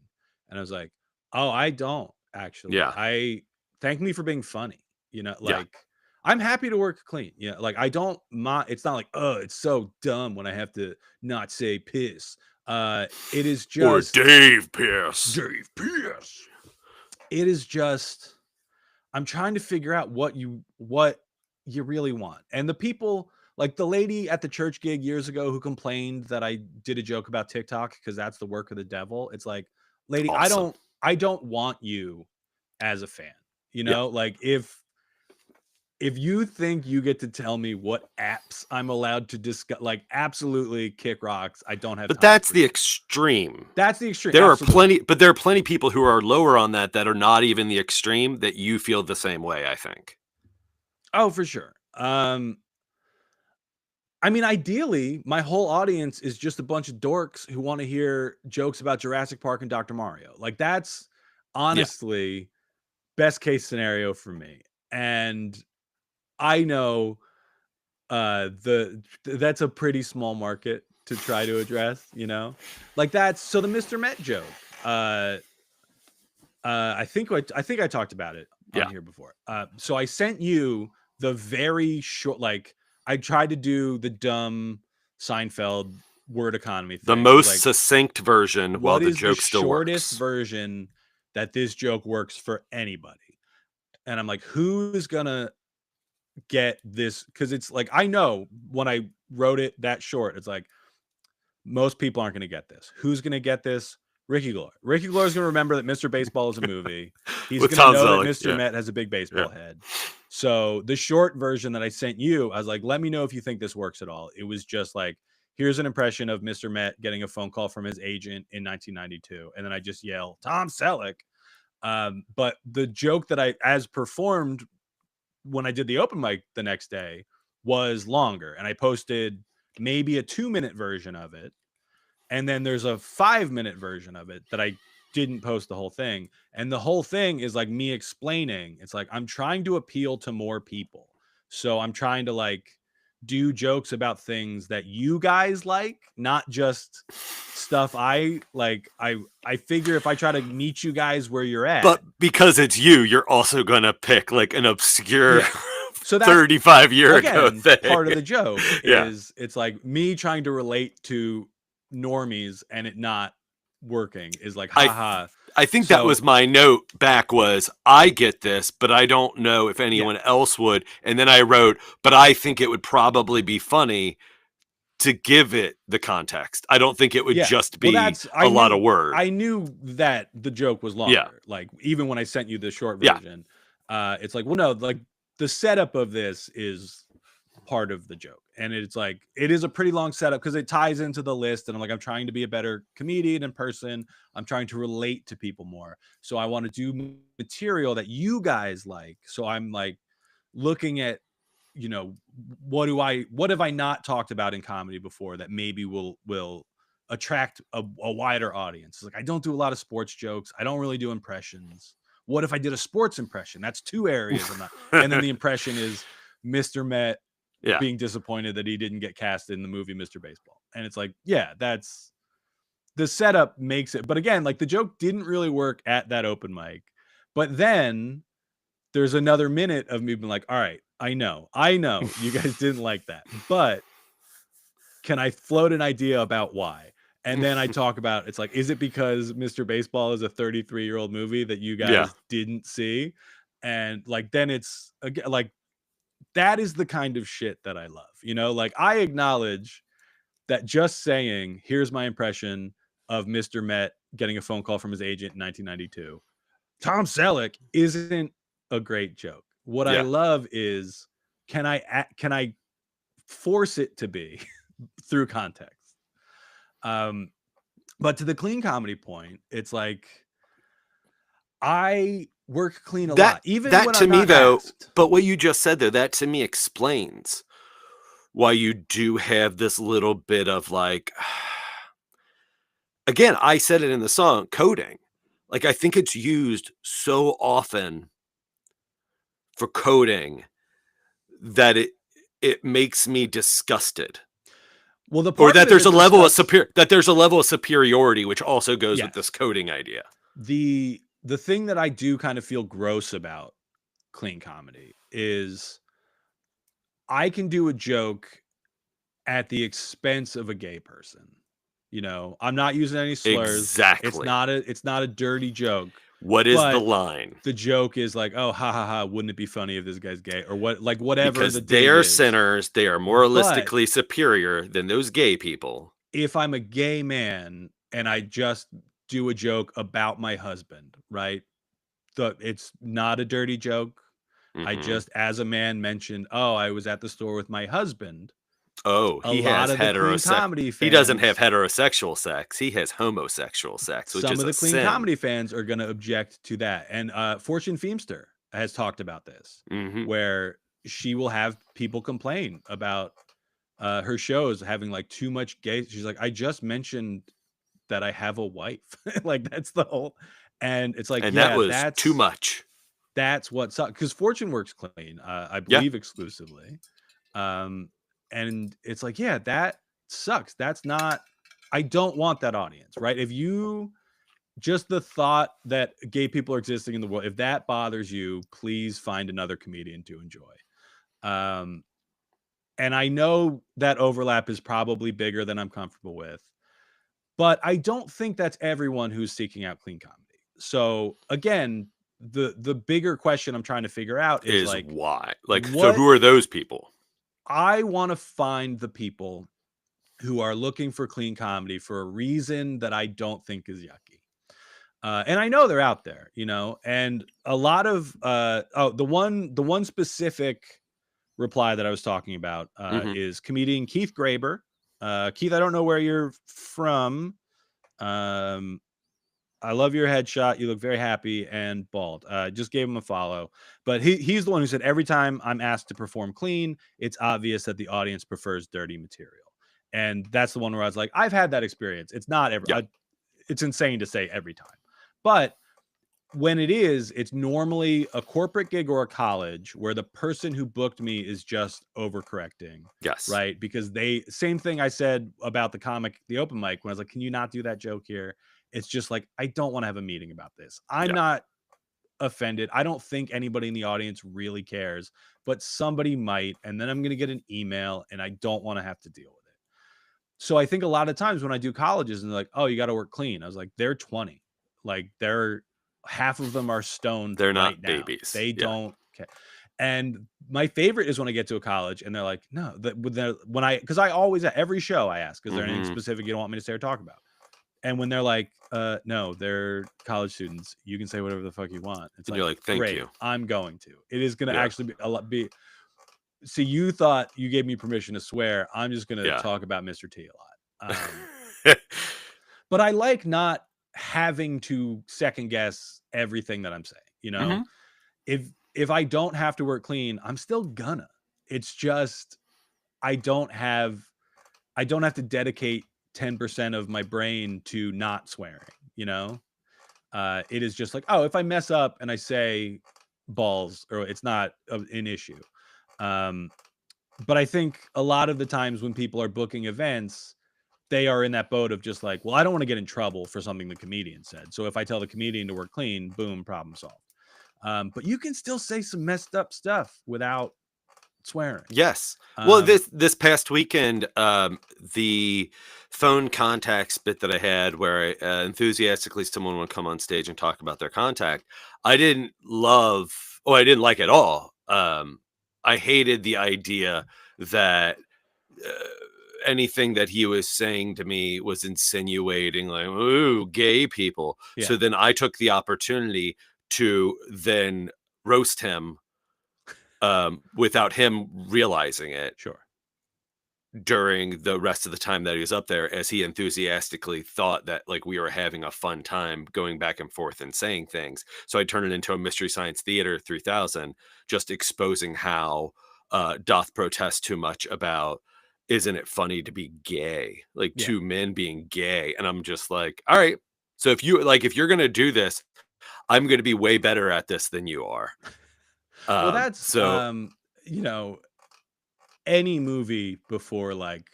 And I was like, oh, I don't actually. Yeah. I thank me for being funny. You know, Yeah. like I'm happy to work clean. Yeah. Like I don't it's not like, oh, it's so dumb when I have to not say piss. It is Or just Dave Pierce. Dave Pierce. It is just I'm trying to figure out what you really want. And the people like the lady at the church gig years ago who complained that I did a joke about TikTok because that's the work of the devil. It's like, lady, Awesome. I don't want you as a fan. You Yeah. know, like if you think you get to tell me what apps I'm allowed to discuss, like absolutely kick rocks. I don't have But time that's for the you. extreme. That's the extreme. There Absolutely. are plenty people who are lower on that are not even the extreme that you feel the same way, I think. Oh, for sure. I mean, ideally, my whole audience is just a bunch of dorks who want to hear jokes about Jurassic Park and Dr. Mario. Like that's Yeah. honestly best case scenario for me. And I know that's a pretty small market to try to address, you know? Like that's so the Mr. Met joke. I think I talked about it on Yeah. here before. So I sent you the very short, like I tried to do the dumb Seinfeld word economy The thing. most Like, succinct version while what the is the joke still shortest works. version that this joke works for anybody? And I'm like, who's gonna get this? Because it's like I know when I wrote it that short, it's like most people aren't going to get this. Who's going to get this? Ricky Glore. Ricky Glore is going to remember that Mr. Baseball is a movie. He's With going to Tom know that Selleck, Mr. yeah. Met has a big baseball Yeah. head. So the short version that I sent you, I was like, let me know if you think this works at all. It was just like, here's an impression of Mr. Met getting a phone call from his agent in 1992. And then I just yell, Tom Selleck. But the joke that I, as performed when I did the open mic the next day, was longer. And I posted maybe a 2-minute version of it. And then there's a 5-minute version of it that I didn't post the whole thing. And the whole thing is like me explaining. It's like I'm trying to appeal to more people. So I'm trying to like do jokes about things that you guys like, not just stuff I like. I figure if I try to meet you guys where you're at. But because it's you, you're also gonna pick like an obscure Yeah. So that's 35-year ago again thing. part of the joke Yeah. is it's like me trying to relate to normies and it not working is like haha. I think that So- was my note back was I get this, but I don't know if anyone else would. And then I wrote, but I think it would probably be funny to give it the context. I don't think it would just be a lot of words. I knew that the joke was longer. Yeah. Like even when I sent you the short Yeah. version, it's like, well, no, like the setup of this is part of the joke. And it's like, it is a pretty long setup because it ties into the list. And I'm like, I'm trying to be a better comedian in person. I'm trying to relate to people more. So I want to do material that you guys like. So I'm like looking at, you know, what have I not talked about in comedy before that maybe will attract a wider audience? It's like, I don't do a lot of sports jokes. I don't really do impressions. What if I did a sports impression? That's 2 areas. And then the impression is Mr. Met being disappointed that he didn't get cast in the movie Mr. Baseball. And it's like, yeah, that's the setup makes it. But again, like the joke didn't really work at that open mic. But then there's another minute of me being like, all right, I know you guys didn't like that, but can I float an idea about why? And then I talk about, it's like, is it because Mr. Baseball is a 33-year-old movie that you guys didn't see? And like, then it's again, like, that is the kind of shit that I love, you know, like I acknowledge that just saying, here's my impression of Mr. Met getting a phone call from his agent in 1992, Tom Selleck, isn't a great joke. What I Yeah. love is, can I force it to be through context? But to the clean comedy point, it's like, I work clean a lot, even that when to I'm me not though, asked. but what you just said though, that to me explains why you do have this little bit of like, again, I said it in the song, coding. Like, I think it's used so often for coding that it makes me disgusted. Well, the Or part that of it there's a level of disgust- that there's a level of superiority, which also goes with Yes. this coding idea. The thing that I do kind of feel gross about clean comedy is, I can do a joke at the expense of a gay person. You know, I'm not using any slurs. Exactly. It's not a dirty joke. What is the But line? the joke is like, oh, ha ha ha, wouldn't it be funny if this guy's gay, or what, like whatever Because the they dig are is. sinners. They are moralistically superior than those gay people. If I'm a gay man and I just do a joke about my husband, right? It's not a dirty joke. I Mhm. just, as a man, mentioned, oh, I was at the store with my husband. Oh, A he lot has of the clean comedy He doesn't have fans, heterosexual sex. He has homosexual sex, which some is of a the clean sin. comedy fans are going to object to that. And Fortune Feimster has talked about this, Mhm. where she will have people complain about her shows having like too much gay. She's like, I just mentioned that I have a wife. Like, that's the whole. And it's like, And that yeah, was too much. that's what sucks, because Fortune works clean, I Yeah. believe exclusively. And it's like, yeah, that sucks. That's not, I don't want that audience, right? If you, just the thought that gay people are existing in the world, if that bothers you, please find another comedian to enjoy. And I know that overlap is probably bigger than I'm comfortable with, but I don't think that's everyone who's seeking out clean comedy. So again, the bigger question I'm trying to figure out is like, why? Like, so what, who are those people? I want to find the people who are looking for clean comedy for a reason that I don't think is yucky. And I know they're out there, you know, and a lot of the one specific reply that I was talking about Mhm. is comedian Keith Graber. Keith, I don't know where you're from. I love your headshot. You look very happy and bald. Just gave him a follow. But he's the one who said, every time I'm asked to perform clean, it's obvious that the audience prefers dirty material. And that's the one where I was like, I've had that experience. It's not every, Yeah. it's insane to say every time. But when it is, it's normally a corporate gig or a college where the person who booked me is just overcorrecting. Yes. Right. Because same thing I said about the open mic, when I was like, can you not do that joke here? It's just like, I don't want to have a meeting about this. I'm not offended. I don't think anybody in the audience really cares, but somebody might. And then I'm going to get an email and I don't want to have to deal with it. So I think a lot of times when I do colleges and they're like, oh, you got to work clean, I was like, they're 20. Like, half of them are stoned. They're not right now. babies. They Yeah. don't care. And my favorite is when I get to a college and they're like, no, because I always, at every show I ask, is there anything Mhm. specific you don't want me to say or talk about? And when they're like, no, they're college students, you can say whatever the fuck you want. It's And you're like, thank great, you. I'm going to. It is going to Yeah. actually be a lot. So you thought you gave me permission to swear. I'm just going to Yeah. talk about Mr. T a lot. But I like not having to second guess everything that I'm saying. You know, Mhm. if I don't have to work clean, I'm still gonna. It's just, I don't have to dedicate 10% of my brain to not swearing, you know? It is just like, oh, if I mess up and I say balls, or it's not an issue. But I think a lot of the times when people are booking events, they are in that boat of just like, well, I don't want to get in trouble for something the comedian said. So if I tell the comedian to work clean, boom, problem solved. But you can still say some messed up stuff without swearing. Yes. Well, this past weekend, the phone contacts bit that I had, where enthusiastically someone would come on stage and talk about their contact, I didn't like at all. I hated the idea that anything that he was saying to me was insinuating like, ooh, gay people. Yeah. So then I took the opportunity to then roast him without him realizing it Sure. during the rest of the time that he was up there, as he enthusiastically thought that like we were having a fun time going back and forth and saying things. So I turned it into a Mystery Science Theater 3000, just exposing how doth protest too much about, isn't it funny to be gay? Like Yeah. two men being gay. And I'm just like, all right. So if you're going to do this, I'm going to be way better at this than you are. Well, that's so you know, any movie before like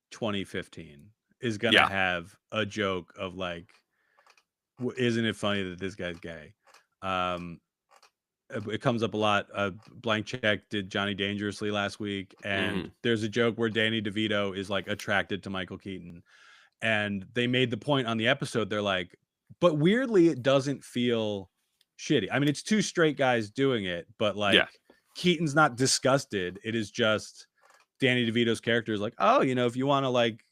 2015 is gonna Yeah. have a joke of like, isn't it funny that this guy's gay? It comes up a lot. Blank Check did Johnny Dangerously last week, and there's a joke where Danny DeVito is like attracted to Michael Keaton, and they made the point on the episode. They're like, but weirdly, it doesn't feel shitty. I mean, it's two straight guys doing it, but like Yeah. Keaton's not disgusted. It is just Danny DeVito's character is like, oh, you know, if you want to like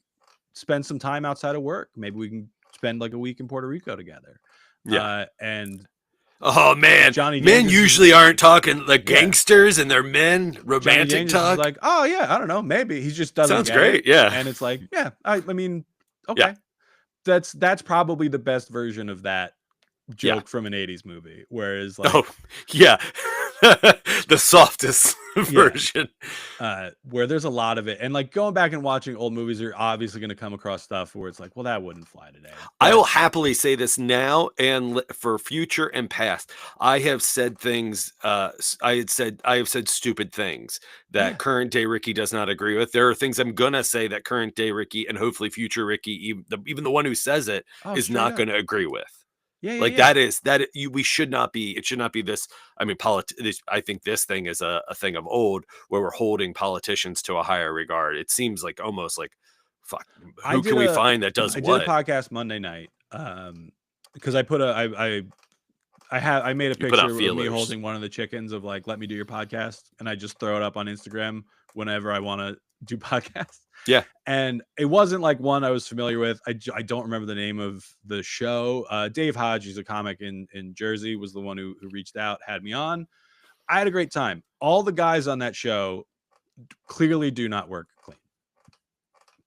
spend some time outside of work, maybe we can spend like a week in Puerto Rico together. Yeah. And oh man, Johnny men Dangerous usually aren't talking like Yeah. gangsters and they're men Johnny romantic Dangerous talk. is like, oh yeah, I don't know, maybe he just doesn't. Sounds get great. it. Yeah. And it's like, yeah, I mean, okay, that's probably the best version of that joke Yeah. from an 80s movie. Whereas like, Oh yeah, the softest version. where there's a lot of it, and like going back and watching old movies, you're obviously going to come across stuff where it's like, well, that wouldn't fly today. I But- will happily say this now and for future and past. I have said things. I have said stupid things that Yeah. current day Ricky does not agree with. There are things I'm gonna say that current day Ricky and hopefully future Ricky, even the one who says it, Oh, is straight not up. going to agree with. Yeah, Like yeah. we should not be. It should not be this. I mean, I think this thing is a thing of old where we're holding politicians to a higher regard. It seems like almost like, fuck. I Who did can we a- find that does I what? did a podcast Monday night because I put I made a You put out picture of me feelers. holding one of the chickens of like, let me do your podcast, and I just throw it up on Instagram whenever I want to do podcasts. Yeah. And it wasn't like one I was familiar with. I don't remember the name of the show. Dave Hodge, he's a comic in Jersey, was the one who reached out, had me on. I had a great time. All the guys on that show clearly do not work clean.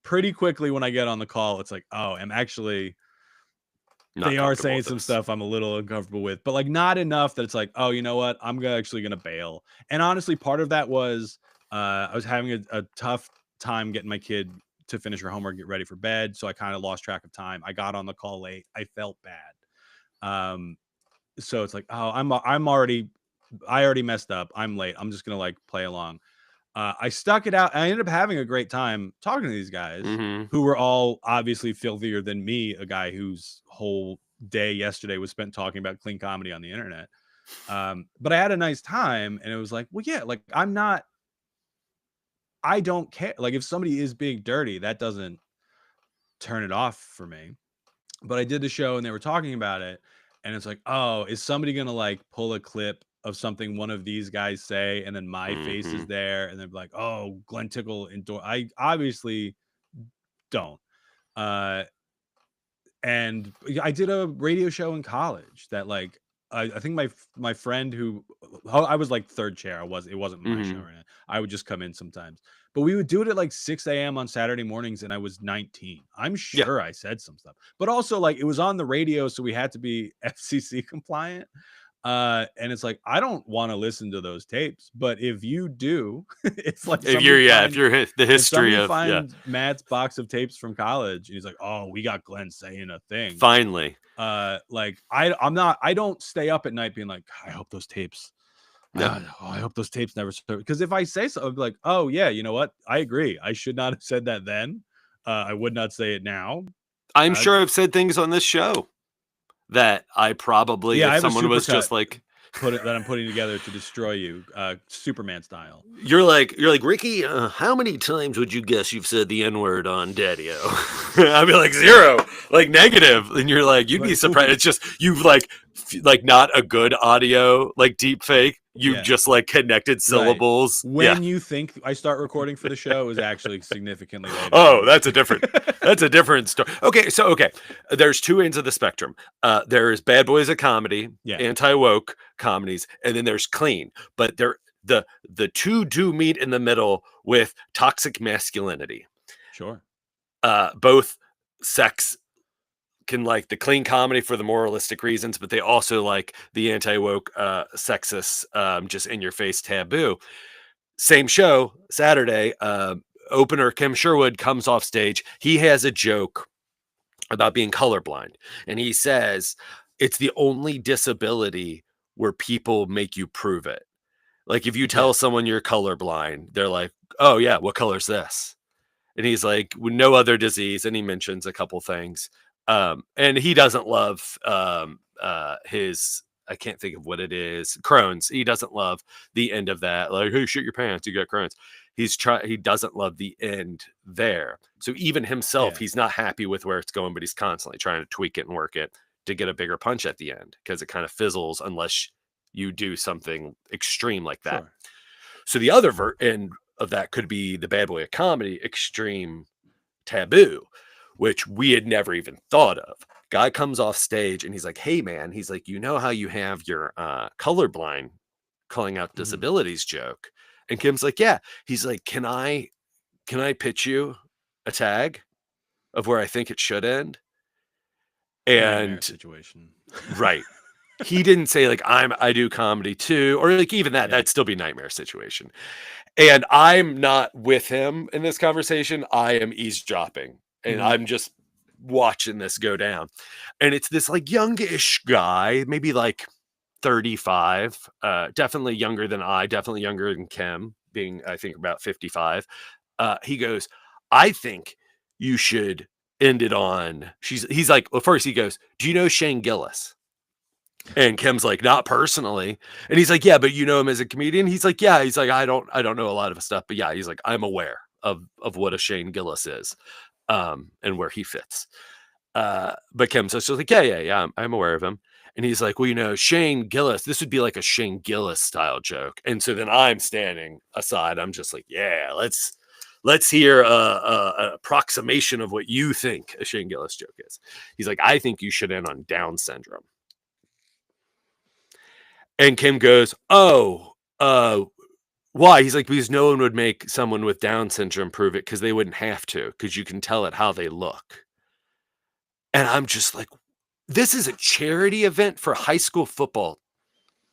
Pretty quickly when I get on the call, it's like, oh, I'm actually Not they are comfortable saying with some this. stuff I'm a little uncomfortable with, but like not enough that it's like, oh, you know what? I'm actually gonna bail. And honestly, part of that was I was having a tough time getting my kid to finish her homework, get ready for bed. So I kind of lost track of time. I got on the call late. I felt bad. So it's like, oh, I already messed up. I'm late. I'm just gonna like play along. I stuck it out. I ended up having a great time talking to these guys Mhm. who were all obviously filthier than me, a guy whose whole day yesterday was spent talking about clean comedy on the internet. But I had a nice time, and it was like, well, yeah, like I don't care. Like if somebody is being dirty, that doesn't turn it off for me. But I did the show and they were talking about it, and it's like, oh, is somebody gonna like pull a clip of something one of these guys say, and then my face is Mhm. there, and they're like, oh, Glenn Tickle I obviously don't. And I did a radio show in college that like I think my friend who I was like third chair. It wasn't my show Mhm. right now. I would just come in sometimes. But we would do it at like 6 a.m. on Saturday mornings, and I was 19. I'm Yeah. sure I said some stuff, but also like it was on the radio, so we had to be FCC compliant. And it's like I don't want to listen to those tapes, but if you do, it's like If you're the if history somebody of finds Matt's box of tapes from college, and he's like, oh, we got Glenn saying a thing. finally. Like I don't stay up at night being like, I hope those tapes. No. I hope those tapes never start. Because if I say so, I'll be like, oh yeah, you know what? I agree. I should not have said that then. I would not say it now. I'm sure I've said things on this show that I probably, Yeah, I if have a someone was supercut. just like, That I'm putting together to destroy you, Superman style. you're like Ricky, how many times would you guess you've said the N-word on Daddy-O? I'd be like 0, like negative. And you're like, you'd be Right. surprised. It's just you've like not a good audio, like deep fake. you Yeah. just like connected syllables. When you think I start recording for the show is actually significantly later. Oh, that's a different story. Okay, so there's two ends of the spectrum. There's bad boys of comedy, Yeah. anti-woke comedies, and then there's clean. But the two do meet in the middle with toxic masculinity. Sure. Both sex can like the clean comedy for the moralistic reasons, but they also like the anti-woke, sexist, just in your face taboo. Same show, Saturday, opener Kim Sherwood comes off stage. He has a joke about being colorblind, and he says it's the only disability where people make you prove it. Like if you tell someone you're colorblind, they're like, "Oh yeah, what color's this?" And he's like, "With no other disease," and he mentions a couple things. And he doesn't love his, I can't think of what it is, Crohn's. He doesn't love the end of that. Like, hey, shit your pants, you got Crohn's. He doesn't love the end there. So even himself, he's not happy with where it's going, but he's constantly trying to tweak it and work it to get a bigger punch at the end, because it kind of fizzles unless you do something extreme like that. Sure. So the other end of that could be the bad boy of comedy, extreme taboo, which we had never even thought of. Guy comes off stage and he's like, "Hey man," he's like, "You know how you have your colorblind calling out disabilities joke?" And Kim's like, "Yeah." He's like, can I pitch you a tag of where I think it should end?" And situation. Right. He didn't say like I do comedy too, or like even that'd still be nightmare situation. And I'm not with him in this conversation. I am eavesdropping, and I'm just watching this go down. And it's this like youngish guy, maybe like 35, definitely younger than I, definitely younger than Kim, being I think about 55. He goes, "I think you should end it on." He's like, well, first he goes, "Do you know Shane Gillis?" And Kim's like, "Not personally." And he's like, "Yeah, but you know him as a comedian?" He's like, "Yeah." He's like, I don't know a lot of his stuff, but yeah, he's like, "I'm aware of what a Shane Gillis is, and where he fits." But Kim says, she's like, yeah, I'm aware of him. And he's like, "Well, you know, Shane Gillis, this would be like a Shane Gillis style joke." And so then I'm standing aside. I'm just like, "Yeah, let's hear a approximation of what you think a Shane Gillis joke is." He's like, "I think you should end on Down syndrome." And Kim goes, "Oh, why?" He's like, "Because no one would make someone with Down syndrome prove it, because they wouldn't have to, because you can tell it how they look." And I'm just like, this is a charity event for a high school football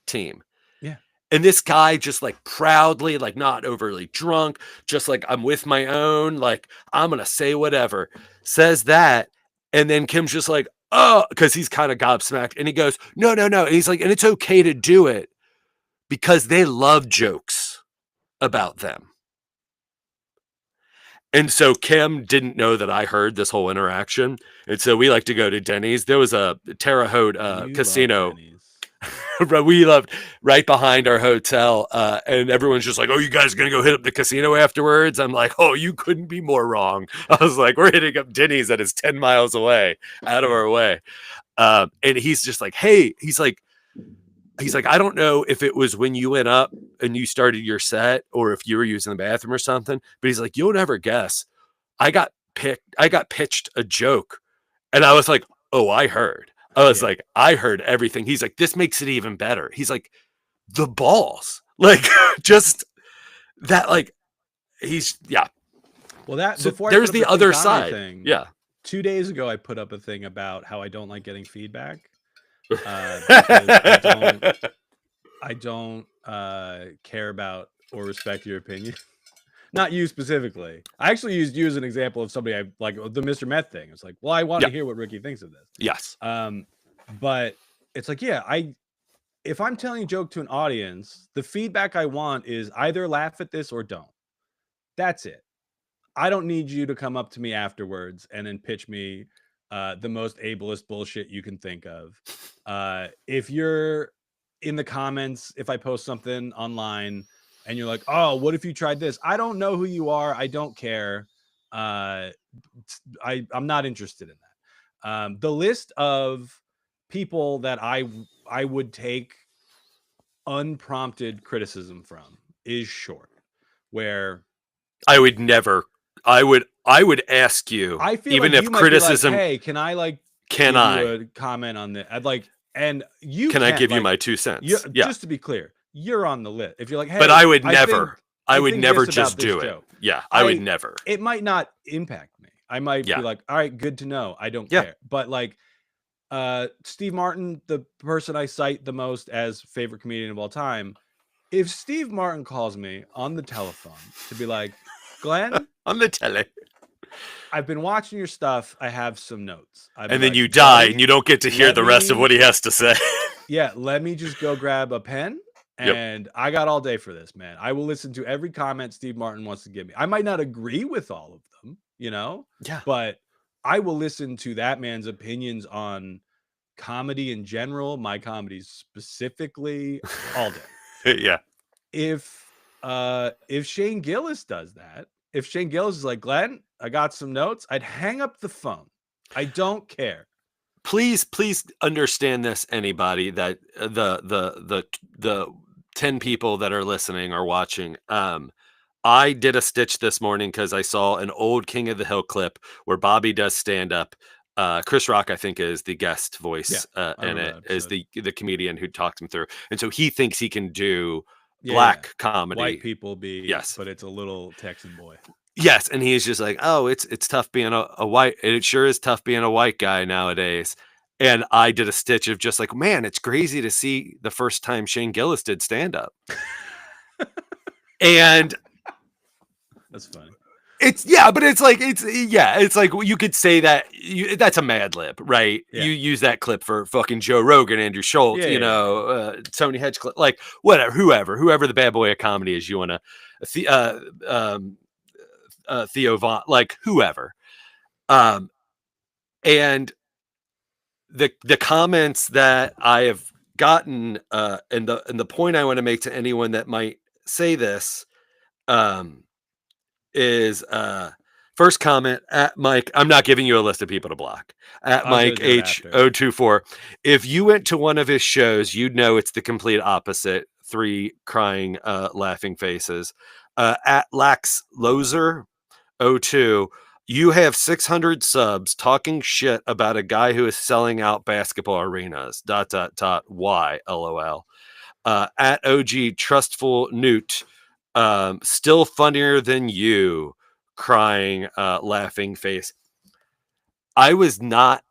team. Yeah. And this guy just like proudly, like not overly drunk, just like, "I'm with my own, like I'm going to say whatever," says that. And then Kim's just like, "Oh," because he's kind of gobsmacked. And he goes, no. And he's like, "And it's okay to do it because they love jokes about them." And so Kim didn't know that I heard this whole interaction. And so we like to go to Denny's. There was a Terre Haute casino. We loved right behind our hotel. And everyone's just like, "Oh, you guys are going to go hit up the casino afterwards?" I'm like, "Oh, you couldn't be more wrong." I was like, "We're hitting up Denny's that is 10 miles away, out of our way." And he's just like, "Hey," he's like, "I don't know if it was when you went up and you started your set or if you were using the bathroom or something," but he's like, "You'll never guess. I got pitched a joke." And I was like, "Oh, I heard." I was like, "I heard everything." He's like, "This makes it even better." He's like, "The balls." Like just that, like Well, that So before there's the other side. thing, Yeah. 2 days ago, I put up a thing about how I don't like getting feedback. Because I don't care about or respect your opinion. Not you specifically. I actually used you as an example of somebody I like, the Mr. Meth thing. It's like, well, I want to hear what Ricky thinks of this. Yes. But it's like, if I'm telling a joke to an audience, the feedback I want is either laugh at this or don't. That's it. I don't need you to come up to me afterwards and then pitch me the most ableist bullshit you can think of. If you're in the comments, if I post something online and you're like, "Oh, what if you tried this?" I don't know who you are. I don't care. I'm not interested in that. The list of people that I would take unprompted criticism from is short, where I would never. I would ask you, I feel even like if you might be like, criticism, hey, can I like can give I? you a comment on this? I'd like, and you Can I can't, give you like, my 2 cents? you Yeah. just to be clear, you're on the list. If you're like, hey, But I would I never. I would think never this about just this do it. joke. Yeah, I would never. It might not impact me. I might Yeah. be like, all right, good to know. I don't Yeah. care. But like Steve Martin, the person I cite the most as favorite comedian of all time, if Steve Martin calls me on the telephone to be like, Glenn, On the telly. I've been watching your stuff. I have some notes. I'd be And then like, you die buddy, and you don't get to hear let the rest of me- what he has to say. Yeah, let me just go grab a pen. Yep. And I got all day for this, man. I will listen to every comment Steve Martin wants to give me. I might not agree with all of them, you know, Yeah. but I will listen to that man's opinions on comedy in general, my comedies specifically, all day. Yeah. If Shane Gillis does that, if Shane Gillis is like, Glenn, I got some notes, I'd hang up the phone. I don't care. Please understand this, anybody, that the 10 people that are listening or watching. I did a stitch this morning because I saw an old King of the Hill clip where Bobby does stand up. Chris Rock, I think, is the guest voice, and it is the comedian who talked him through. And so he thinks he can do black comedy. White people Yes. but it's a little Texan boy. Yes, and he is just like, oh, it's tough being a white. It sure is tough being a white guy nowadays. And I did a stitch of just like, man, it's crazy to see the first time Shane Gillis did stand up. And that's funny. It's like you could say that that's a Mad Lib, right? Yeah. You use that clip for fucking Joe Rogan, Andrew Schultz, Tony Hedgecliff, like whatever, whoever the bad boy of comedy is, you want to Theo Von, like whoever. And the comments that I have gotten, and the point I want to make to anyone that might say this, is first comment at Mike. I'm not giving you a list of people to block. At Mike H024. If you went to one of his shows, you'd know it's the complete opposite. 3 crying, laughing faces. At Lax Loser 02. You have 600 subs talking shit about a guy who is selling out basketball arenas. ... Why? LOL. At OG Trustful Newt. Still funnier than you, crying, laughing face. I was not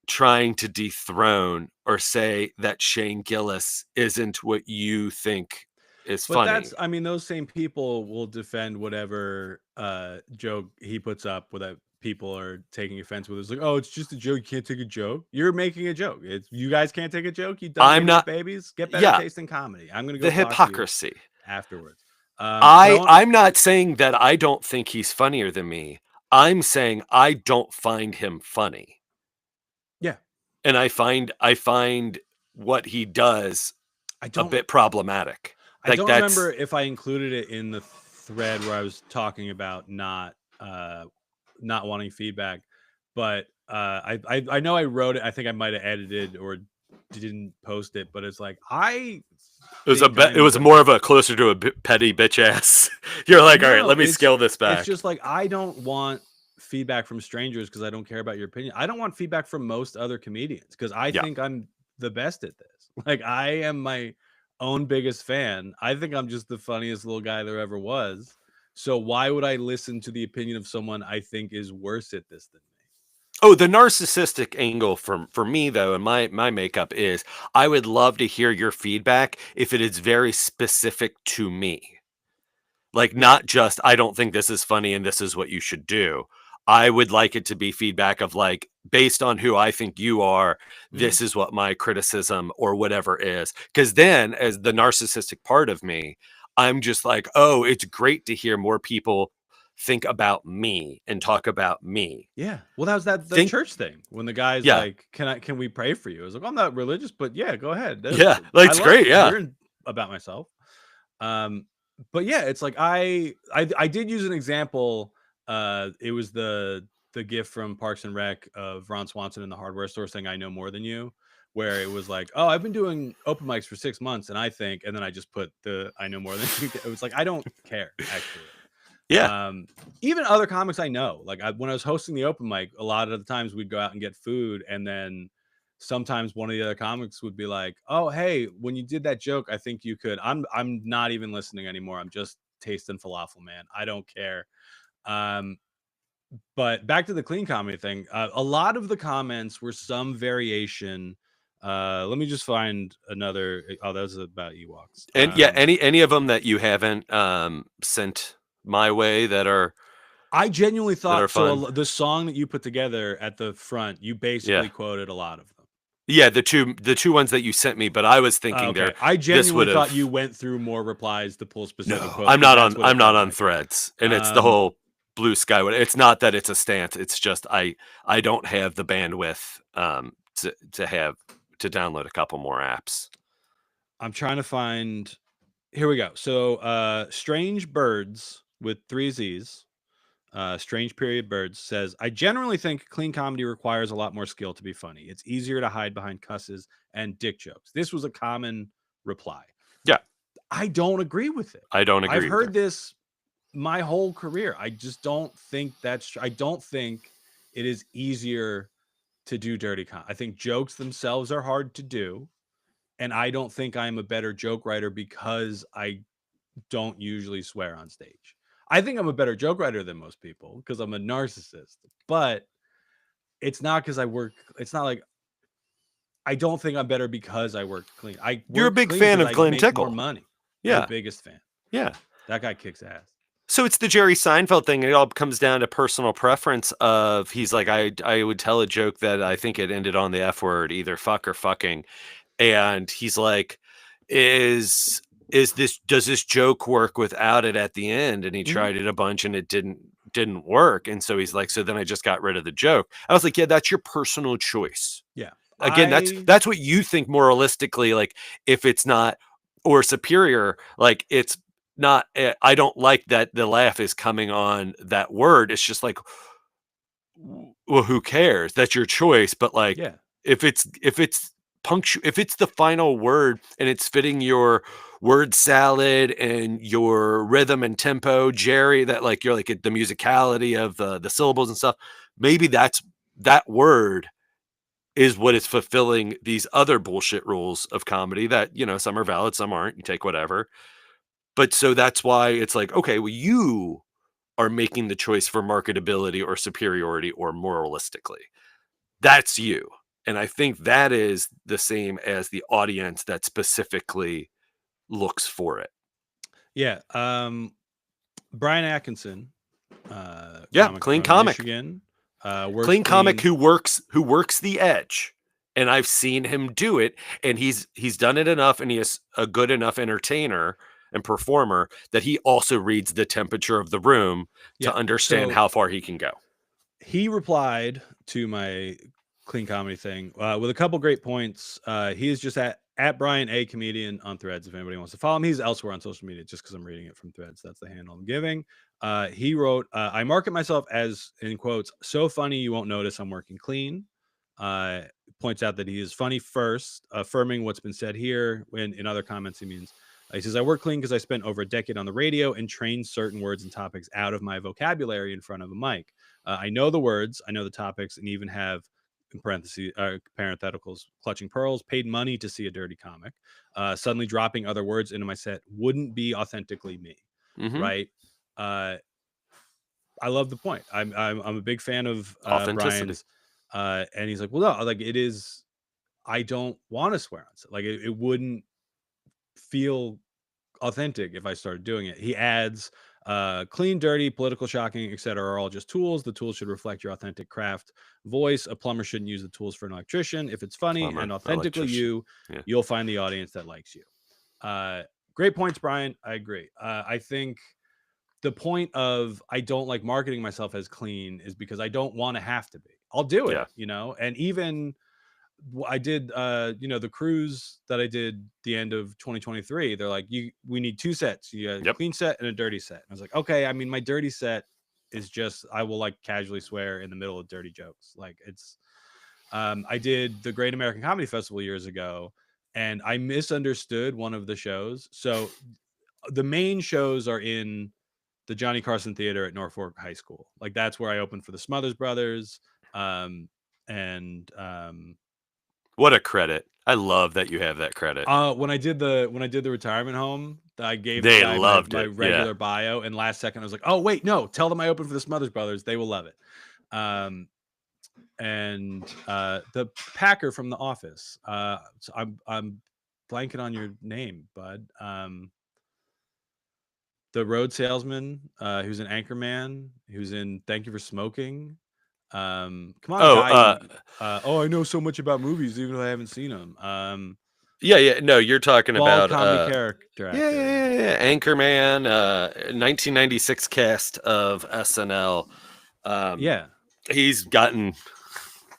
trying to dethrone or say that Shane Gillis isn't what you think is funny. I mean, those same people will defend whatever joke he puts up that people are taking offense with. It's like, oh, it's just a joke. You can't take a joke. You're making a joke. You guys can't take a joke. You I'm not babies. Get better taste in comedy. I'm gonna go the hypocrisy afterwards. I'm not saying that I don't think he's funnier than me. I'm saying I don't find him funny. Yeah. And I find what he does a bit problematic. I don't remember if I included it in the thread where I was talking about not wanting feedback, but I know I wrote it. I think I might have edited or didn't post it, but it's like it was more of a closer to a petty bitch ass. You're like, all right, let me scale this back. It's just like, I don't want feedback from strangers because I don't care about your opinion. I don't want feedback from most other comedians because I think I'm the best at this. Like, I am my own biggest fan. I think I'm just the funniest little guy there ever was. So why would I listen to the opinion of someone I think is worse at this than me? Oh, the narcissistic angle for me, though, and my makeup is I would love to hear your feedback if it is very specific to me. Like, not just, I don't think this is funny and this is what you should do. I would like it to be feedback of like, based on who I think you are, this is what my criticism or whatever is. Because then as the narcissistic part of me, I'm just like, oh, it's great to hear more people think about me and talk about me. Yeah. Well, that was the church thing when the guy's like, can we pray for you? I was like, I'm not religious, but yeah, go ahead. It's great. Yeah. Hearing about myself. But yeah, it's like, I did use an example. It was the gif from Parks and Rec of Ron Swanson in the hardware store saying, I know more than you, where it was like, oh, I've been doing open mics for 6 months, and then I just put I know more than you. It was like, I don't care actually. Yeah. Even other comics I know, like when I was hosting the open mic, a lot of the times we'd go out and get food, and then sometimes one of the other comics would be like, oh, hey, when you did that joke, I think you could, I'm not even listening anymore, I'm just tasting falafel, man, I don't care. But back to the clean comedy thing, a lot of the comments were some variation. Let me just find another. Oh, that was about Ewoks. And yeah, any of them that you haven't sent my way that are I genuinely thought so. fun. The song that you put together at the front, you basically quoted a lot of them. Yeah, the two ones that you sent me, but I was thinking Okay. I genuinely thought you went through more replies to pull specific No, quotes. I'm not on Threads, and it's the whole blue sky. It's not that it's a stance. It's just I don't have the bandwidth to download a couple more apps. I'm trying to find. Here we go. So Strange Birds with 3 Z's. Strange Period Birds says, I generally think clean comedy requires a lot more skill to be funny. It's easier to hide behind cusses and dick jokes. This was a common reply. Yeah. I don't agree with it. I don't agree. I've heard this my whole career. I just don't think that's true. I don't think it is easier to do dirty comedy. I think jokes themselves are hard to do. And I don't think I'm a better joke writer because I don't usually swear on stage. I think I'm a better joke writer than most people because I'm a narcissist, but it's not because I work. It's not like I don't think I'm better because I work clean. You're a big fan of Glenn Tickle. More money. Yeah. I'm the biggest fan. Yeah. That guy kicks ass. So it's the Jerry Seinfeld thing. It all comes down to personal preference of he's like, I would tell a joke that I think it ended on the F word, either fuck or fucking. And he's like, does this joke work without it at the end? And he tried it a bunch and it didn't work. And so he's like, so then I just got rid of the joke. I was like, yeah, that's your personal choice. Yeah. Again, that's what you think moralistically, like if it's not or superior, like it's not, I don't like that the laugh is coming on that word. It's just like, well, who cares? That's your choice. But like, yeah. if it's if it's the final word and it's fitting your word salad and your rhythm and tempo, Jerry, that like you're like the musicality of the syllables and stuff, maybe that word is what is fulfilling these other bullshit rules of comedy that, you know, some are valid, some aren't. You take whatever. But so that's why it's like, okay, well, you are making the choice for marketability or superiority or moralistically. That's you. And I think that is the same as the audience that specifically looks for it. Yeah. Brian Atkinson. Clean comic. Michigan, clean comic who works the edge. And I've seen him do it. And he's done it enough. And he is a good enough entertainer and performer that he also reads the temperature of the room to understand how far he can go. He replied to my clean comedy thing with a couple great points. He is just at Brian A Comedian on Threads if anybody wants to follow him. He's elsewhere on social media just because I'm reading it from Threads. That's the handle I'm giving. He wrote, I market myself as, in quotes, so funny you won't notice I'm working clean. Points out that he is funny first, affirming what's been said here. When in other comments he means, he says, I work clean because I spent over a decade on the radio and trained certain words and topics out of my vocabulary in front of a mic. I know the words, I know the topics, and even have, in parentheses, parentheticals, clutching pearls, paid money to see a dirty comic. Suddenly dropping other words into my set wouldn't be authentically me, right? I love the point. I'm a big fan of Brian's, and he's like, well, no, like it is. I don't want to swear on it. Like it wouldn't feel authentic if I started doing it. He adds, clean, dirty, political, shocking, etc. are all just tools. The tools should reflect your authentic craft voice. A plumber shouldn't use the tools for an electrician. If it's funny and authentically you'll find the audience that likes you. Great points, Brian. I agree. I think the point of I don't like marketing myself as clean is because I don't want to have to be. I'll do it, you know, and even I did, the cruise that I did the end of 2023. They're like, we need 2 sets. You got a clean set and a dirty set. And I was like, okay. I mean, my dirty set is just, I will like casually swear in the middle of dirty jokes. Like I did the Great American Comedy Festival years ago, and I misunderstood one of the shows. So the main shows are in the Johnny Carson Theater at Norfolk High School. Like that's where I opened for the Smothers Brothers. And What a credit. I love that you have that credit. when I did the retirement home, I gave They the guy loved my it, yeah. regular bio, and last second I was like, oh wait, no, tell them I opened for the Smothers Brothers. They will love it. And the Packer from The Office. So I'm blanking on your name, bud. The road salesman, who's an anchorman, who's in Thank You for Smoking. Come on, guy. Oh, I know so much about movies, even though I haven't seen them. Yeah. No, you're talking Bald about comedy character actor. Yeah. Anchorman, 1996 cast of SNL. Yeah. He got a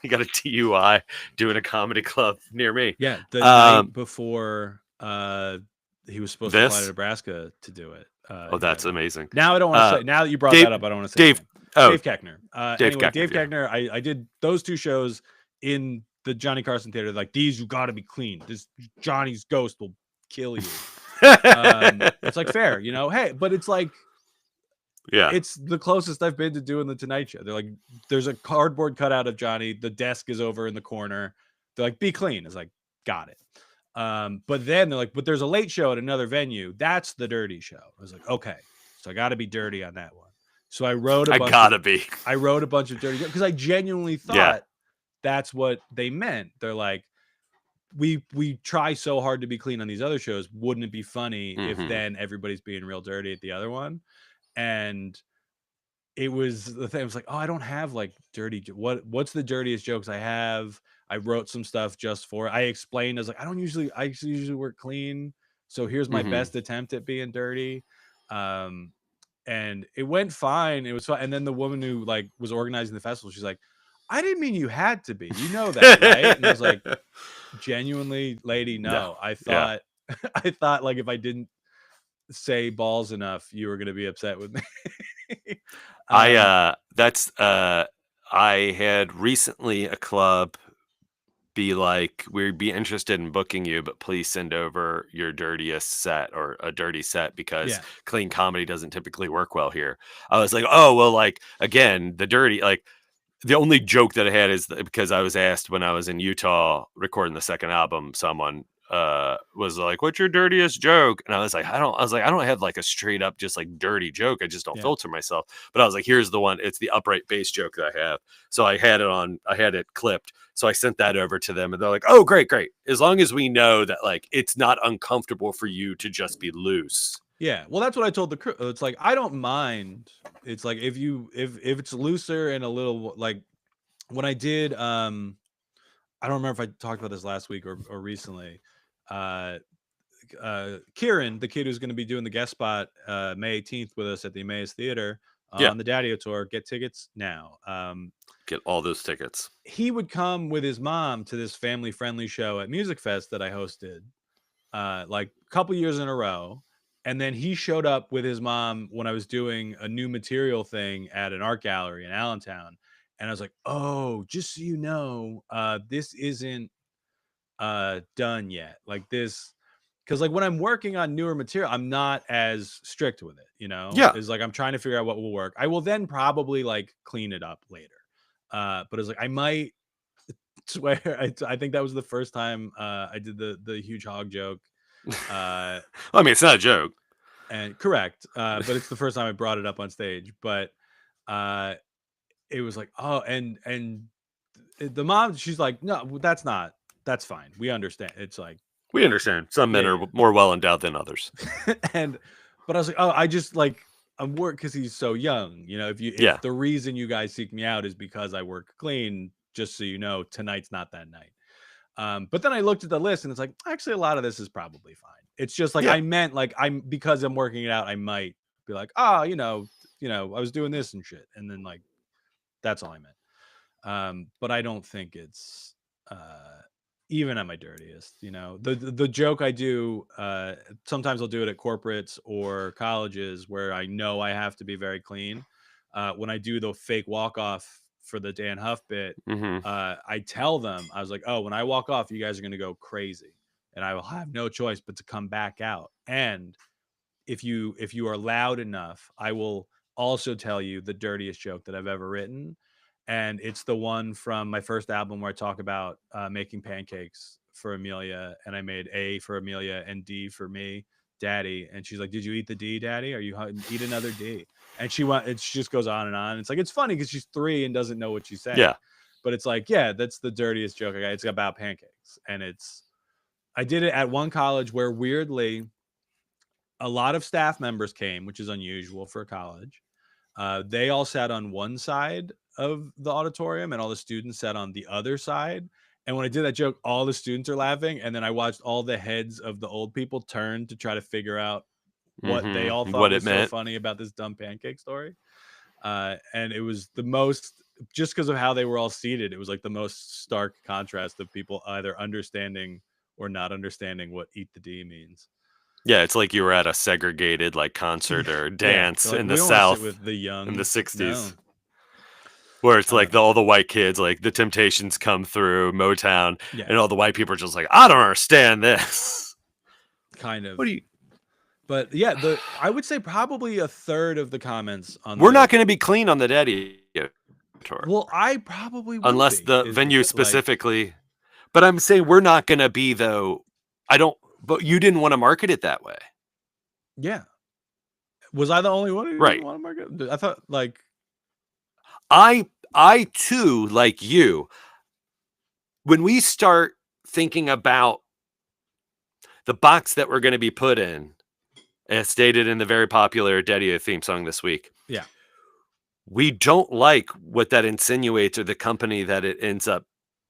DUI doing a comedy club near me. Yeah, the night before he was supposed to fly to This? Nebraska to do it. Oh, that's amazing. Now I don't want to say. Now that you brought Dave- that up, I don't want to say. Dave. his name. Oh, Dave Keckner. Dave Anyway, Keckner, Dave yeah. Keckner. I did those two shows in the Johnny Carson Theater. Like these, you got to be clean. This Johnny's ghost will kill you. It's like fair, you know. Hey, but it's like. Yeah. It's the closest I've been to doing the Tonight Show. They're like, there's a cardboard cutout of Johnny. The desk is over in the corner. They're like, be clean. It's like, got it. But then they're like, but there's a late show at another venue. That's the dirty show. I was like, okay, so I got to be dirty on that one. So I wrote I gotta be. I wrote a bunch of dirty because I genuinely thought that's what they meant. They're like, we try so hard to be clean on these other shows. Wouldn't it be funny if then everybody's being real dirty at the other one? And it was the thing. I was like, oh, I don't have like dirty. What's the dirtiest jokes I have? I wrote some stuff just for it. I explained. I was like, I usually work clean. So here's my best attempt at being dirty. And it went fine. It was fun. And then the woman who like was organizing the festival, she's like, I didn't mean you had to be. You know that, right? And I was like, genuinely, lady, no. I thought I thought like if I didn't say balls enough, you were gonna be upset with me. I had recently a club be like, we'd be interested in booking you, but please send over your dirtiest set or a dirty set because clean comedy doesn't typically work well here. I was like, oh well, like again, the dirty, like the only joke that I had is because I was asked when I was in Utah recording the second album, someone was like, what's your dirtiest joke? And I was like, I don't have like a straight up just like dirty joke. I just don't filter myself. But I was like, here's the one. It's the upright bass joke that I have. So I had it clipped. So I sent that over to them and they're like, oh, great. As long as we know that like it's not uncomfortable for you to just be loose. Yeah, well, that's what I told the crew. It's like I don't mind. It's like if it's looser and a little like when I did. I don't remember if I talked about this last week or recently. Kieran, the kid who's going to be doing the guest spot May 18th with us at the Emmaus Theater on the Daddy-O tour. Get tickets now. Get all those tickets. He would come with his mom to this family-friendly show at Music Fest that I hosted like a couple years in a row. And then he showed up with his mom when I was doing a new material thing at an art gallery in Allentown. And I was like, oh, just so you know, this isn't done yet. Like this, because like when I'm working on newer material, I'm not as strict with it, you know? Yeah. It's like I'm trying to figure out what will work. I will then probably like clean it up later. But it's like I might swear, I think that was the first time I did the huge hog joke. I mean, it's not a joke. And correct. But it's the first time I brought it up on stage. But it was like, oh, and the mom, she's like, no, that's fine. We understand. It's like we understand. Some men are more well endowed than others. but I was like, oh, I just like I'm work because he's so young. You know, if the reason you guys seek me out is because I work clean, just so you know, tonight's not that night. But then I looked at the list and it's like, actually, a lot of this is probably fine. It's just like I meant like because I'm working it out, I might be like, oh, you know, I was doing this and shit. And then like that's all I meant. But I don't think it's even at my dirtiest, you know. The joke I do, sometimes I'll do it at corporates or colleges where I know I have to be very clean. When I do the fake walk-off for the Dan Huff bit, hmm I tell them, I was like, oh, when I walk off, you guys are gonna go crazy, and I will have no choice but to come back out. And if you are loud enough, I will also tell you the dirtiest joke that I've ever written, and it's the one from my first album where I talk about making pancakes for Amelia, and I made A for Amelia and D for me, Daddy, and she's like, "Did you eat the D, Daddy? Are you eat another D?" And she went, it just goes on and on. It's like it's funny because she's 3 and doesn't know what she's saying. Yeah. But it's like, yeah, that's the dirtiest joke I got. It's about pancakes, and I did it at one college where weirdly a lot of staff members came, which is unusual for a college. They all sat on one side of the auditorium and all the students sat on the other side. And when I did that joke, all the students are laughing. And then I watched all the heads of the old people turn to try to figure out what they all thought What it was so meant. funny about this dumb pancake story. And it was the most, just because of how they were all seated, it was like the most stark contrast of people either understanding or not understanding what eat the D means. Yeah, it's like you were at a segregated like concert or dance They're like, in "We the don't wanna sit South with the young in the 60s. No. Where it's like all the white kids, like the Temptations come through Motown, Yeah, and all the white people are just like, I don't understand this. kind of. What do you? But yeah, I would say probably a third of the comments on We're not going to be clean on the Daddy tour, Well, I probably would unless be, the is venue like, specifically. But I'm saying we're not going to be though. I don't. But you didn't want to market it that way. yeah. Was I the only one who Right. didn't want to market it? I thought like I too, like you, when we start thinking about the box that we're going to be put in, as stated in the very popular Daddy theme song this week, yeah. we don't like what that insinuates or the company that it ends up.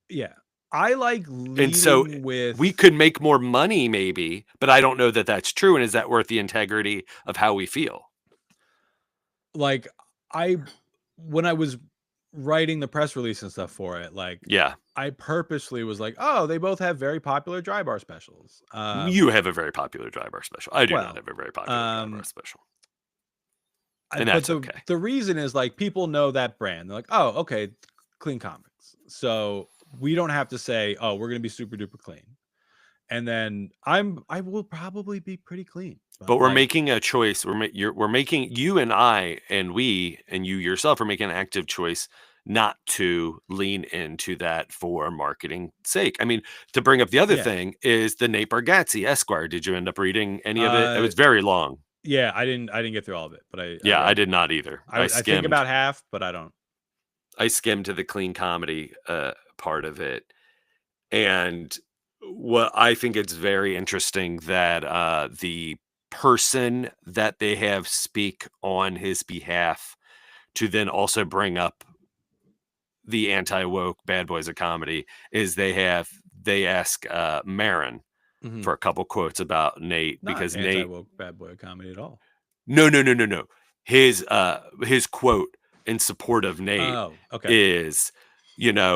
Yeah. I like leading And so with we could make more money maybe, but I don't know that that's true. And is that worth the integrity of how we feel? like when I was writing the press release and stuff for it, like Yeah. I purposely was like, oh, they both have very popular dry bar specials. You have a very popular dry bar special. I do well, not have a very popular dry bar special. And but that's okay. The reason is like people know that brand. They're like, oh, okay, Clean Comics. So we don't have to say, oh, we're gonna be super duper clean. And then I will probably be pretty clean. But we're like, making a choice. We're making, you and I and we and you yourself are making an active choice not to lean into that for marketing sake. I mean, to bring up the other Yeah. thing is the Nate Bargatze Esquire. Did you end up reading any of it? It was very long. Yeah, I didn't get through all of it, but I did not either. I think about half, but I don't. I skimmed to the clean comedy part of it. And what I think it's very interesting that the person that they have speak on his behalf to then also bring up the anti-woke bad boys of comedy is they ask Maron for a couple quotes about Nate. Not because anti-woke bad boy of comedy at all. No. His quote in support of Nate is,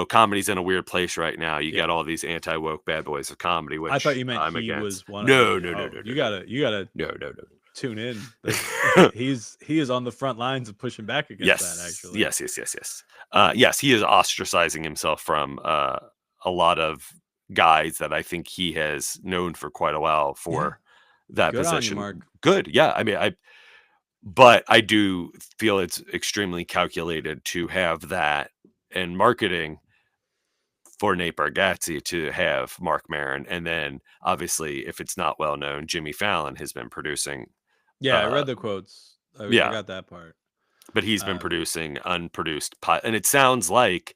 comedy's in a weird place right now. You got all these anti-woke bad boys of comedy, which I thought you meant I'm he against. was one No. of them. You gotta No. tune in. He is on the front lines of pushing back against that, actually. Yes. Yes, he is ostracizing himself from a lot of guys that I think he has known for quite a while for that Good position. on you, Mark. Good. Yeah. I mean, but I do feel it's extremely calculated to have that in marketing for Nate Bargatze to have Mark Maron. And then obviously, if it's not well known, Jimmy Fallon has been producing. Yeah, I read the quotes. I got that part. But he's been producing unproduced pot. And it sounds like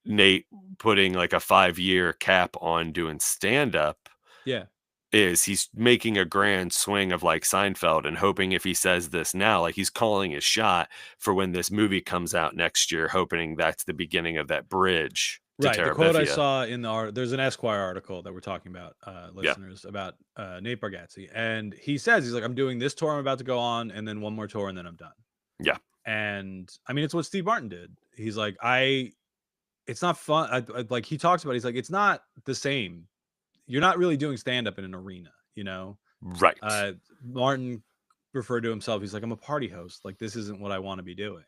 Nate putting like a 5-year cap on doing stand-up. Yeah. He's making a grand swing of like Seinfeld and hoping if he says this now, like he's calling his shot for when this movie comes out next year, hoping that's the beginning of that bridge. Right. The quote I saw in there's an Esquire article that we're talking about, listeners, about Nate Bargatze. And he says, he's like, I'm doing this tour I'm about to go on and then one more tour and then I'm done. Yeah. And I mean, it's what Steve Martin did. He's like, it's not fun. Like he talks about, he's like, it's not the same. You're not really doing stand-up in an arena, Right. Martin referred to himself. He's like, I'm a party host. Like, this isn't what I want to be doing.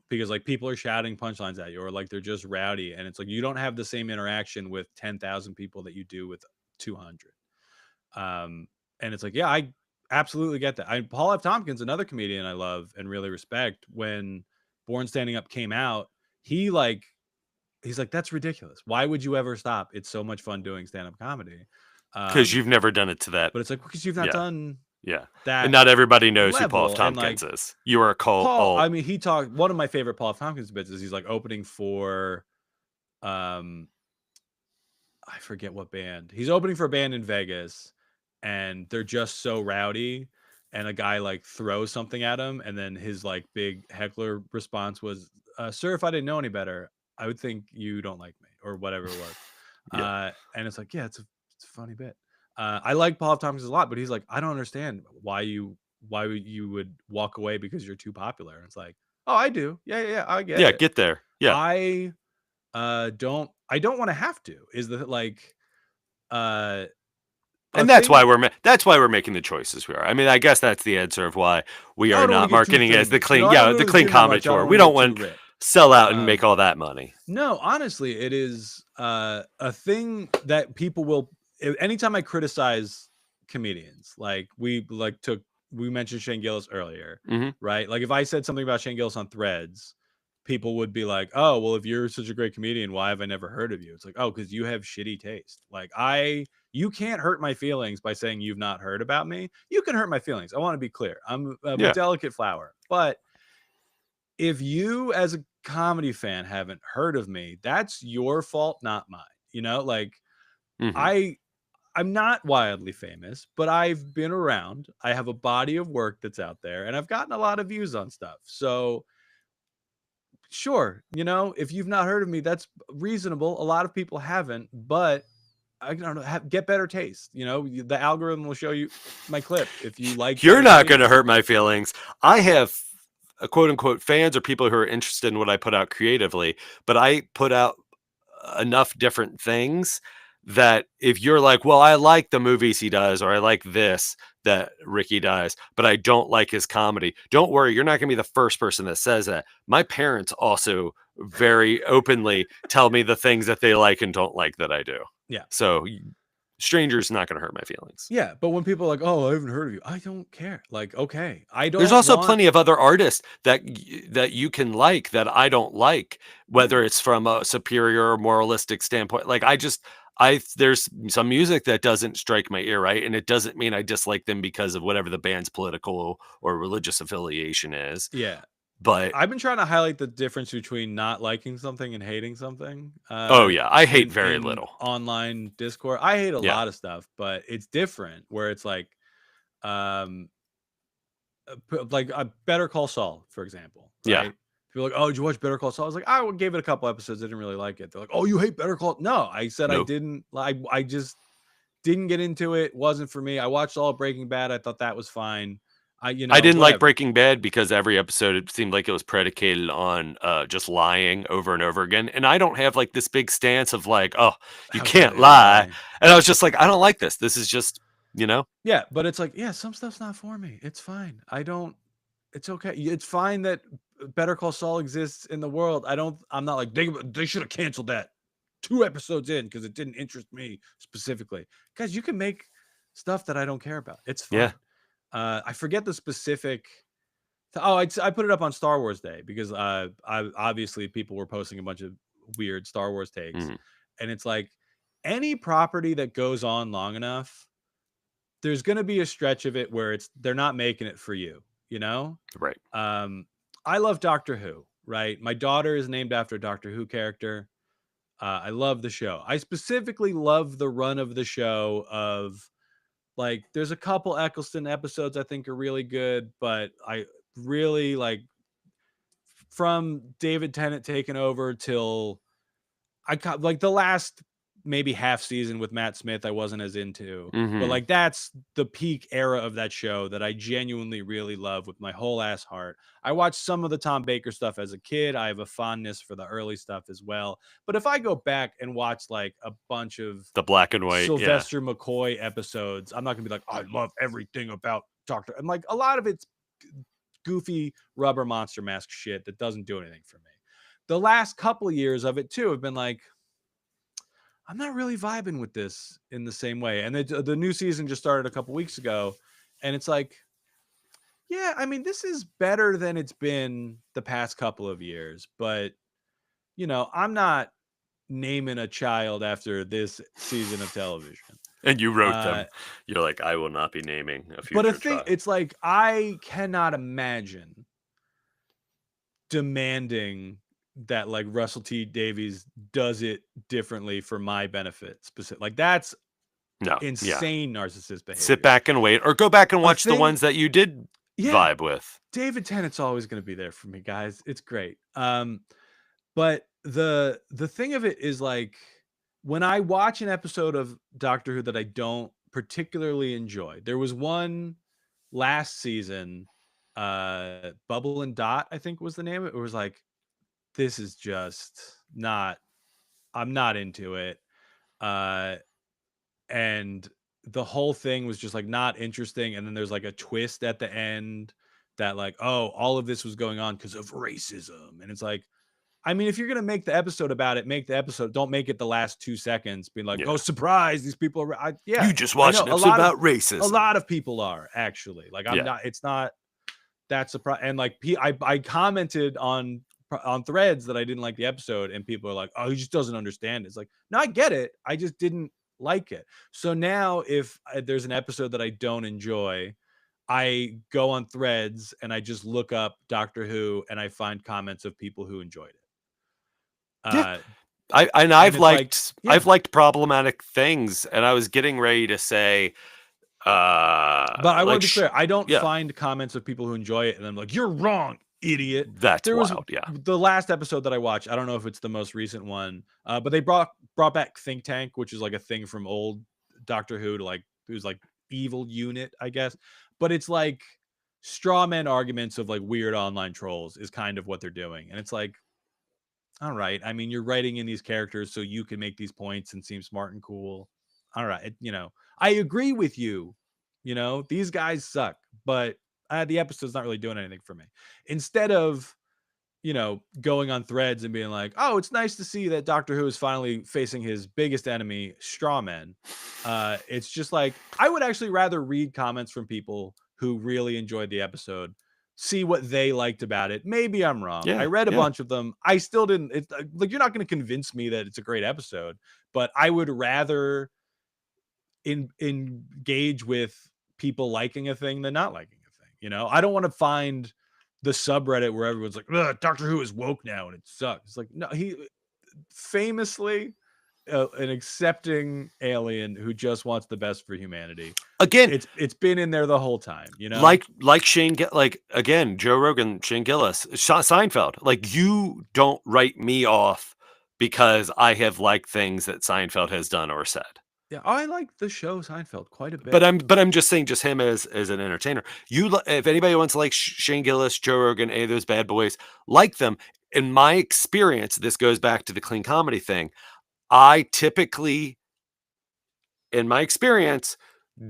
because like people are shouting punchlines at you, or like they're just rowdy, and it's like you don't have the same interaction with 10,000 people that you do with 200. And it's like, yeah, I absolutely get that. Paul F. Tompkins, another comedian I love and really respect, when Born Standing Up came out, he's like, that's ridiculous. Why would you ever stop? It's so much fun doing stand-up comedy. Because you've never done it to that. But it's like, because you've not done Yeah. that. And not everybody knows who Paul level, F. and, Tompkins like, is. You are a cult. Paul, I mean, he talked, one of my favorite Paul F. Tompkins bits is he's like opening for, I forget what band. He's opening for a band in Vegas, and they're just so rowdy, and a guy like throws something at him, and then his like big heckler response was, sir, if I didn't know any better, I would think you don't like me, or whatever it was. Yeah. And it's like, yeah, it's a funny bit. I like Paul F. Tompkins a lot, but he's like, I don't understand why you would walk away because you're too popular. And it's like, oh, I do. Yeah, I get it. Get there. Yeah. I don't want to have to, is the like and that's why we're making the choices we are. I mean, I guess that's the answer of why we are not marketing it as the clean, the clean comedy tour. We don't want to sell out and make all that money. No, honestly, it is a thing that people will. Anytime I criticize comedians, like we mentioned Shane Gillis earlier, right? Like if I said something about Shane Gillis on Threads, people would be like, oh, well, if you're such a great comedian, why have I never heard of you? It's like, oh, because you have shitty taste. Like you can't hurt my feelings by saying you've not heard about me. You can hurt my feelings. I want to be clear. I'm a delicate flower. But if you as a comedy fan haven't heard of me, that's your fault, not mine. You know, like I'm not wildly famous, but I've been around. I have a body of work that's out there, and I've gotten a lot of views on stuff. So sure, you know, if you've not heard of me, that's reasonable. A lot of people haven't, but I don't know, get better taste. You know, the algorithm will show you my clip if you like. You're not going to hurt my feelings. I have a quote unquote fans or people who are interested in what I put out creatively, but I put out enough different things that if you're like, well, I like the movies he does, or I like this that Ricky does, but I don't like his comedy, don't worry, you're not going to be the first person that says that. My parents also very openly tell me the things that they like and don't like that I do. Yeah. So strangers not going to hurt my feelings. Yeah, but when people are like, oh, I haven't heard of you, I don't care. Like, okay, I don't. There's also plenty of other artists that you can like that I don't like, whether it's from a superior or moralistic standpoint. Like there's some music that doesn't strike my ear, right? And it doesn't mean I dislike them because of whatever the band's political or religious affiliation is. Yeah. But I've been trying to highlight the difference between not liking something and hating something. I hate very little online Discord. I hate a lot of stuff, but it's different where it's like a Better Call Saul, for example. Right? Yeah. People are like, oh, did you watch Better Call Saul? I was like, I gave it a couple episodes. I didn't really like it. They're like, oh, you hate Better Call? No, I said I didn't. I just didn't get into it. Wasn't for me. I watched all of Breaking Bad. I thought that was fine. I didn't like Breaking Bad because every episode it seemed like it was predicated on just lying over and over again. And I don't have like this big stance of like, oh, you can't lie. And I was just like, I don't like this. This is just, you know? Yeah, but it's like, yeah, some stuff's not for me. It's fine. It's okay. It's fine that Better Call Saul exists in the world. I'm not like, they should have canceled that 2 episodes in because it didn't interest me specifically. Guys, you can make stuff that I don't care about. It's fine. Yeah. I forget the specific. I put it up on Star Wars Day because obviously people were posting a bunch of weird Star Wars takes, and it's like any property that goes on long enough, there's going to be a stretch of it where they're not making it for you, you know? Right. I love Doctor Who, right? My daughter is named after a Doctor Who character. I love the show. I specifically love the run of the show of. Like, there's a couple Eccleston episodes I think are really good, but I really like from David Tennant taking over till like the last maybe half season with Matt Smith I wasn't as into. But like that's the peak era of that show that I genuinely really love with my whole ass heart. I watched some of the Tom Baker stuff as a kid. I have a fondness for the early stuff as well. But if I go back and watch like a bunch of the black and white Sylvester McCoy episodes, I'm not gonna be like, I love everything about Doctor. And like a lot of it's goofy rubber monster mask shit that doesn't do anything for me. The last couple of years of it too have been like, I'm not really vibing with this in the same way. And the new season just started a couple weeks ago, and it's like, yeah, I mean, this is better than it's been the past couple of years, but I'm not naming a child after this season of television. And you wrote them. You're like, I will not be naming a future But a thing, child. it's like, I cannot imagine demanding that like Russell T Davies does it differently for my benefit. Specific, like that's insane narcissist behavior. Sit back and wait, or go back and watch the thing- ones that you did vibe with. David Tennant's always going to be there for me, guys. It's great. But the thing of it is, like, when I watch an episode of Doctor Who that I don't particularly enjoy, there was one last season, Bubble and Dot, I think was the name. It was like, this is just not, I'm not into it. And the whole thing was just like not interesting. And then there's like a twist at the end that like, oh, all of this was going on because of racism. And it's like, I mean, if you're going to make the episode about it, make the episode. Don't make it the last 2 seconds being like, oh, surprise, these people are. You just watched an episode about racism. A lot of people are actually like, I'm not, it's not that surprise. And like, I commented on Threads that I didn't like the episode, and people are like, oh, he just doesn't understand. It's like, no, I get it. I just didn't like it. So now if there's an episode that I don't enjoy, I go on Threads and I just look up Doctor Who and I find comments of people who enjoyed it. I've liked problematic things, and I was getting ready to say, but I want to be clear, I don't find comments of people who enjoy it and I'm like, you're wrong, idiot. That's wild. The last episode that I watched, I don't know if it's the most recent one, but they brought back Think Tank, which is like a thing from old Doctor Who, to like, who's like evil unit, I guess. But it's like straw man arguments of like weird online trolls is kind of what they're doing. And it's like, all right, I mean, you're writing in these characters so you can make these points and seem smart and cool. All right, I agree with you. These guys suck, but the episode's not really doing anything for me. Instead of, going on Threads and being like, oh, it's nice to see that Doctor Who is finally facing his biggest enemy, straw men. It's just like, I would actually rather read comments from people who really enjoyed the episode, see what they liked about it. Maybe I'm wrong. I read a bunch of them. I still didn't. It's like, you're not going to convince me that it's a great episode, but I would rather engage with people liking a thing than not liking a thing. I don't want to find the subreddit where everyone's like, Doctor Who is woke now and it sucks. It's like, no, he famously an accepting alien who just wants the best for humanity. Again, it's been in there the whole time, like Shane, like again, Joe Rogan, Shane Gillis, Seinfeld. Like, you don't write me off because I have liked things that Seinfeld has done or said. Yeah, I like the show Seinfeld quite a bit. But I'm just saying, just him as an entertainer. If anybody wants to like Shane Gillis, Joe Rogan, any of those bad boys, like them. In my experience, this goes back to the clean comedy thing. I typically, in my experience,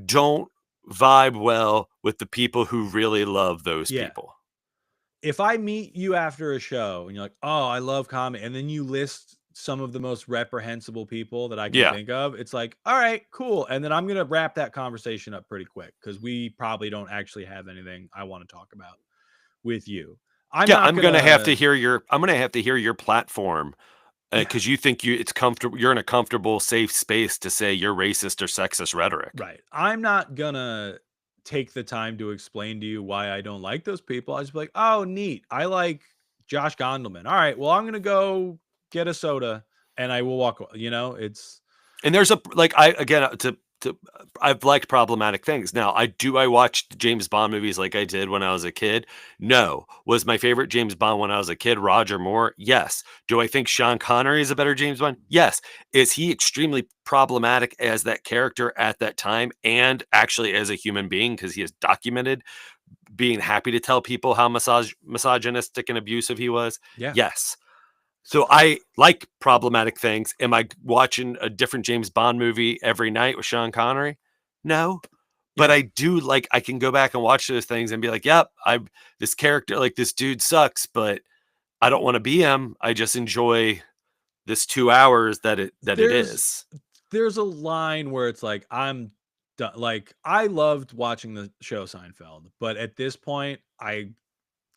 don't vibe well with the people who really love those people. If I meet you after a show and you're like, oh, I love comedy, and then you list some of the most reprehensible people that I can think of, it's like, all right, cool. And then I'm going to wrap that conversation up pretty quick because we probably don't actually have anything I want to talk about with you. I'm going to have to hear your platform. Because you think it's comfortable, you're in a comfortable, safe space to say your racist or sexist rhetoric. Right. I'm not gonna take the time to explain to you why I don't like those people. I just be like, oh, neat. I like Josh Gondelman. All right. Well, I'm gonna go get a soda and I will walk. And there's I've liked problematic things. Now, I watched James Bond movies like I did when I was a kid? No. Was my favorite James Bond when I was a kid Roger Moore? Yes. Do I think Sean Connery is a better James Bond? Yes. Is he extremely problematic as that character at that time and actually as a human being, because he is documented being happy to tell people how misogynistic and abusive he was? Yeah. Yes. So I like problematic things. Am I watching a different James Bond movie every night with Sean Connery? No. But Yeah. I do like, I can go back and watch those things and be like, yep, this character, like this dude sucks, but I don't want to be him. I just enjoy this 2 hours that it There's is. there's a line where it's like I'm done. Like I loved watching the show Seinfeld, but at this point I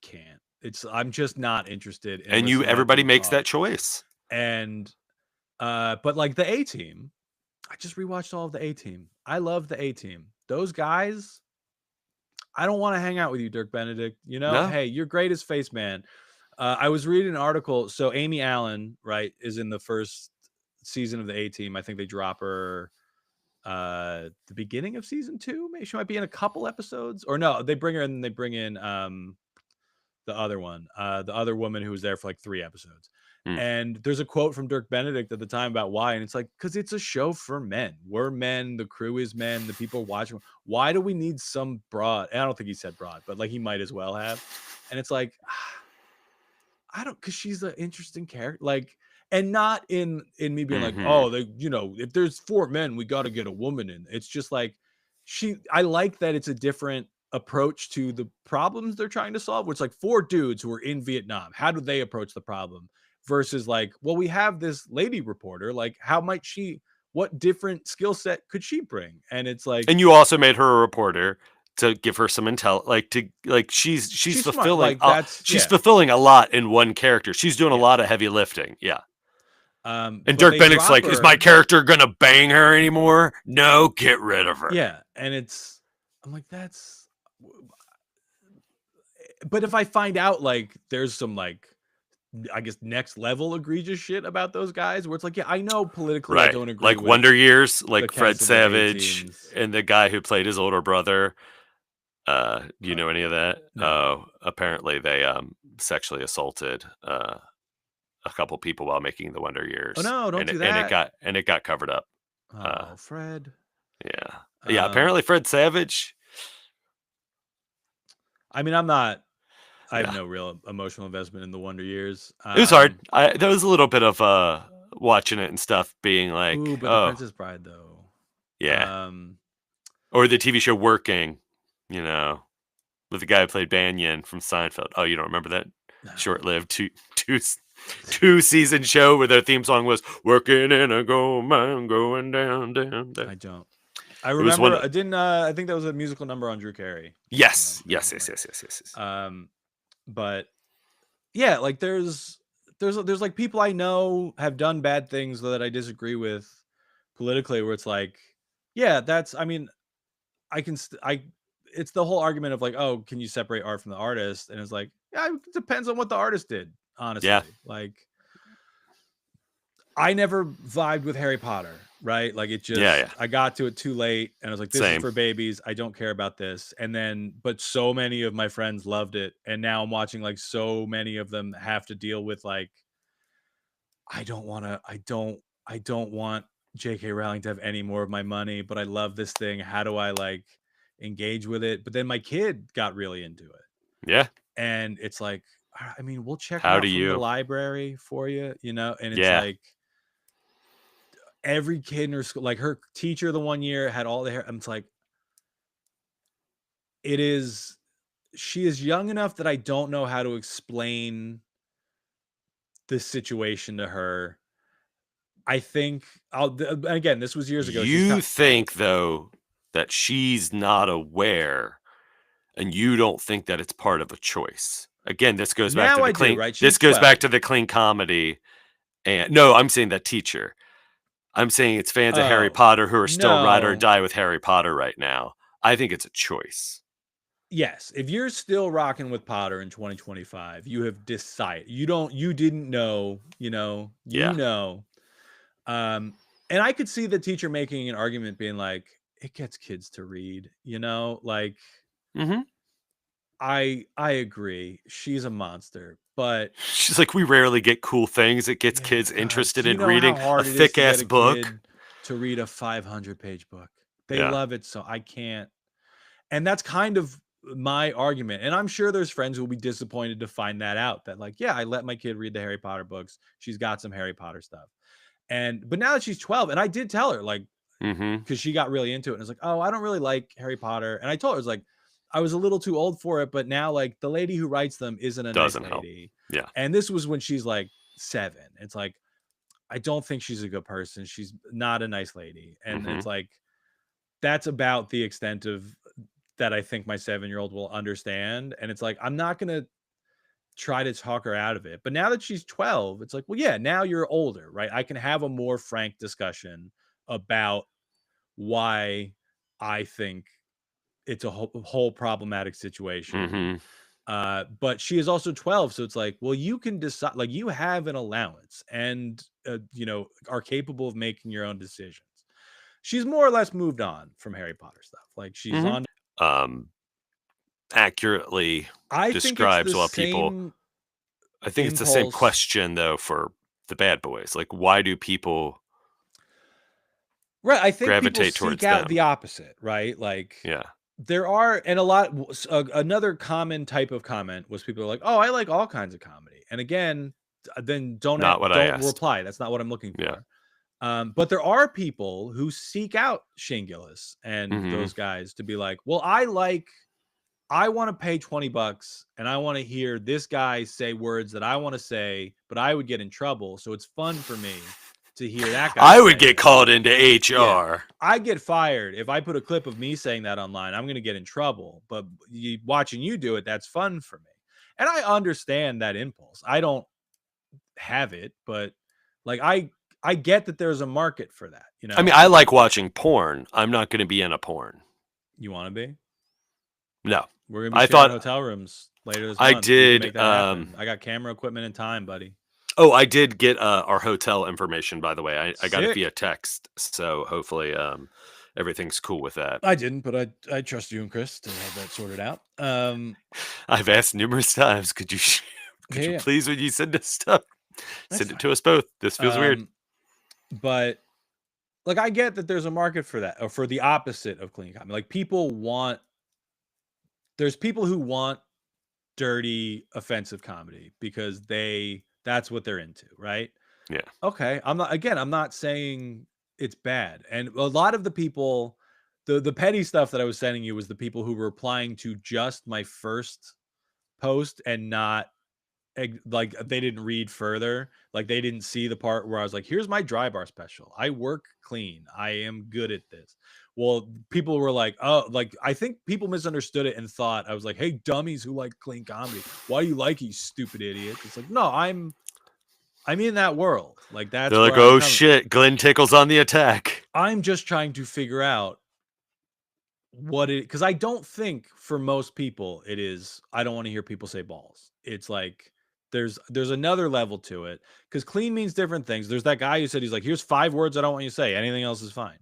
can't. I'm just not interested in And listening to everybody people makes talk. that choice. And but like the A Team, I just rewatched all of the A Team. I love the A Team. Those guys, I don't want to hang out with you, Dirk Benedict. You know, No. hey, you're great as Face Man. I was reading an article. So Amy Allen, right, is in the first season of the A Team. I think they drop her the beginning of season 2. Maybe she might be in a couple episodes. Or no, they bring her in. They bring in the other one, the other woman who was there for like 3 episodes. Hmm. And there's a quote from Dirk Benedict at the time about why, and it's like, because it's a show for men. We're men. The crew is men. The people watching. Why do we need some broad? And I don't think he said broad, but like he might as well have. And it's like, I don't, because she's an interesting character. Like, and not in me being like, Mhm. oh, they, you know, if there's 4 men, we got to get a woman in. It's just like I like that it's a different approach to the problems they're trying to solve, which like 4 dudes who are in Vietnam. How do they approach the problem? Versus like, well, we have this lady reporter. Like, how might what different skill set could she bring? And it's like, And you also made her a reporter to give her some intel, she's smart. fulfilling, Like she's fulfilling a lot in one character. She's doing a Yeah. lot of heavy lifting. Yeah. And And Dirk Bennedickt's like, is my character gonna bang her anymore? No, get rid of her. Yeah. And I'm like, but if I find out like there's some like, I guess next level egregious shit about those guys where it's like, yeah, I know politically I Right. don't agree Like with Wonder Years, like the Fred cast of the Savage A-Teams. and the guy who played his older brother. Do you know any of that? No. Oh, apparently they sexually assaulted a couple people while making the Wonder Years. Oh no, don't do that. And it got covered up. Oh, Fred. Yeah. Yeah, apparently Fred Savage. I mean, I have Yeah. no real emotional investment in the Wonder Years. It was hard. There was a little bit of watching it and stuff being like, Ooh, but the Princess Bride though. Yeah. Or the TV show Working, you know, with the guy who played Banyan from Seinfeld. Oh, you don't remember that short-lived two season show where their theme song was "Working in a gold mine, going down, down, down." I don't. I remember. I didn't. I think that was a musical number on Drew Carey. Yes. Yes. But yeah, like there's like people I know have done bad things that I disagree with politically, where it's like, yeah, I mean, it's the whole argument of like, oh, can you separate art from the artist? And it's like, yeah, it depends on what the artist did, honestly. Yeah. Like, I never vibed with Harry Potter, right? Like it just, I got to it too late and I was like, this is for babies. I don't care about this. And then, but so many of my friends loved it. And now I'm watching like so many of them have to deal with like, I don't want J.K. Rowling to have any more of my money, but I love this thing. How do I like engage with it? But then my kid got really into it. Yeah. And it's like, I mean, we'll check How out do from you? the library for you, you know? And it's like every kid in her school, like her teacher the one year had all the hair. I'm like, she is young enough that I don't know how to explain the situation to her. I think again, this was years ago. You think though that she's not aware and you don't think that it's part of a choice. Again, this goes back to the clean, right? This goes back to the clean comedy. And no, I'm saying that teacher. I'm saying it's fans of Harry Potter who are still ride or die with Harry Potter right now. I think it's a choice. Yes. If you're still rocking with Potter in 2025, you have decided you didn't know, you know. And I could see the teacher making an argument being like, it gets kids to read, you know, like, I agree. She's a monster, but she's like, we rarely get cool things. It gets kids interested in reading a thick ass book. To read a 500-page book. They love it. So I can't. And that's kind of my argument. And I'm sure there's friends who will be disappointed to find that out, that like, yeah, I let my kid read the Harry Potter books. She's got some Harry Potter stuff. But now that she's 12, and I did tell her, like, Mm-hmm. because she got really into it and was like, oh, I don't really like Harry Potter. And I told her, I was like, I was a little too old for it, but now like the lady who writes them isn't a Doesn't nice help. lady. Yeah. And this was when she's like 7. It's like, I don't think she's a good person. She's not a nice lady. And Mhm. it's like, that's about the extent of that I think my 7-year-old will understand. And it's like, I'm not going to try to talk her out of it. But now that she's 12, it's like, well, yeah, now you're older, right? I can have a more frank discussion about why I think it's a whole problematic situation. Mhm. But she is also 12, so it's like, well, you can decide, like you have an allowance and you know, are capable of making your own decisions. She's more or less moved on from Harry Potter stuff. Like she's Mhm. on. Accurately I think it's describes the what people. same I think it's the same impulse. question though for the Bad Boys. Like, why do people Right. I think people gravitate seek towards out them? the opposite, right? Like Yeah. there are, and a lot, another common type of comment was people are like, oh, I like all kinds of comedy. And again, then Not what I don't asked. reply. That's not what I'm looking Yeah. for. But there are people who seek out Shane Gillis and Mhm. those guys to be like, well, I want to pay $20 and I want to hear this guy say words that I want to say, but I would get in trouble. So it's fun for me to hear that guy. I would say get it. called into HR. Yeah. I get fired if I put a clip of me saying that online. I'm going to get in trouble. But watching you do it, that's fun for me. And I understand that impulse. I don't have it, but like I get that there's a market for that. You know, I mean, I like watching porn. I'm not going to be in a porn. you want to be? No. We're gonna be I sharing thought hotel rooms later this I month. We can did. make that happen. I got camera equipment and time, buddy. Oh, I did get our hotel information, by the way. I got it Sick. via text, so hopefully everything's cool with that. I didn't, but I trust you and Chris to have that sorted out. I've asked numerous times, could you Yeah. please, when you send us stuff, That's send it fine. to us both. This feels weird. But like I get that there's a market for that, or for the opposite of clean comedy. Like there's people who want dirty, offensive comedy because that's what they're into, right? Yeah. Okay. I'm not saying it's bad. And a lot of the people, the petty stuff that I was sending you was the people who were replying to just my first post and not like they didn't read further. Like they didn't see the part where I was like, here's my dry bar special. I work clean. I am good at this. Well, people were like, oh, like I think people misunderstood it and thought I was like, hey, dummies who like clean comedy. Why do you like it, you stupid idiot? It's like, no, I'm in that world. Like that's They're like, where I'm oh coming. shit, Glenn Tickle's on the attack. I'm just trying to figure out because I don't think for most people it is, I don't want to hear people say balls. It's like there's another level to it because clean means different things. There's that guy who said, he's like, here's 5 words I don't want you to say. Anything else is fine.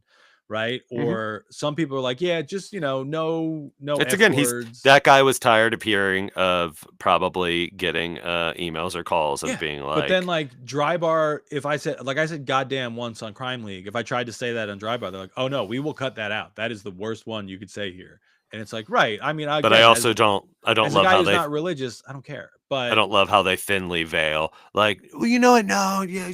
Right. Or some people are like, yeah, just, you know, no It's F again, words. that guy was tired of hearing of probably getting emails or calls of being like, but then like dry bar, if I said goddamn once on Crime League, if I tried to say that on dry bar, they're like, oh no, we will cut that out. That is the worst one you could say here. And it's like, right. I mean, but I also don't as love a guy how who's they not religious, I don't care. But I don't love how they thinly veil. Like, well, you know what? No, yeah,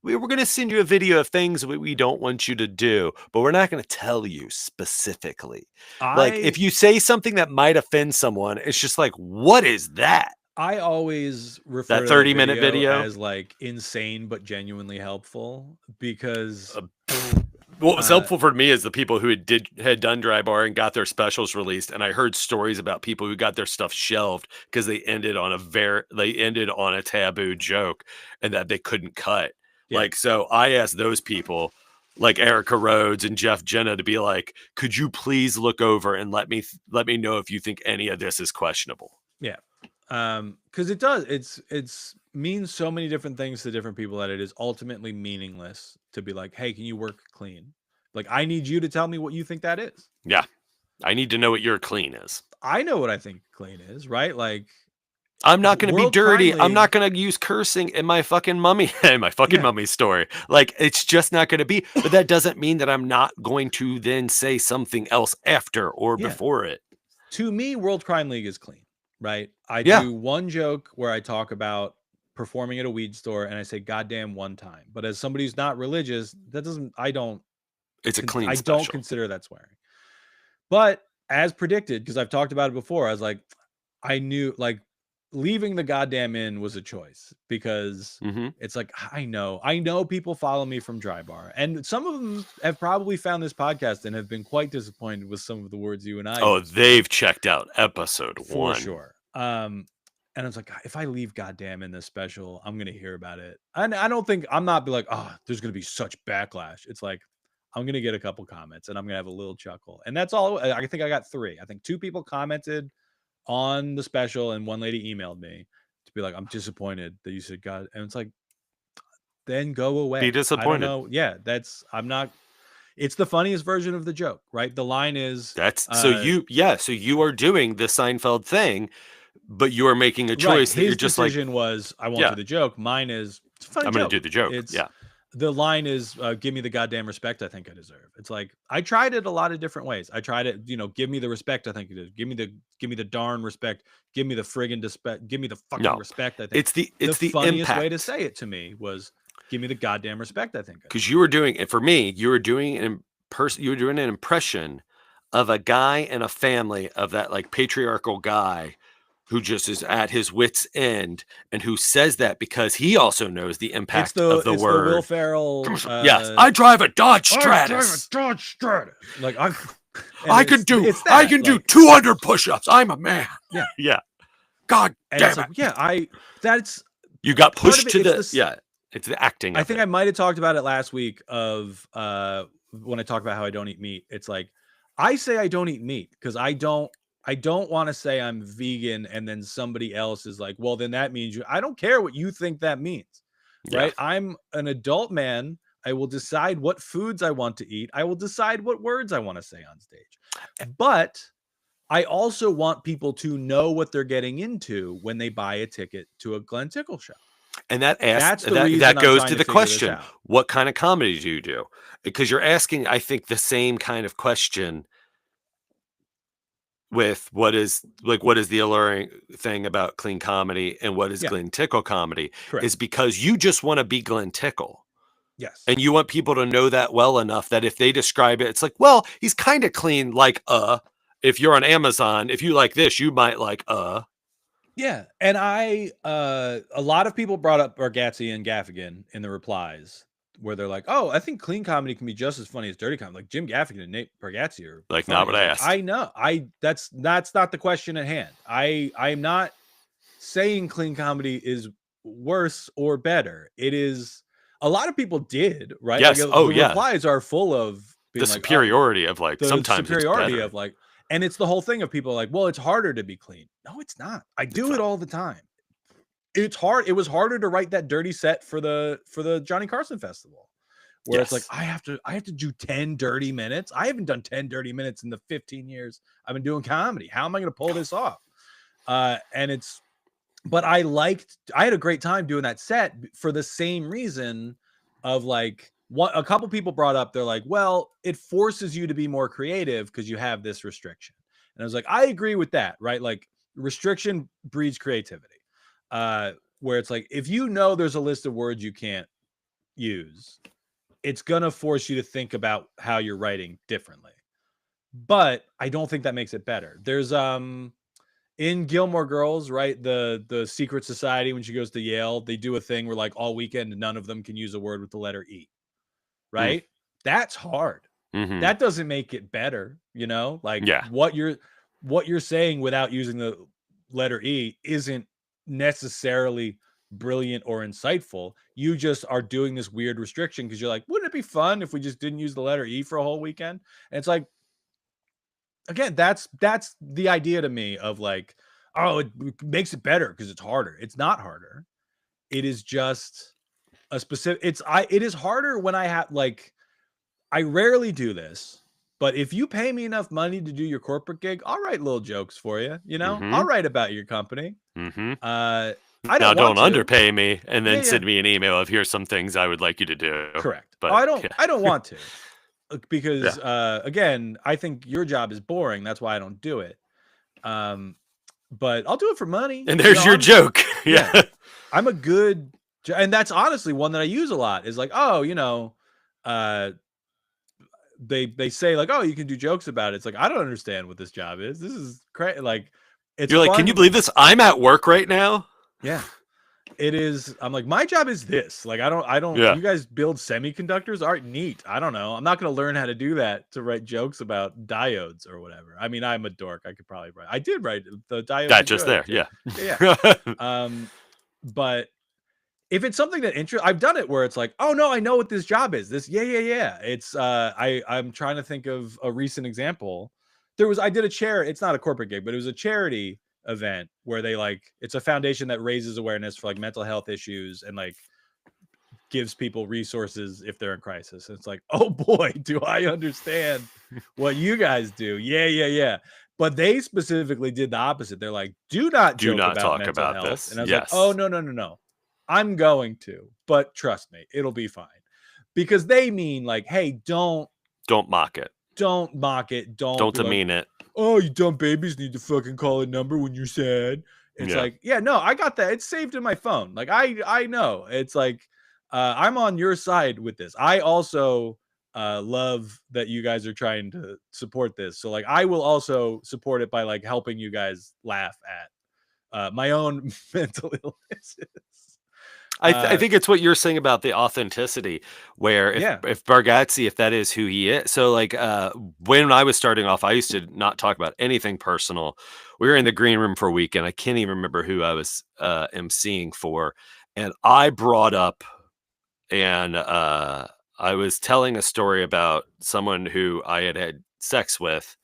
we're going to send you a video of things we don't want you to do, but we're not going to tell you specifically. Like, if you say something that might offend someone, it's just like, what is that? I always refer That to 30-minute video as like insane but genuinely helpful because what was helpful for me is the people who had done dry bar and got their specials released, and I heard stories about people who got their stuff shelved because they ended on a taboo joke and that they couldn't cut. Yeah. Like, so I asked those people, like Erica Rhodes and Jeff Jenna, to be like, could you please look over and let me know if you think any of this is questionable? Yeah. Because it does. It's means so many different things to different people that it is ultimately meaningless to be like, hey, can you work clean? Like, I need you to tell me what you think that is. Yeah. I need to know what your clean is. I know what I think clean is, right? Like, I'm not going to be dirty. Crime I'm League- not going to use cursing in my fucking mummy, mummy story. Like, it's just not going to be. But that doesn't mean that I'm not going to then say something else after or before it. To me, World Crime League is clean, right? I do one joke where I talk about performing at a weed store and I say goddamn one time. But as somebody who's not religious, that doesn't. I don't. It's a clean I special. don't consider that swearing. But as predicted, because I've talked about it before, I was like, I knew like leaving the goddamn inn was a choice because it's like, I know people follow me from Dry Bar, and some of them have probably found this podcast and have been quite disappointed with some of the words you and I use. They've checked out episode 1 for sure. And I was like, if I leave goddamn in this special, I'm gonna hear about it. And I don't think I'm not be like, oh, there's gonna be such backlash. It's like I'm gonna get a couple comments and I'm gonna have a little chuckle. And that's all. I think I got 3. I think 2 people commented on the special, and one lady emailed me to be like, I'm disappointed that you said God. And it's like, then go away. Be disappointed. I don't know. Yeah, I'm not. It's the funniest version of the joke, right? The line is so you are doing the Seinfeld thing, but you are making a choice that you're just like. His decision was, I won't do the joke. Mine is, it's a funny I'm joke. going to do the joke. The line is, give me the goddamn respect I think I deserve. It's like, I tried it a lot of different ways. I tried it, give me the respect I think it is. Give me the darn respect. Give me the friggin' respect. Give me the fucking respect I think. It's the funniest impact way to say it to me was, give me the goddamn respect I think. Because you were doing, and for me, you were doing an impression of a guy and a family of that like patriarchal guy who just is at his wit's end, and who says that because he also knows the impact of the word. The Will Ferrell. Yes, I drive a Dodge Stratus. Like I can do 200 push-ups. I'm a man. Yeah, yeah. God damn it. Like, that's you got pushed to the It's the acting. I think I might have talked about it last week of when I talk about how I don't eat meat. It's like I say I don't eat meat because I don't want to say I'm vegan and then somebody else is like, well, then that means I don't care what you think that means. Right? I'm an adult man. I will decide what foods I want to eat. I will decide what words I want to say on stage. But I also want people to know what they're getting into when they buy a ticket to a Glenn Tickle show. And that goes to the question, what kind of comedy do you do? Because you're asking, I think, the same kind of question with what is the alluring thing about clean comedy and what is Glenn Tickle comedy. Correct. Is because you just want to be Glenn Tickle. Yes. And you want people to know that well enough that if they describe it, it's like, well, he's kind of clean, like, if you're on Amazon, if you like this, you might like, Yeah. And a lot of people brought up Bargatze and Gaffigan in the replies where they're like, oh, I think clean comedy can be just as funny as dirty comedy. Like Jim Gaffigan and Nate Bargatze are like, funny. not what I asked. I know. That's not the question at hand. I'm not saying clean comedy is worse or better. It is. A lot of people did, right? Yes. Like, the replies are full of the superiority of like, sometimes superiority of like, and it's the whole thing of people like, well, it's harder to be clean. No, it's not. I do it all the time. It's hard. It was harder to write that dirty set for the Johnny Carson Festival, where it's like, I have to do 10 dirty minutes. I haven't done 10 dirty minutes in the 15 years I've been doing comedy. How am I going to pull this off? But I had a great time doing that set for the same reason of like, a couple people brought up, they're like, well, it forces you to be more creative because you have this restriction. And I was like, I agree with that, right? Like restriction breeds creativity, where it's like, if you know there's a list of words you can't use, it's going to force you to think about how you're writing differently. But I don't think that makes it better. There's, in Gilmore Girls, right? The secret society, when she goes to Yale, they do a thing where like all weekend, none of them can use a word with the letter E. Right? That's hard. That doesn't make it better, like what you're saying without using the letter E isn't necessarily brilliant or insightful. You just are doing this weird restriction because you're like, wouldn't it be fun if we just didn't use the letter E for a whole weekend? And it's like, again, that's the idea to me of like, oh, it makes it better because it's harder. It's not harder. It is just a specific. It is harder when I have like, I rarely do this, but if you pay me enough money to do your corporate gig, I'll write little jokes for you. I'll write about your company. Don't underpay me and then send me an email of here's some things I would like you to do. Correct. But I don't want to. Because again, I think your job is boring. That's why I don't do it. But I'll do it for money. And there's your joke. Yeah. I'm a good, and that's honestly one that I use a lot is like, oh, they say like, oh, you can do jokes about it. It's like, I don't understand what this job is. This is crazy. Like, it's You're like, fun. can you believe this? I'm at work right now. Yeah. It is. I'm like, my job is this. Like, I don't. Yeah. You guys build semiconductors? All right, neat. I don't know. I'm not going to learn how to do that to write jokes about diodes or whatever. I mean, I'm a dork. I could probably write. I did write the diodes. That just there, yeah. yeah. But if it's something that I've done it where it's like, oh no, I know what this job is. This, yeah. It's I'm trying to think of a recent example. I did a charity. It's not a corporate gig, but it was a charity event where they it's a foundation that raises awareness for like mental health issues and like gives people resources if they're in crisis. And it's like, oh boy, do I understand what you guys do. Yeah. But they specifically did the opposite. They're like, do not talk about health. this. And I was Yes. like, oh no. I'm going to, but trust me, it'll be fine. Because they mean like, hey, don't mock it. Don't mock it. Don't demean it. Oh, you dumb babies need to fucking call a number when you're sad. It's like, yeah, no, I got that. It's saved in my phone. Like, I know. It's like, I'm on your side with this. I also love that you guys are trying to support this. So like, I will also support it by like helping you guys laugh at my own mental illnesses. I think it's what you're saying about the authenticity, where if Bargatze, if that is who he is. So like when I was starting off, I used to not talk about anything personal. We were in the green room for a week, and I can't even remember who I was emceeing for. And I brought up, and I was telling a story about someone who I had sex with,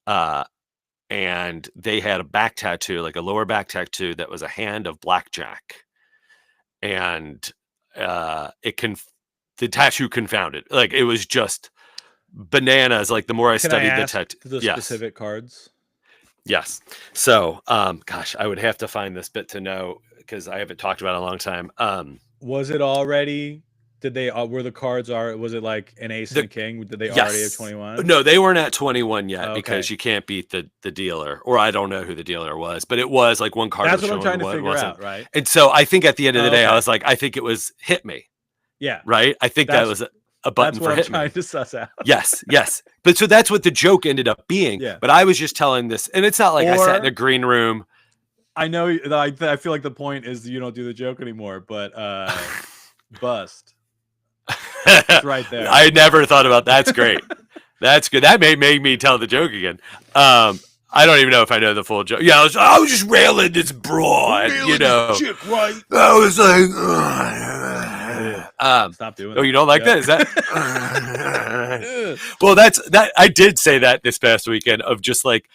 and they had a back tattoo, like a lower back tattoo that was a hand of blackjack. And the tattoo confounded. Like, it was just bananas. Like, the more I studied the tattoo, the specific cards. Yes. So, gosh, I would have to find this bit to know because I haven't talked about it in a long time. Was it already? Did they? Were the cards? Was it like an ace and a king? Did they already have 21? No, they weren't at 21 yet because you can't beat the dealer, or I don't know who the dealer was, but it was like one card. That's what I'm trying to figure out, right? And so I think at the end of the day, I was like, I think it was hit me. Yeah. Right. I think that was a button for hit me. That's what I'm trying to suss out. Yes. But so that's what the joke ended up being. Yeah. But I was just telling this, and it's not like I sat in a green room. I know. I feel like the point is you don't do the joke anymore, but bust. It's right there. I never thought about that. That's great. That's good. That may make me tell the joke again. I don't even know if I know the full joke. Yeah, I was just railing this broad, you know. Chick, right? I was like, stop doing that. Oh, you don't like that? Is that? Well, that's that. I did say that this past weekend of just like,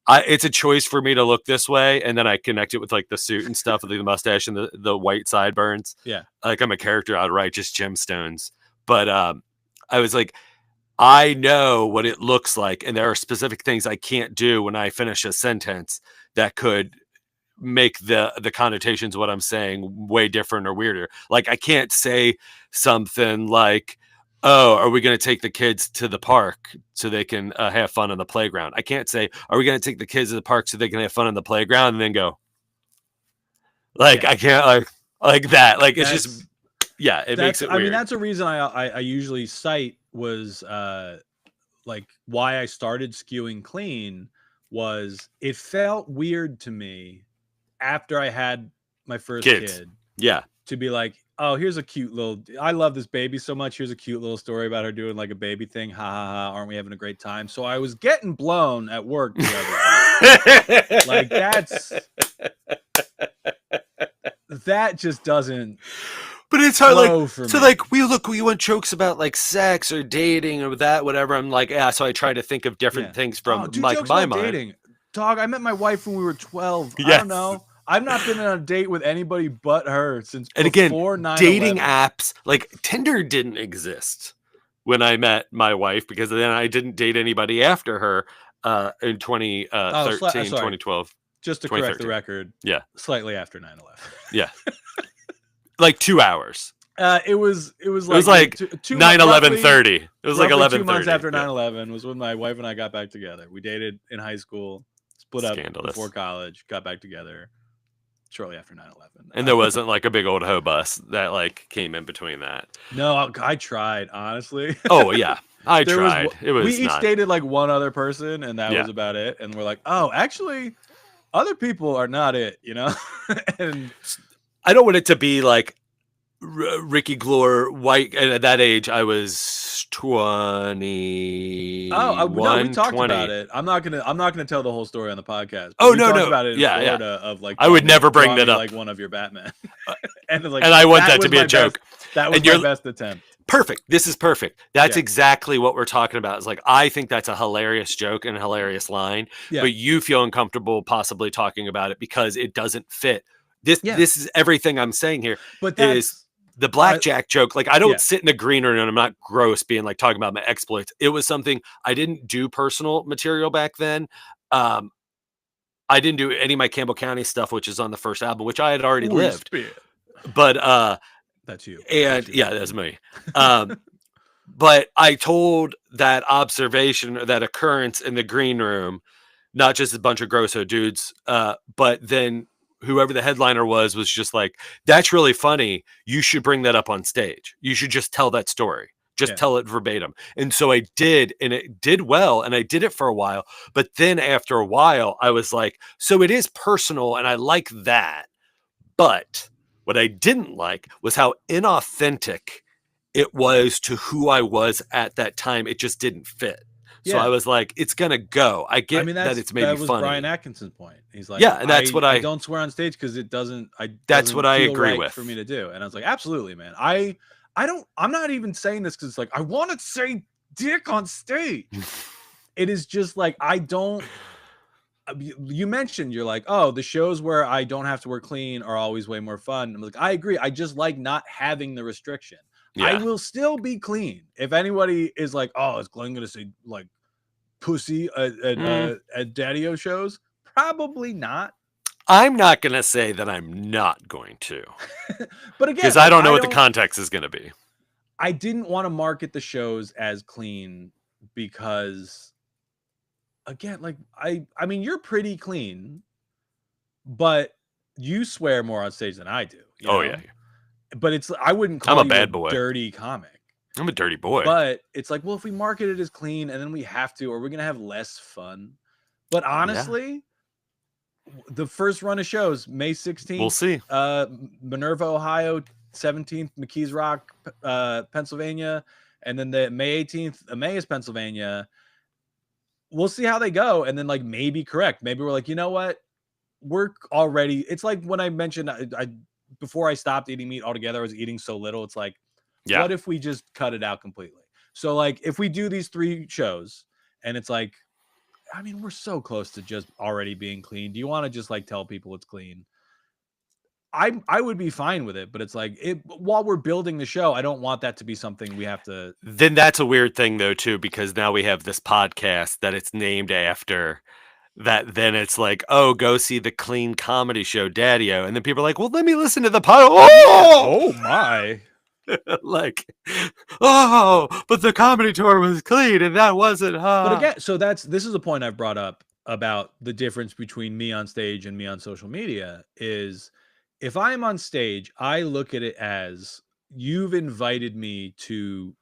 it's a choice for me to look this way, and then I connect it with like the suit and stuff, with the mustache and the white sideburns. Yeah, like I'm a character out of Righteous Gemstones. But I was like, I know what it looks like, and there are specific things I can't do when I finish a sentence that could make the connotations of what I'm saying way different or weirder. Like, I can't say something like, oh, are we going to take the kids to the park so they can have fun on the playground? I can't say, are we going to take the kids to the park so they can have fun on the playground, and then go, like, I can't like that. Like, it's just, it makes it weird. I mean, that's a reason I usually cite was like why I started skewing clean was it felt weird to me after I had my first kid. Yeah. To be like, oh, here's a cute little, I love this baby so much. Here's a cute little story about her doing like a baby thing. Ha ha ha. Aren't we having a great time? So I was getting blown at work the other day. Like, that just doesn't. But it's hard, like, so like, we want jokes about like sex or dating or that, whatever. I'm like, so I try to think of different things from like my mind. Dating. Dog, I met my wife when we were 12. Yes. I don't know. I've not been on a date with anybody but her since before 9/11. Dating apps, like Tinder didn't exist when I met my wife, because then I didn't date anybody after her in 2013, 2012. Just to correct the record. Yeah. Slightly after 9/11. Yeah. Like 2 hours. It was like 9/11:30. It was like 11:30. 2 months after 9/11 was when my wife and I got back together. We dated in high school, split up before college, got back together shortly after 9/11. And there wasn't like a big old hoe bus that like came in between that. No, I tried, honestly. Oh yeah. I There was tried. It was we each not. dated like one other person, and that Yeah. was about it. And we're like, oh, actually, other people are not it, you know. And I don't want it to be like Ricky Glore white. And at that age, I was 20. no, we talked about it. I'm not gonna tell the whole story on the podcast. But Oh, we no, talked no. about it in Yeah, yeah. Florida of like I would never bring draw that me up. like one of your Batman, and like, And I want that to was be a my joke. That was And my you're- best attempt. Perfect. This is perfect. That's Yeah. exactly what we're talking about. It's like, I think that's a hilarious joke and a hilarious line, Yeah. but you feel uncomfortable possibly talking about it because it doesn't fit. This Yeah. this is everything I'm saying here. But is that's the blackjack joke. Like, I don't Yeah. sit in a green room and I'm not gross being like talking about my exploits. It was something I didn't do personal material back then. I didn't do any of my Campbell County stuff, which is on the first album, which I had already lived. But That's you. and yeah, that's me. But I told that observation or that occurrence in the green room, not just a bunch of grosso dudes, but then whoever the headliner was just like, that's really funny. You should bring that up on stage. You should just tell that story. Just Yeah. tell it verbatim. And so I did, and it did well, and I did it for a while. But then after a while, I was like, so it is personal, and I like that. But what I didn't like was how inauthentic it was to who I was at that time. It just didn't fit. So Yeah. I was like, it's gonna go. I get I mean, that it's maybe that was funny. Brian Atkinson's point. He's like, Yeah, and that's what I- don't swear on stage because it doesn't. That's doesn't what I feel agree right with. for me to do. And I was like, absolutely, man. I'm not even saying this because it's like I want to say dick on stage. It is just like I don't. You mentioned you're like, oh, the shows where I don't have to work clean are always way more fun. I'm like, I agree. I just like not having the restriction. I Yeah. will still be clean. If anybody is like, oh, is Glenn gonna say like pussy at Daddy-O shows? Probably not. I'm not gonna say that I'm not going to, But again, because I don't know what the don't- context is gonna be. I didn't want to market the shows as clean because again, like I mean, you're pretty clean, but you swear more on stage than I do. you Oh know? yeah, But it's I wouldn't I'm call a you bad boy. dirty comic. I'm a dirty boy. But it's like, well, if we market it as clean and then we have to, or we're gonna have less fun. But honestly, the first run of shows, May 16th, We'll see. Minerva, Ohio, 17th, McKees Rock, Pennsylvania, and then the May 18th, Emmaus, Pennsylvania. We'll see how they go, and then like maybe correct. Maybe we're like, you know what? We're already. It's like when I mentioned I before I stopped eating meat altogether, I was eating so little. It's like, Yeah. what if we just cut it out completely? So like if we do these 3 shows and it's like, I mean, we're so close to just already being clean. Do you want to just like tell people it's clean? I would be fine with it, but it's like while we're building the show, I don't want that to be something we have to. Then that's a weird thing though too, because now we have this podcast that it's named after. That then it's like, oh, go see the clean comedy show Daddy-O, and then people are like, well, let me listen to the pod. Oh, My! like, oh, but the comedy tour was clean and that wasn't. But again, so this is a point I've brought up about the difference between me on stage and me on social media is if I'm on stage, I look at it as you've invited me to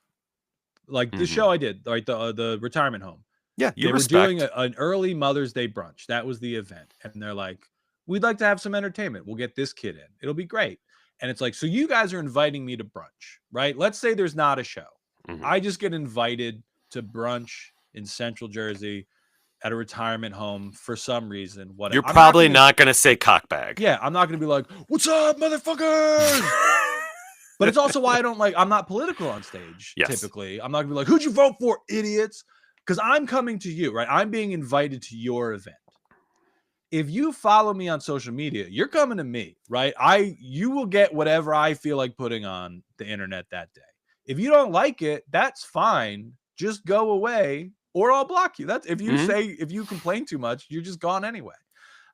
like the Mhm. show I did, right? The retirement home. yeah, you They respect. were doing an early Mother's Day brunch. That was the event. And they're like, we'd like to have some entertainment. We'll get this kid in. It'll be great. And it's like, so you guys are inviting me to brunch, right? Let's say there's not a show. Mhm. I just get invited to brunch in Central Jersey at a retirement home for some reason. Whatever. You're I'm probably gonna- not going to say cockbag. Yeah, I'm not going to be like, what's up, motherfuckers? But it's also why I don't like, I'm not political on stage Yes. typically. I'm not going to be like, who'd you vote for, idiots? Because I'm coming to you, right? I'm being invited to your event. If you follow me on social media, you're coming to me, right? You will get whatever I feel like putting on the internet that day. If you don't like it, that's fine. Just go away or I'll block you. That's if you Mhm. if you complain too much, you're just gone anyway.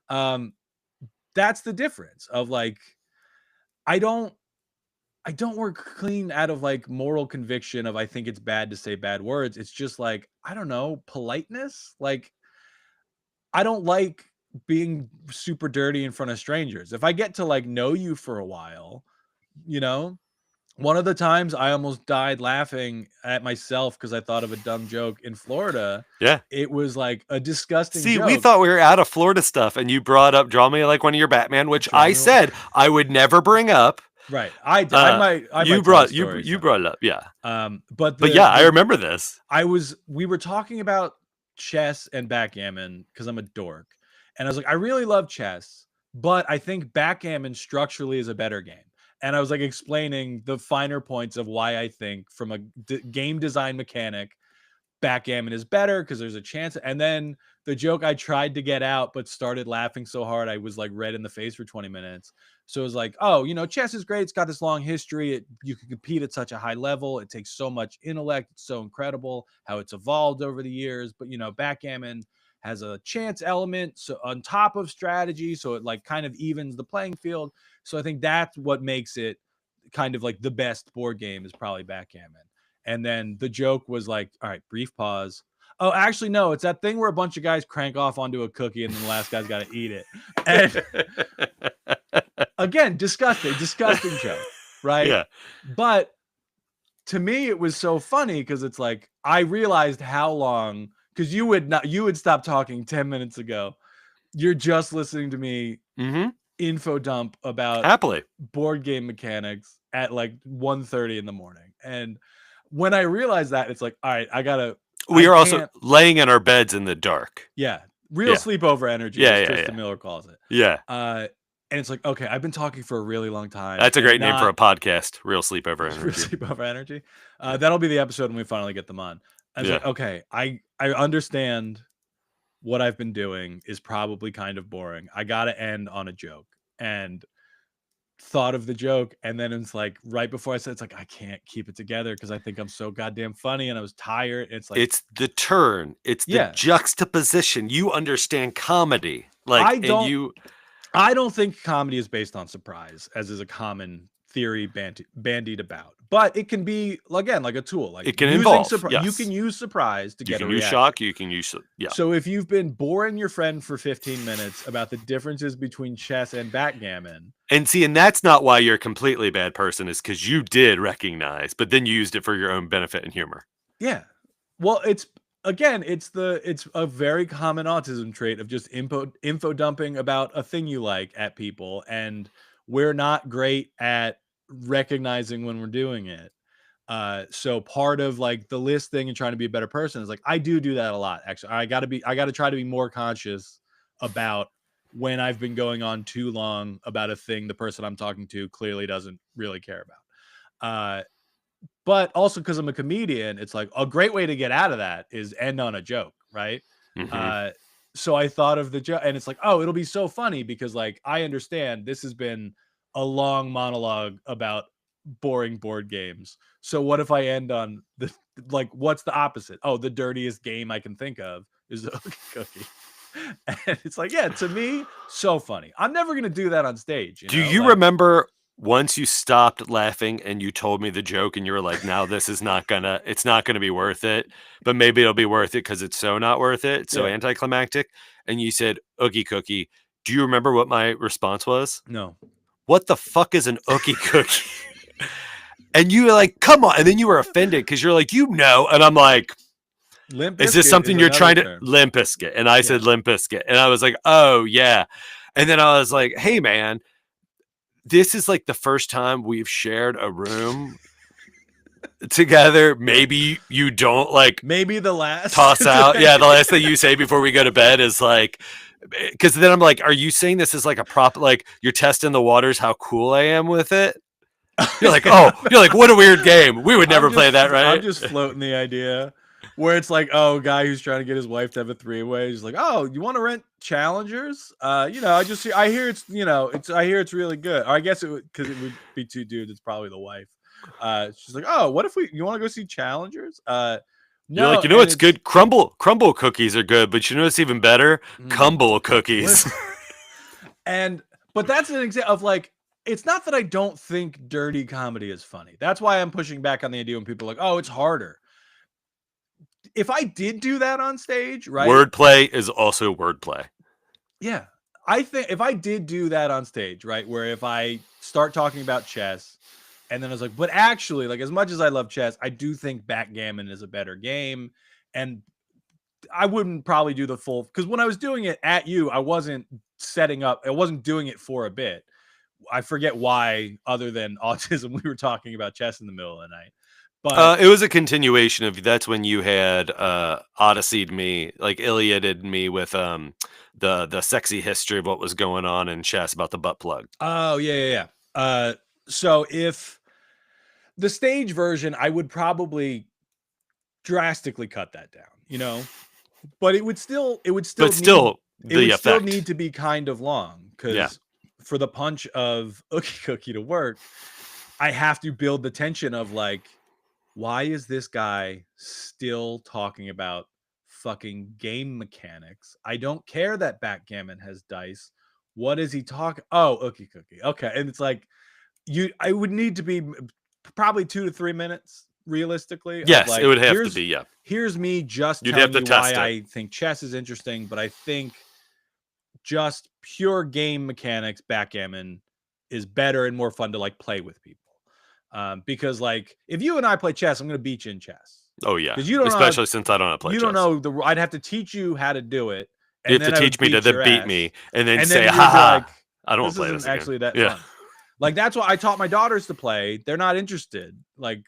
That's the difference of like, I don't work clean out of like moral conviction of I think it's bad to say bad words. It's just like, I don't know, politeness. Like, I don't like being super dirty in front of strangers. If I get to like know you for a while, you know, One of the times I almost died laughing at myself because I thought of a dumb joke in Florida. Yeah. It was like a disgusting See, joke. we thought we were out of Florida stuff, and you brought up Draw Me Like One of Your Batman, which Draw I Me said I would never bring up. Right. I might You tell brought the story you brought it up, yeah. but yeah, I remember this. we were talking about chess and backgammon because I'm a dork. And I was like, I really love chess, but I think backgammon structurally is a better game. And I was like explaining the finer points of why I think from a game design mechanic, backgammon is better because there's a chance. And then the joke I tried to get out, but started laughing so hard I was like red in the face for 20 minutes. So it was like, oh, chess is great. It's got this long history. You can compete at such a high level. It takes so much intellect. It's so incredible how it's evolved over the years. But backgammon has a chance element so on top of strategy, so it like kind of evens the playing field. So I think that's what makes it kind of like the best board game is probably backgammon. And then the joke was like, all right, brief pause. Oh, actually, no, it's that thing where a bunch of guys crank off onto a cookie and then the last guy's got to eat it. And again, disgusting joke, right? Yeah. But to me, it was so funny because it's like I realized how long, because you would stop talking 10 minutes ago. You're just listening to me info dump about happily board game mechanics at like 1:30 in the morning. And when I realized that, it's like, all right, we are also laying in our beds in the dark. Yeah. Real sleepover energy, as Tristan Miller calls it. Yeah. And it's like, okay, I've been talking for a really long time. That's a great name for a podcast. Real sleepover energy. Real sleepover energy. That'll be the episode when we finally get them on. I was like, okay, I understand what I've been doing is probably kind of boring. I got to end on a joke. And thought of the joke, and then it's like right before I said, it's like I can't keep it together because I think I'm so goddamn funny and I was tired. It's like it's the turn, it's the juxtaposition. You understand comedy, like I don't think comedy is based on surprise, as is a common theory bandied about. But it can be again like a tool. Like it can involve. You can use surprise to get a reaction. You can use shock. You can use So if you've been boring your friend for 15 minutes about the differences between chess and backgammon, and that's not why you're a completely bad person, is because you did recognize, but then you used it for your own benefit and humor. Yeah. Well, it's a very common autism trait of just info dumping about a thing you like at people, and we're not great at recognizing when we're doing it. So part of like the list thing and trying to be a better person is like I do that a lot. Actually, I got to try to be more conscious about when I've been going on too long about a thing the person I'm talking to clearly doesn't really care about. But also because I'm a comedian, it's like a great way to get out of that is end on a joke, right? So I thought of the joke, and it's like, oh, it'll be so funny because like I understand this has been a long monologue about boring board games. So what if I end on the like what's the opposite? Oh, the dirtiest game I can think of is a cookie. And it's like, yeah, to me, so funny. I'm never gonna do that on stage. Do you remember once you stopped laughing and you told me the joke and you were like, now it's not gonna be worth it, but maybe it'll be worth it because it's so not worth it, so anticlimactic. And you said Ookie Cookie. Do you remember what my response was? No. What the fuck is an Ookie Cookie? And you were like, come on. And then you were offended because you're like, and I'm like, is this something you're trying to Limp Bizkit? And I said Limp Bizkit. And I was like, oh yeah. And then I was like, hey man, this is like the first time we've shared a room together. Maybe you don't like maybe the last toss out. Yeah, the last thing you say before we go to bed is like, because then I'm like, are you saying this is like a prop, like you're testing the waters how cool I am with it? You're like, what a weird game. We would never play that, right? I'm just floating the idea where it's like, oh, guy who's trying to get his wife to have a three-way. He's like, oh, you want to rent Challengers? I hear it's really good. Or I guess because it would be two dudes. It's probably the wife. She's like, oh, what if you want to go see Challengers? No, you're like, what's good? Crumble cookies are good, but you know what's even better? Cumble cookies. But that's an example of like, it's not that I don't think dirty comedy is funny. That's why I'm pushing back on the idea when people are like, oh, it's harder. If I did do that on stage, right? Wordplay is also wordplay. Yeah. I think if I did do that on stage, right? Where if I start talking about chess And then I was like, but actually, like, as much as I love chess, I do think backgammon is a better game. And I wouldn't probably do the full, because when I was doing it at you, I wasn't setting up, I wasn't doing it for a bit. I forget why, other than autism, we were talking about chess in the middle of the night. But it was a continuation of, that's when you had Odyssey'd me, like Iliaded me with the sexy history of what was going on in chess about the butt plug. oh yeah. So if the stage version, I would probably drastically cut that down, you know, but it would still But need, still, it the would effect. still need to be kind of long, because Yeah. for the punch of Ookie Cookie to work, I have to build the tension of like, why is this guy still talking about fucking game mechanics? I don't care that backgammon has dice. What is he talking? Oh, Ookie Cookie. Okay. And it's like, I would need to be probably 2 to 3 minutes realistically. of Yes, like, it would have to be. Yeah. Here's me just You'd telling have to you why test it. I think chess is interesting, but I think just pure game mechanics, backgammon is better and more fun to like play with people. Because like if you and I play chess, I'm going to beat you in chess. Oh yeah. 'Cause you don't know how- Especially since I don't know how to play You chess. don't know I'd have to teach you how to do it. And You have then to I would teach me to beat then your beat ass. me and then And say, then you'd be ha, like, I don't this play isn't this again. actually that Yeah. fun. Like that's why I taught my daughters to play. They're not interested. Like,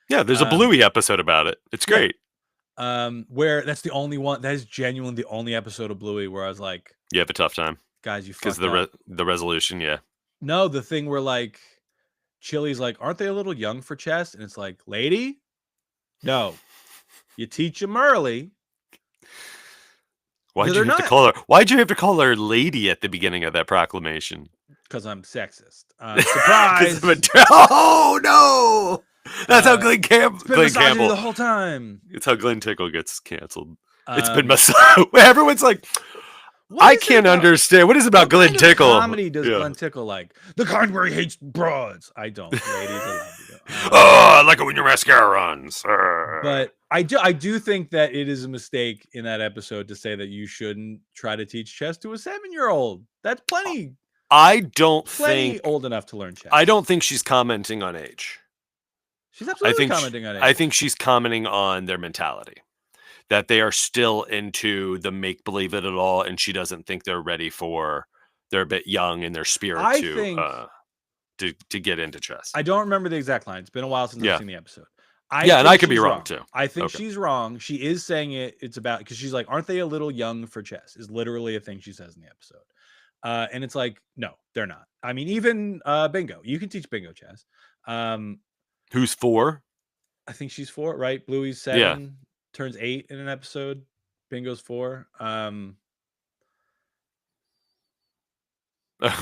Yeah, there's a Bluey episode about it. It's yeah. great. Where that's the only one, that is genuinely the only episode of Bluey where I was like, You have a tough time guys, you because fucked up. the resolution. Yeah. No, the thing where like Chili's like, aren't they a little young for chess? And it's like, lady, no, you teach them early. Why'd No, you they're have to not. call her? Why'd you have to call her lady at the beginning of that proclamation? Because I'm sexist. Surprise! 'Cause of a- oh no! That's how Glenn, It's been Glenn misogyny Campbell. the whole time. It's how Glenn Tickle gets canceled. It's been Um, everyone's like, what I is it can't about- understand. What is it about what Glenn kind of Tickle? comedy does Yeah. Glenn Tickle like? The kind where he hates broads. I don't. Ladies, I love you. Oh, I like it when your mascara runs. But I do think that it is a mistake in that episode to say that you shouldn't try to teach chess to a 7-year-old. That's plenty I don't think old enough to learn chess. I don't think she's commenting on age. She's absolutely think commenting on it. I think she's commenting on their mentality, that they are still into the make believe it at all, and she doesn't think they're ready for. They're a bit young in their spirit I to think- to get into chess. I don't remember the exact line. It's been a while since Yeah. I've seen the episode. And think I could be she's wrong, too. I think Okay. she's wrong. She is saying it's about, because she's like, aren't they a little young for chess? Is literally a thing she says in the episode. And it's like, no, they're not. I mean, even bingo. You can teach bingo chess. Who's 4? I think she's 4, right? Bluey's 7, turns 8 in an episode. Bingo's 4.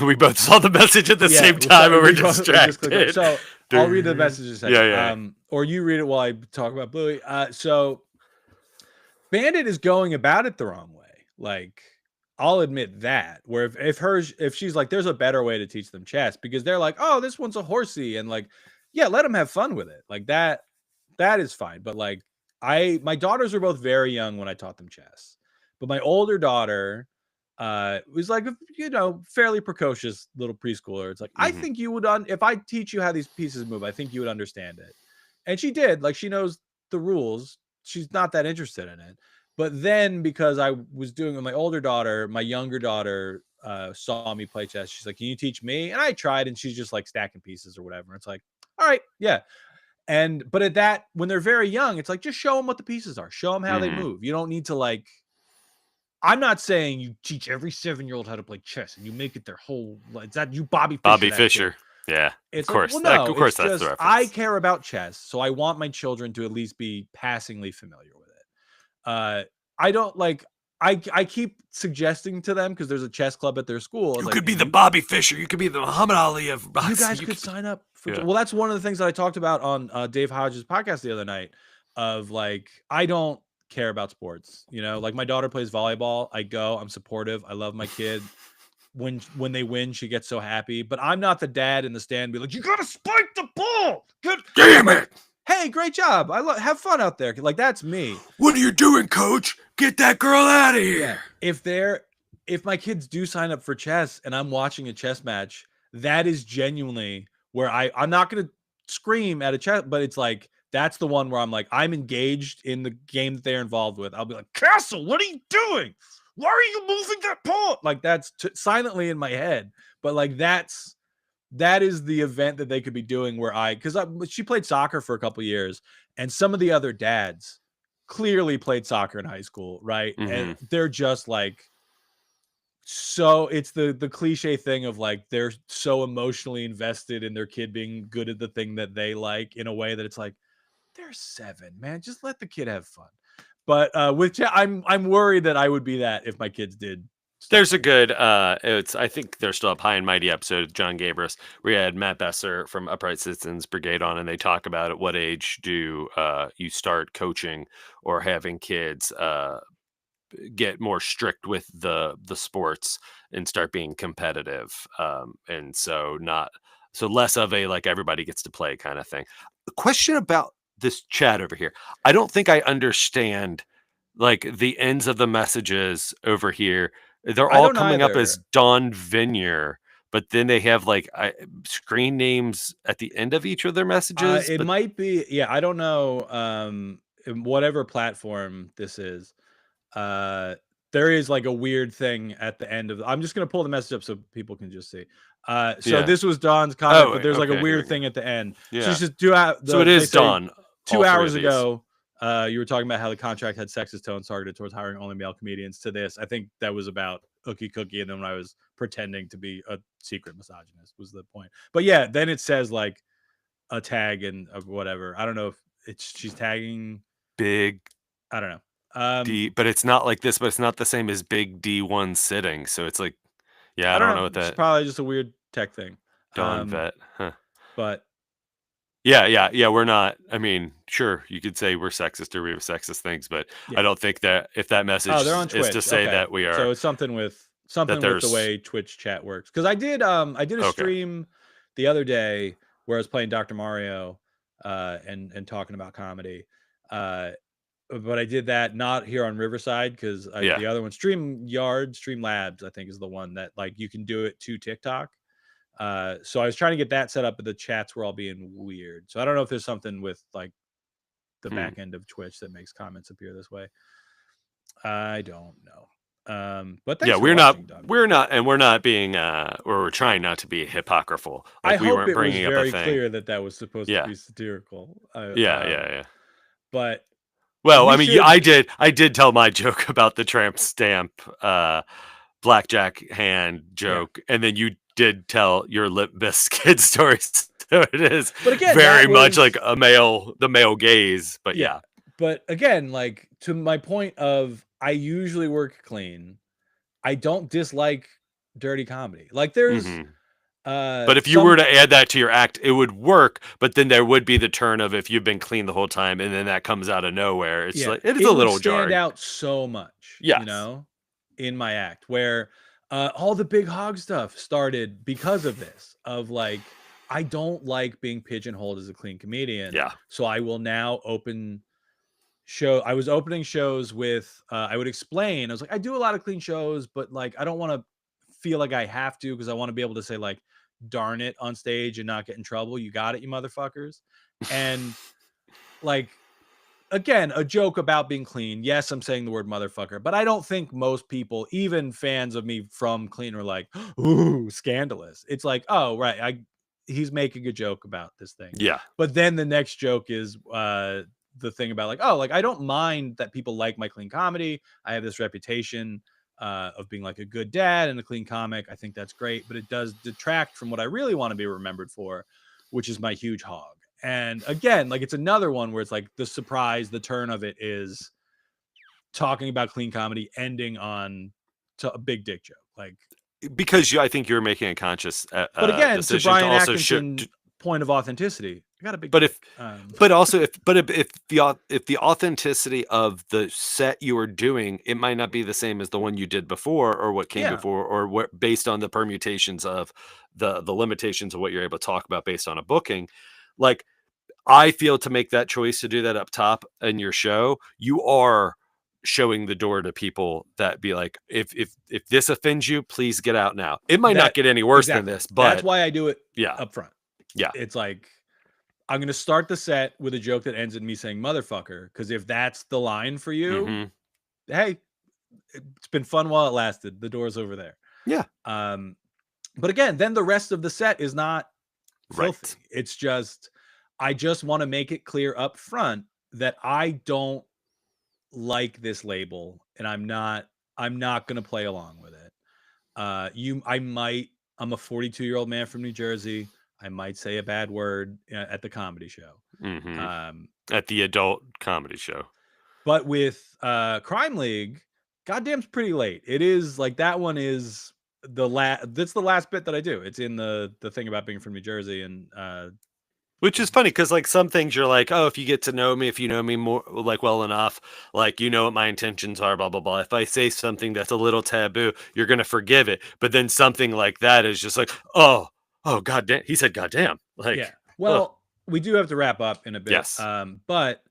We both saw the message at the Yeah, same well, time, sorry, and we're we both- we just clicked distracted. on- So I'll read the message in a second. Yeah. Or you read it while I talk about Bluey. So Bandit is going about it the wrong way. Like, I'll admit that. Where if she's like, there's a better way to teach them chess, because they're like, oh, this one's a horsey, and like, yeah, let them have fun with it. Like that is fine. But like, my daughters were both very young when I taught them chess, but my older daughter was like, fairly precocious little preschooler. It's like, I Mhm. think you would if I teach you how these pieces move, I think you would understand it. And she did. Like, she knows the rules. She's not that interested in it. But then, because I was doing it with my older daughter, my younger daughter saw me play chess. She's like, can you teach me? And I tried, and she's just like stacking pieces or whatever. It's like, all right, yeah. But at that, when they're very young, it's like, just show them what the pieces are. Show them how they Mhm. move. You don't need to like, I'm not saying you teach every 7-year-old how to play chess and you make it their whole, like, that you Bobby Fischer. Bobby that kid. Fischer. Yeah. It's Of course. Like, well, no, Of course it's that's the just, reference. I care about chess, so I want my children to at least be passingly familiar with it. I don't like. I keep suggesting to them, because there's a chess club at their school. You like, could be the Bobby Fischer. You could be the Muhammad Ali of you guys could sign up for. Yeah. Well, that's one of the things that I talked about on Dave Hodges' podcast the other night. Of like, I don't care about sports. Like, my daughter plays volleyball. I go. I'm supportive. I love my kid. When they win, she gets so happy. But I'm not the dad in the stand be like, you gotta spike the ball. Good. Damn it! Hey, great job. Have fun out there. Like, that's me. What are you doing, coach? Get that girl out of here. Yeah. If my kids do sign up for chess and I'm watching a chess match, that is genuinely where I'm not going to scream at a chat, but it's like that's the one where I'm like, I'm engaged in the game that they're involved with. I'll be like, Castle, what are you doing? Why are you moving that paw? Like that's silently in my head, but like that is the event that they could be doing where because she played soccer for a couple years, and some of the other dads clearly played soccer in high school, right? And they're just like, so it's the cliche thing of like they're so emotionally invested in their kid being good at the thing that they like in a way that it's like they're 7, man. Just let the kid have fun. But I'm worried that I would be that if my kids did. There's a good I think there's still a High and Mighty episode of John Gabris where we had Matt Besser from Upright Citizens Brigade on, and they talk about at what age do you start coaching or having kids get more strict with the sports and start being competitive, and so less of a like everybody gets to play kind of thing. The question about this chat over here, I don't think I understand like the ends of the messages over here. They're all coming up as Don Vineyard, but then they have like screen names at the end of each of their messages. It might be, yeah, I don't know. Whatever platform this is, there is like a weird thing at the end of. I'm just gonna pull the message up so people can just see. This was Don's comment, but there's like a weird thing at the end. Yeah. So it's just so it is Don. 2 hours ago, you were talking about how the contract had sexist tones targeted towards hiring only male comedians. To this, I think that was about Ookie Cookie, and then when I was pretending to be a secret misogynist was the point. But yeah, then it says like a tag and whatever. I don't know if she's tagging Big. I don't know. D, but it's not like this. But it's not the same as Big D1 sitting. So it's like, yeah, I don't know what that. It's probably just a weird tech thing. Don Vet, huh? But. Yeah. We're not. I mean, sure, you could say we're sexist or we have sexist things, but I don't think that if that message is to say that we are. So it's something with the way Twitch chat works. Because I did a stream the other day where I was playing Dr. Mario and talking about comedy. But I did that not here on Riverside because the other one, Streamlabs, I think is the one that like you can do it to TikTok. So I was trying to get that set up, but the chats were all being weird. So I don't know if there's something with like the back end of Twitch that makes comments appear this way. I don't know. But we're not being or we're trying not to be hypocritical. Like I hope it was very clear that was supposed to be satirical. But well, I mean, I did tell my joke about the tramp stamp blackjack hand joke, and then you did tell your Limp Bizkit story. So it is, but again, very much like the male gaze. But yeah. But again, like to my point of, I usually work clean. I don't dislike dirty comedy. Like there's, but if you were to add that to your act, it would work. But then there would be the turn of if you've been clean the whole time, and then that comes out of nowhere. It's like it is a little jarring. Stand out so much, you know, in my act where all the big hog stuff started because of this. Of like, I don't like being pigeonholed as a clean comedian. Yeah. So I will now I was opening shows with, I would explain, I was like, I do a lot of clean shows, but like, I don't want to feel like I have to, because I want to be able to say like, darn it on stage and not get in trouble. You got it, you motherfuckers. And like, again, a joke about being clean. Yes, I'm saying the word motherfucker, but I don't think most people, even fans of me from clean, are like, ooh, scandalous. It's like, oh, right. He's making a joke about this thing. Yeah. But then the next joke is the thing about like, oh, like I don't mind that people like my clean comedy. I have this reputation of being like a good dad and a clean comic. I think that's great, but it does detract from what I really want to be remembered for, which is my huge hog. And again, like it's another one where it's like the surprise, the turn of it is talking about clean comedy ending on a big dick joke. Like, because I think you're making a conscious but again, decision to Brian to also Atkinson's point of authenticity, I got a big. But if the authenticity of the set you were doing, it might not be the same as the one you did before, or what came before, or what based on the permutations of the limitations of what you're able to talk about based on a booking. Like, I feel to make that choice to do that up top in your show, you are showing the door to people that be like, if this offends you, please get out now. It might not get any worse than this, but that's why I do it up front. Yeah. It's like, I'm going to start the set with a joke that ends in me saying motherfucker. Because if that's the line for you, Mhm. hey, it's been fun while it lasted. The door's over there. Yeah. But again, then the rest of the set is not filthy. Right. It's just, I just want to make it clear up front that I don't like this label, and I'm not going to play along with it. I'm a 42-year-old man from New Jersey. I might say a bad word at the comedy show. Mhm. At the adult comedy show. But with Crime League, goddamn's pretty late. It is like, that one is that's the last bit that I do. It's in the thing about being from New Jersey, and Which is funny because, like, some things you're like, oh, if you get to know me, if you know me more, like, well enough, like, you know what my intentions are, blah, blah, blah. If I say something that's a little taboo, you're going to forgive it. But then something like that is just like, oh, goddamn. He said, goddamn. Like, yeah. Well, we do have to wrap up in a bit. Yes. But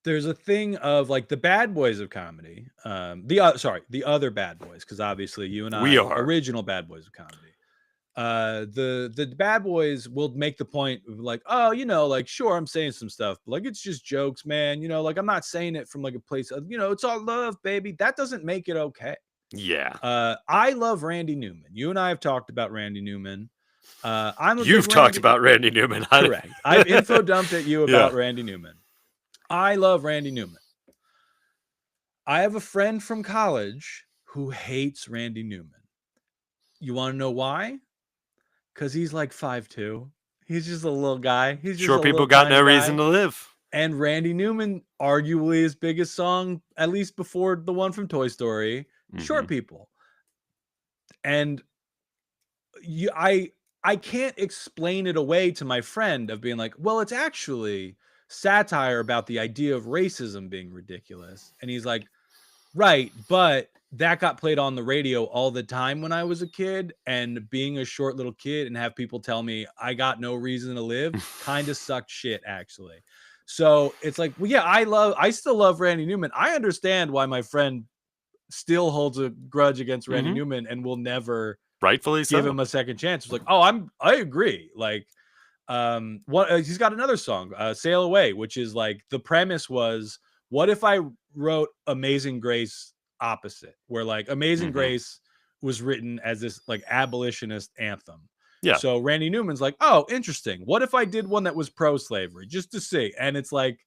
there's a thing of like the bad boys of comedy. The other bad boys, because obviously you and I We are. original bad boys of comedy. The bad boys will make the point of like, oh, you know, like, sure, I'm saying some stuff, but like, it's just jokes, man. You know, like, I'm not saying it from like a place of, you know, it's all love, baby. That doesn't make it okay. Yeah. I love Randy Newman. You and I have talked about Randy Newman. You've talked about Randy Newman. Correct. I've info dumped at you about Yeah. Randy Newman. I love Randy Newman. I have a friend from college who hates Randy Newman. You want to know why? Because he's like 5'2". He's just a little guy. He's just Short a people little got no tiny reason guy. to live. And Randy Newman, arguably his biggest song, at least before the one from Toy Story, Short Mhm. People. And I can't explain it away to my friend of being like, well, it's actually satire about the idea of racism being ridiculous. And he's like, right, but that got played on the radio all the time when I was a kid, and being a short little kid and have people tell me I got no reason to live kind of sucked shit, actually. So it's like, well, yeah, I still love Randy Newman. I understand why my friend still holds a grudge against Randy Mhm. Newman and will never Rightfully so. give him a second chance. It's like, oh, I agree. Like, he's got another song, Sail Away, which is like, the premise was, what if I wrote Amazing Grace opposite, where like Amazing Mhm. Grace was written as this like abolitionist anthem. Yeah. So Randy Newman's like, oh, interesting. What if I did one that was pro-slavery, just to see? And it's like,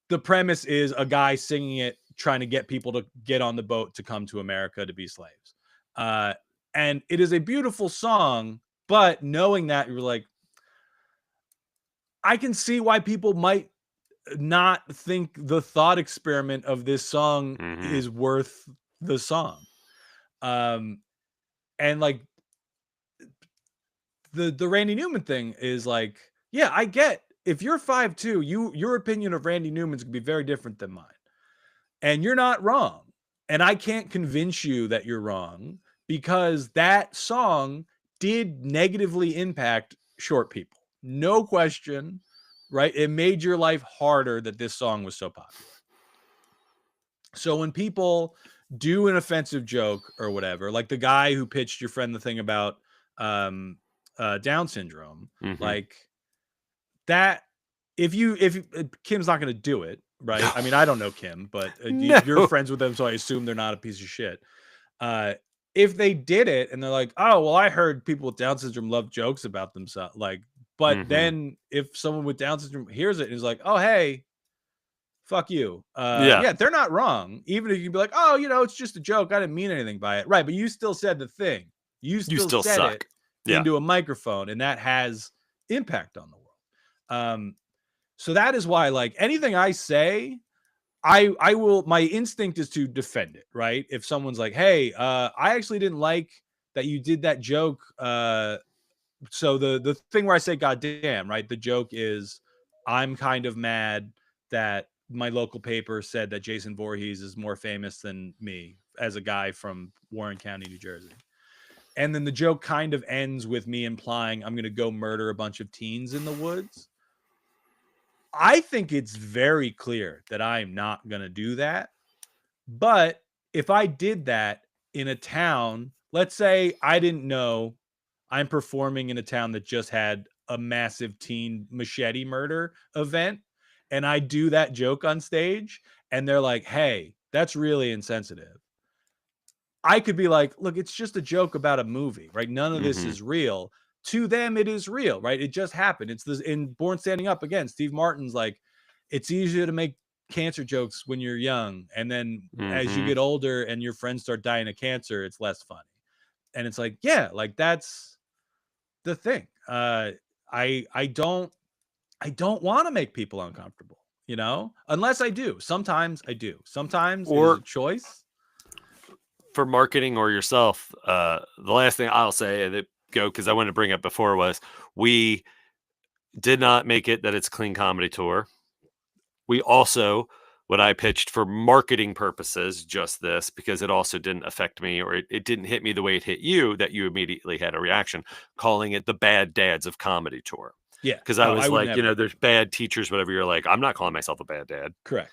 the premise is a guy singing it, trying to get people to get on the boat to come to America to be slaves. And it is a beautiful song, but knowing that, you're like, I can see why people might not think the thought experiment of this song Mhm. is worth the song. And like the Randy Newman thing is like, yeah, I get, if you're 5'2", your opinion of Randy Newman's gonna be very different than mine. And you're not wrong. And I can't convince you that you're wrong, because that song did negatively impact short people. No question, right? It made your life harder that this song was so popular. So when people do an offensive joke or whatever, like the guy who pitched your friend the thing about Down syndrome, Mhm. like that, if Kim's not going to do it, right? No. I mean, I don't know Kim, but No. you're friends with them, so I assume they're not a piece of shit. If they did it and they're like, oh, well, I heard people with Down syndrome love jokes about themselves, like, but Mhm. then if someone with Down syndrome hears it and is like, oh, hey, fuck you. Yeah. Yeah, they're not wrong. Even if you be like, oh, you know, it's just a joke, I didn't mean anything by it. Right, but you still said the thing. You still said suck. it Yeah. into a microphone, and that has impact on the world. So that is why, like, anything I say, I will, my instinct is to defend it, right? If someone's like, hey, I actually didn't like that you did that joke. So the thing where I say goddamn, right? The joke is, I'm kind of mad that my local paper said that Jason Voorhees is more famous than me as a guy from Warren County, New Jersey. And then the joke kind of ends with me implying I'm going to go murder a bunch of teens in the woods. I think it's very clear that I'm not going to do that. But if I did that in a town, let's say I didn't know I'm performing in a town that just had a massive teen machete murder event, and I do that joke on stage, and they're like, "Hey, that's really insensitive." I could be like, "Look, it's just a joke about a movie, right? None of this Mhm. is real." To them, it is real, right? It just happened. It's this in Born Standing Up again. Steve Martin's like, it's easier to make cancer jokes when you're young, and then as you Mhm. get older and your friends start dying of cancer, it's less funny. And it's like, yeah, like that's the thing. I don't want to make people uncomfortable, unless I do. Sometimes I do. Sometimes it is a Or choice. for marketing or yourself, the last thing I'll say that go because I wanted to bring up before was we did not make it that it's clean comedy tour. We also, what I pitched for marketing purposes, just this because it also didn't affect me or it didn't hit me the way it hit you that you immediately had a reaction, calling it the Bad Dads of Comedy Tour. Yeah. Because I Oh, I was would like, never. there's bad teachers, whatever. You're like, I'm not calling myself a bad dad. Correct.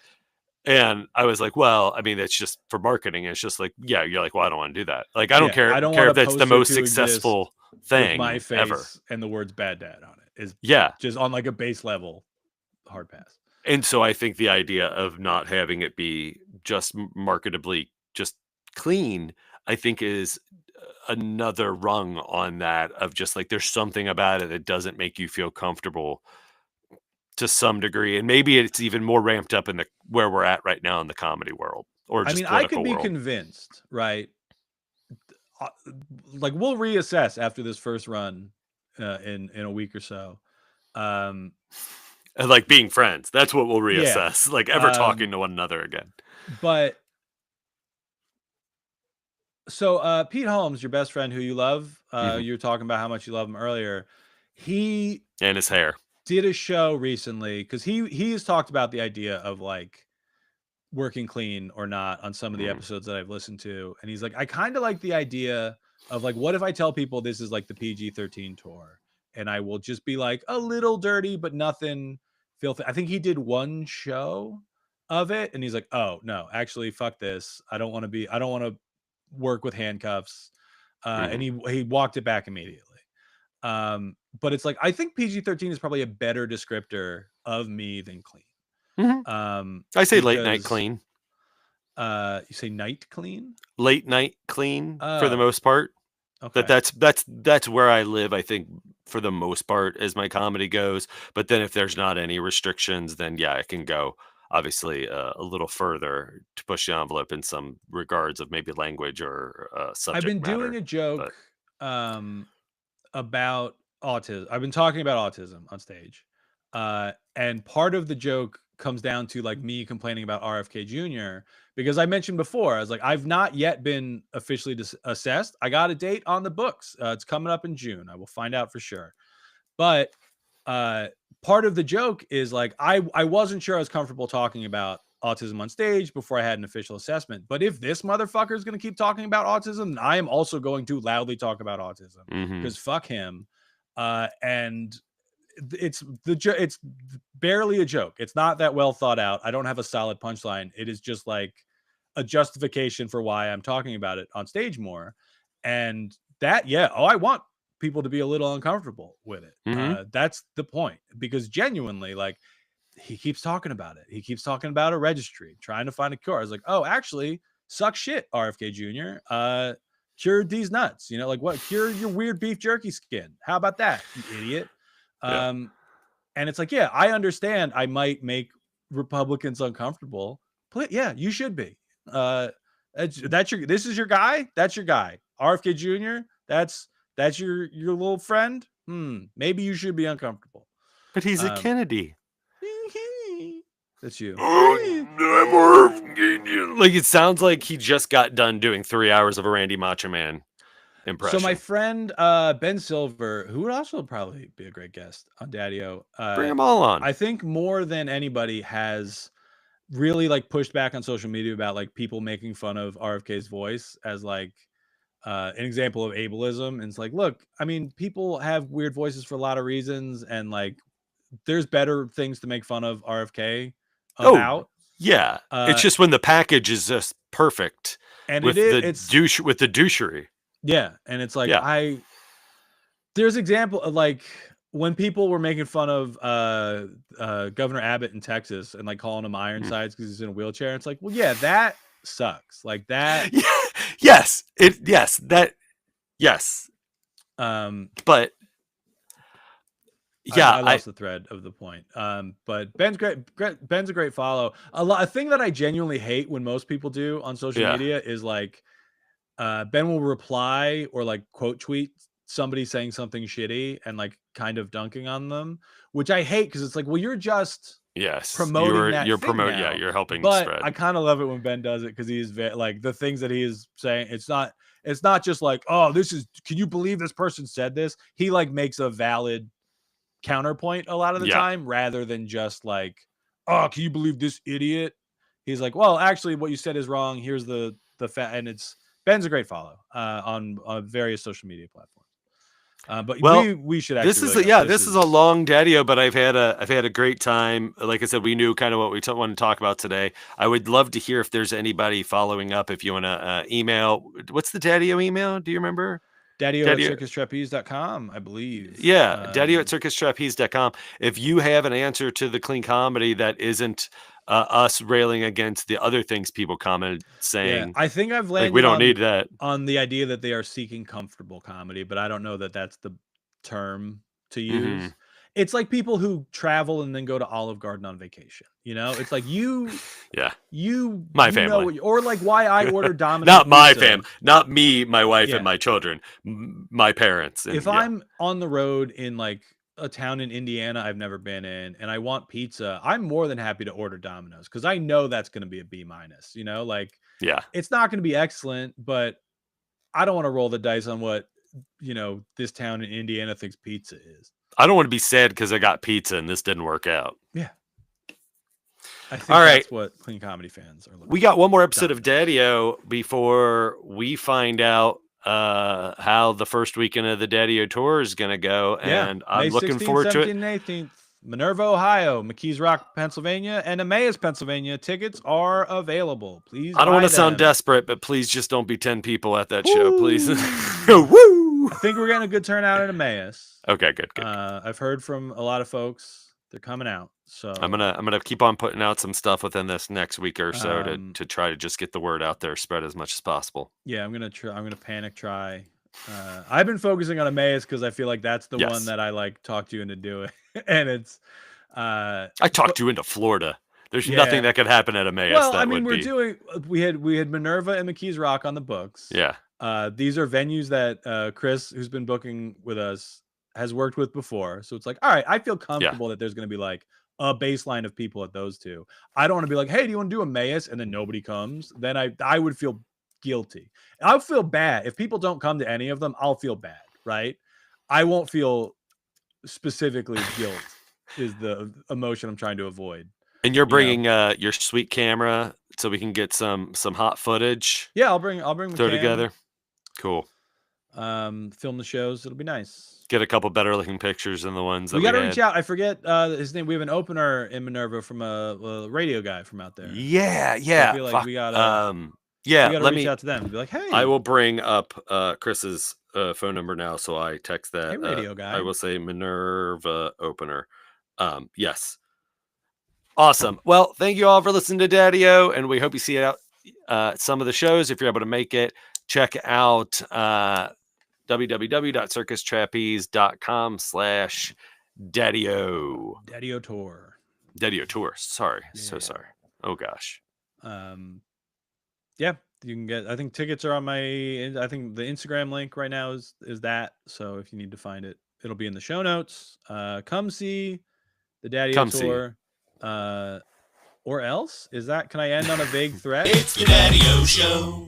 And I was like, well, I mean, it's just for marketing. It's just like, yeah, you're like, well, I don't want to do that. Like, I don't Yeah, I don't care want if a that's the poster most to exist successful with my thing face ever. and the words "bad dad" on it is Yeah. just on like a base level hard pass. And so I think the idea of not having it be just marketably just clean, I think is another rung on that of just like there's something about it that doesn't make you feel comfortable to some degree. And maybe it's even more ramped up in the where we're at right now in the comedy world or I just mean, I could political be world. convinced, right? Uh, Like we'll reassess after this first run in a week or so. And like being friends. That's what we'll Yeah. reassess. Like ever talking to one another again. But so Pete Holmes, your best friend who you love, Mhm. you were talking about how much you love him earlier. He And his hair. did a show recently because he has talked about the idea of like working clean or not on some of the Mhm. episodes that I've listened to. And he's like, I kind of like the idea of like, what if I tell people this is like the PG-13 tour and I will just be like a little dirty, but nothing filthy. I think he did one show of it and he's like, oh no, actually fuck this. I don't want to work with handcuffs. And he walked it back immediately. But it's like, I think PG-13 is probably a better descriptor of me than clean. Mhm. I say late night Because clean. you say night clean? Late night clean for the Oh, most part. okay. That's where I live, I think, for the most part, as my comedy goes. But then if there's not any restrictions, then yeah, it can go obviously a little further to push the envelope in some regards of maybe language or I've subject been matter. doing a joke about autism. I've been talking about autism on stage. And part of the joke comes down to like me complaining about RFK Jr. because I mentioned before, I was like, I've not yet been officially assessed. I got a date on the books. It's coming up in June. I will find out for sure. But part of the joke is like I wasn't sure I was comfortable talking about autism on stage before I had an official assessment. But if this motherfucker is going to keep talking about autism, then I am also going to loudly talk about autism because fuck him. And it's barely a joke. It's not that well thought out. I don't have a solid punchline. It is just like a justification for why I'm talking about it on stage more. And that, yeah, I want people to be a little uncomfortable with it. That's the point, because genuinely, like, he keeps talking about it. He keeps talking about a registry, trying to find a cure. I was like, oh, actually, suck shit, RFK Jr. Cure these nuts. Like what? Cure your weird beef jerky skin. How about that, you idiot? Yeah. And it's like, yeah, I understand I might make Republicans uncomfortable, but yeah, you should be. This is your guy. That's your guy. RFK Jr. That's your little friend. Maybe you should be uncomfortable. But he's a Kennedy. That's you. Like it sounds like he just got done doing 3 hours of a Randy Macho Man impression. So my friend Ben Silver, who would also probably be a great guest on Daddy-O, bring them all on. I think more than anybody has really like pushed back on social media about like people making fun of RFK's voice as like an example of ableism. And it's like, look, I mean, people have weird voices for a lot of reasons, and like there's better things to make fun of RFK about. Yeah, it's just when the package is just perfect, and with the douchery. Yeah, and it's like there's example of like when people were making fun of Governor Abbott in Texas and like calling him Ironsides because he's in a wheelchair, it's like, well, yeah, that sucks. Like that. Yes. But yeah, I lost the thread of the point. But Ben's great. Ben's a great follow. A thing that I genuinely hate when most people do on social media is like, Ben will reply or like quote tweet somebody saying something shitty and like kind of dunking on them, which I hate because it's like, well, you're just promoting you're thing promoting, now. you're helping But spread. I kind of love it when Ben does it because he's like the things that he is saying. It's not just like, oh, can you believe this person said this? He like makes a valid counterpoint a lot of the time rather than just like, oh, can you believe this idiot? He's like, well, actually what you said is wrong. Here's the fact. And Ben's a great follow on various social media platforms. But we should actually. This is a long daddy-o, but I've had a great time. Like I said, we knew kind of what we want to talk about today. I would love to hear if there's anybody following up. If you want to email, what's the daddy-o email? Do you remember? daddy@circustrapeze.com, I believe. Yeah, daddy@circustrapeze.com. If you have an answer to the clean comedy that isn't us railing against the other things people commented saying, I think I've landed we don't need that on the idea that they are seeking comfortable comedy, but I don't know that that's the term to use. It's like people who travel and then go to Olive Garden on vacation. You know, it's like my family, or like why I order Domino's. Not my family, not me, my wife, and my children, my parents. And, if I'm on the road in like a town in Indiana I've never been in and I want pizza, I'm more than happy to order Domino's because I know that's going to be a B-. You know, like it's not going to be excellent, but I don't want to roll the dice on what this town in Indiana thinks pizza is. I don't want to be sad because I got pizza and this didn't work out. Yeah. I think that's what clean comedy fans are looking for. We got one more episode of Daddy-O before we find out how the first weekend of the Daddy-O tour is going to go. And I'm looking forward to it. 17th, 18th, Minerva, Ohio, McKees Rock, Pennsylvania, and Emmaus, Pennsylvania. Tickets are available. Please. I don't want to sound desperate, but please just don't be 10 people at that show, please. Woo! I think we're getting a good turnout at Emmaus. Okay, good. I've heard from a lot of folks. They're coming out. So I'm gonna keep on putting out some stuff within this next week or so to try to just get the word out there, spread as much as possible. Yeah, I'm gonna panic try. I've been focusing on Emmaus because I feel like that's the one that I like talked you into doing, and it's. I talked you into Florida. There's nothing that could happen at Emmaus. Well, I mean, we had Minerva and McKees Rock on the books. Yeah. These are venues that Chris, who's been booking with us, has worked with before. So it's like, all right, I feel comfortable that there's going to be like a baseline of people at those two. I don't want to be like, hey, do you want to do Emmaus? And then nobody comes. Then I would feel guilty. I'll feel bad. If people don't come to any of them, I'll feel bad, right? I won't feel specifically guilt is the emotion I'm trying to avoid. And you're bringing your sweet camera so we can get some hot footage. Yeah, I'll bring throw together. Cool. Film the shows. It'll be nice. Get a couple better looking pictures than the ones that we got to reach out. I forget his name. We have an opener in Minerva from a radio guy from out there. Yeah. So I feel like we gotta reach out to them and be like, hey. I will bring up Chris's phone number now, so I text that. Hey, radio guy. I will say Minerva opener. Yes. Awesome. Well, thank you all for listening to Daddy-O, and we hope you see it out some of the shows if you're able to make it. Check out www.circustrapeze.com/Daddy-O. Daddy-O tour. Daddy-O tour. Sorry. So sorry. Oh gosh. Yeah, you can get, I think tickets are on I think the Instagram link right now is that. So if you need to find it, it'll be in the show notes. Come see the Daddy-O tour. Or else? Can I end on a vague threat? It's the Daddy-O show.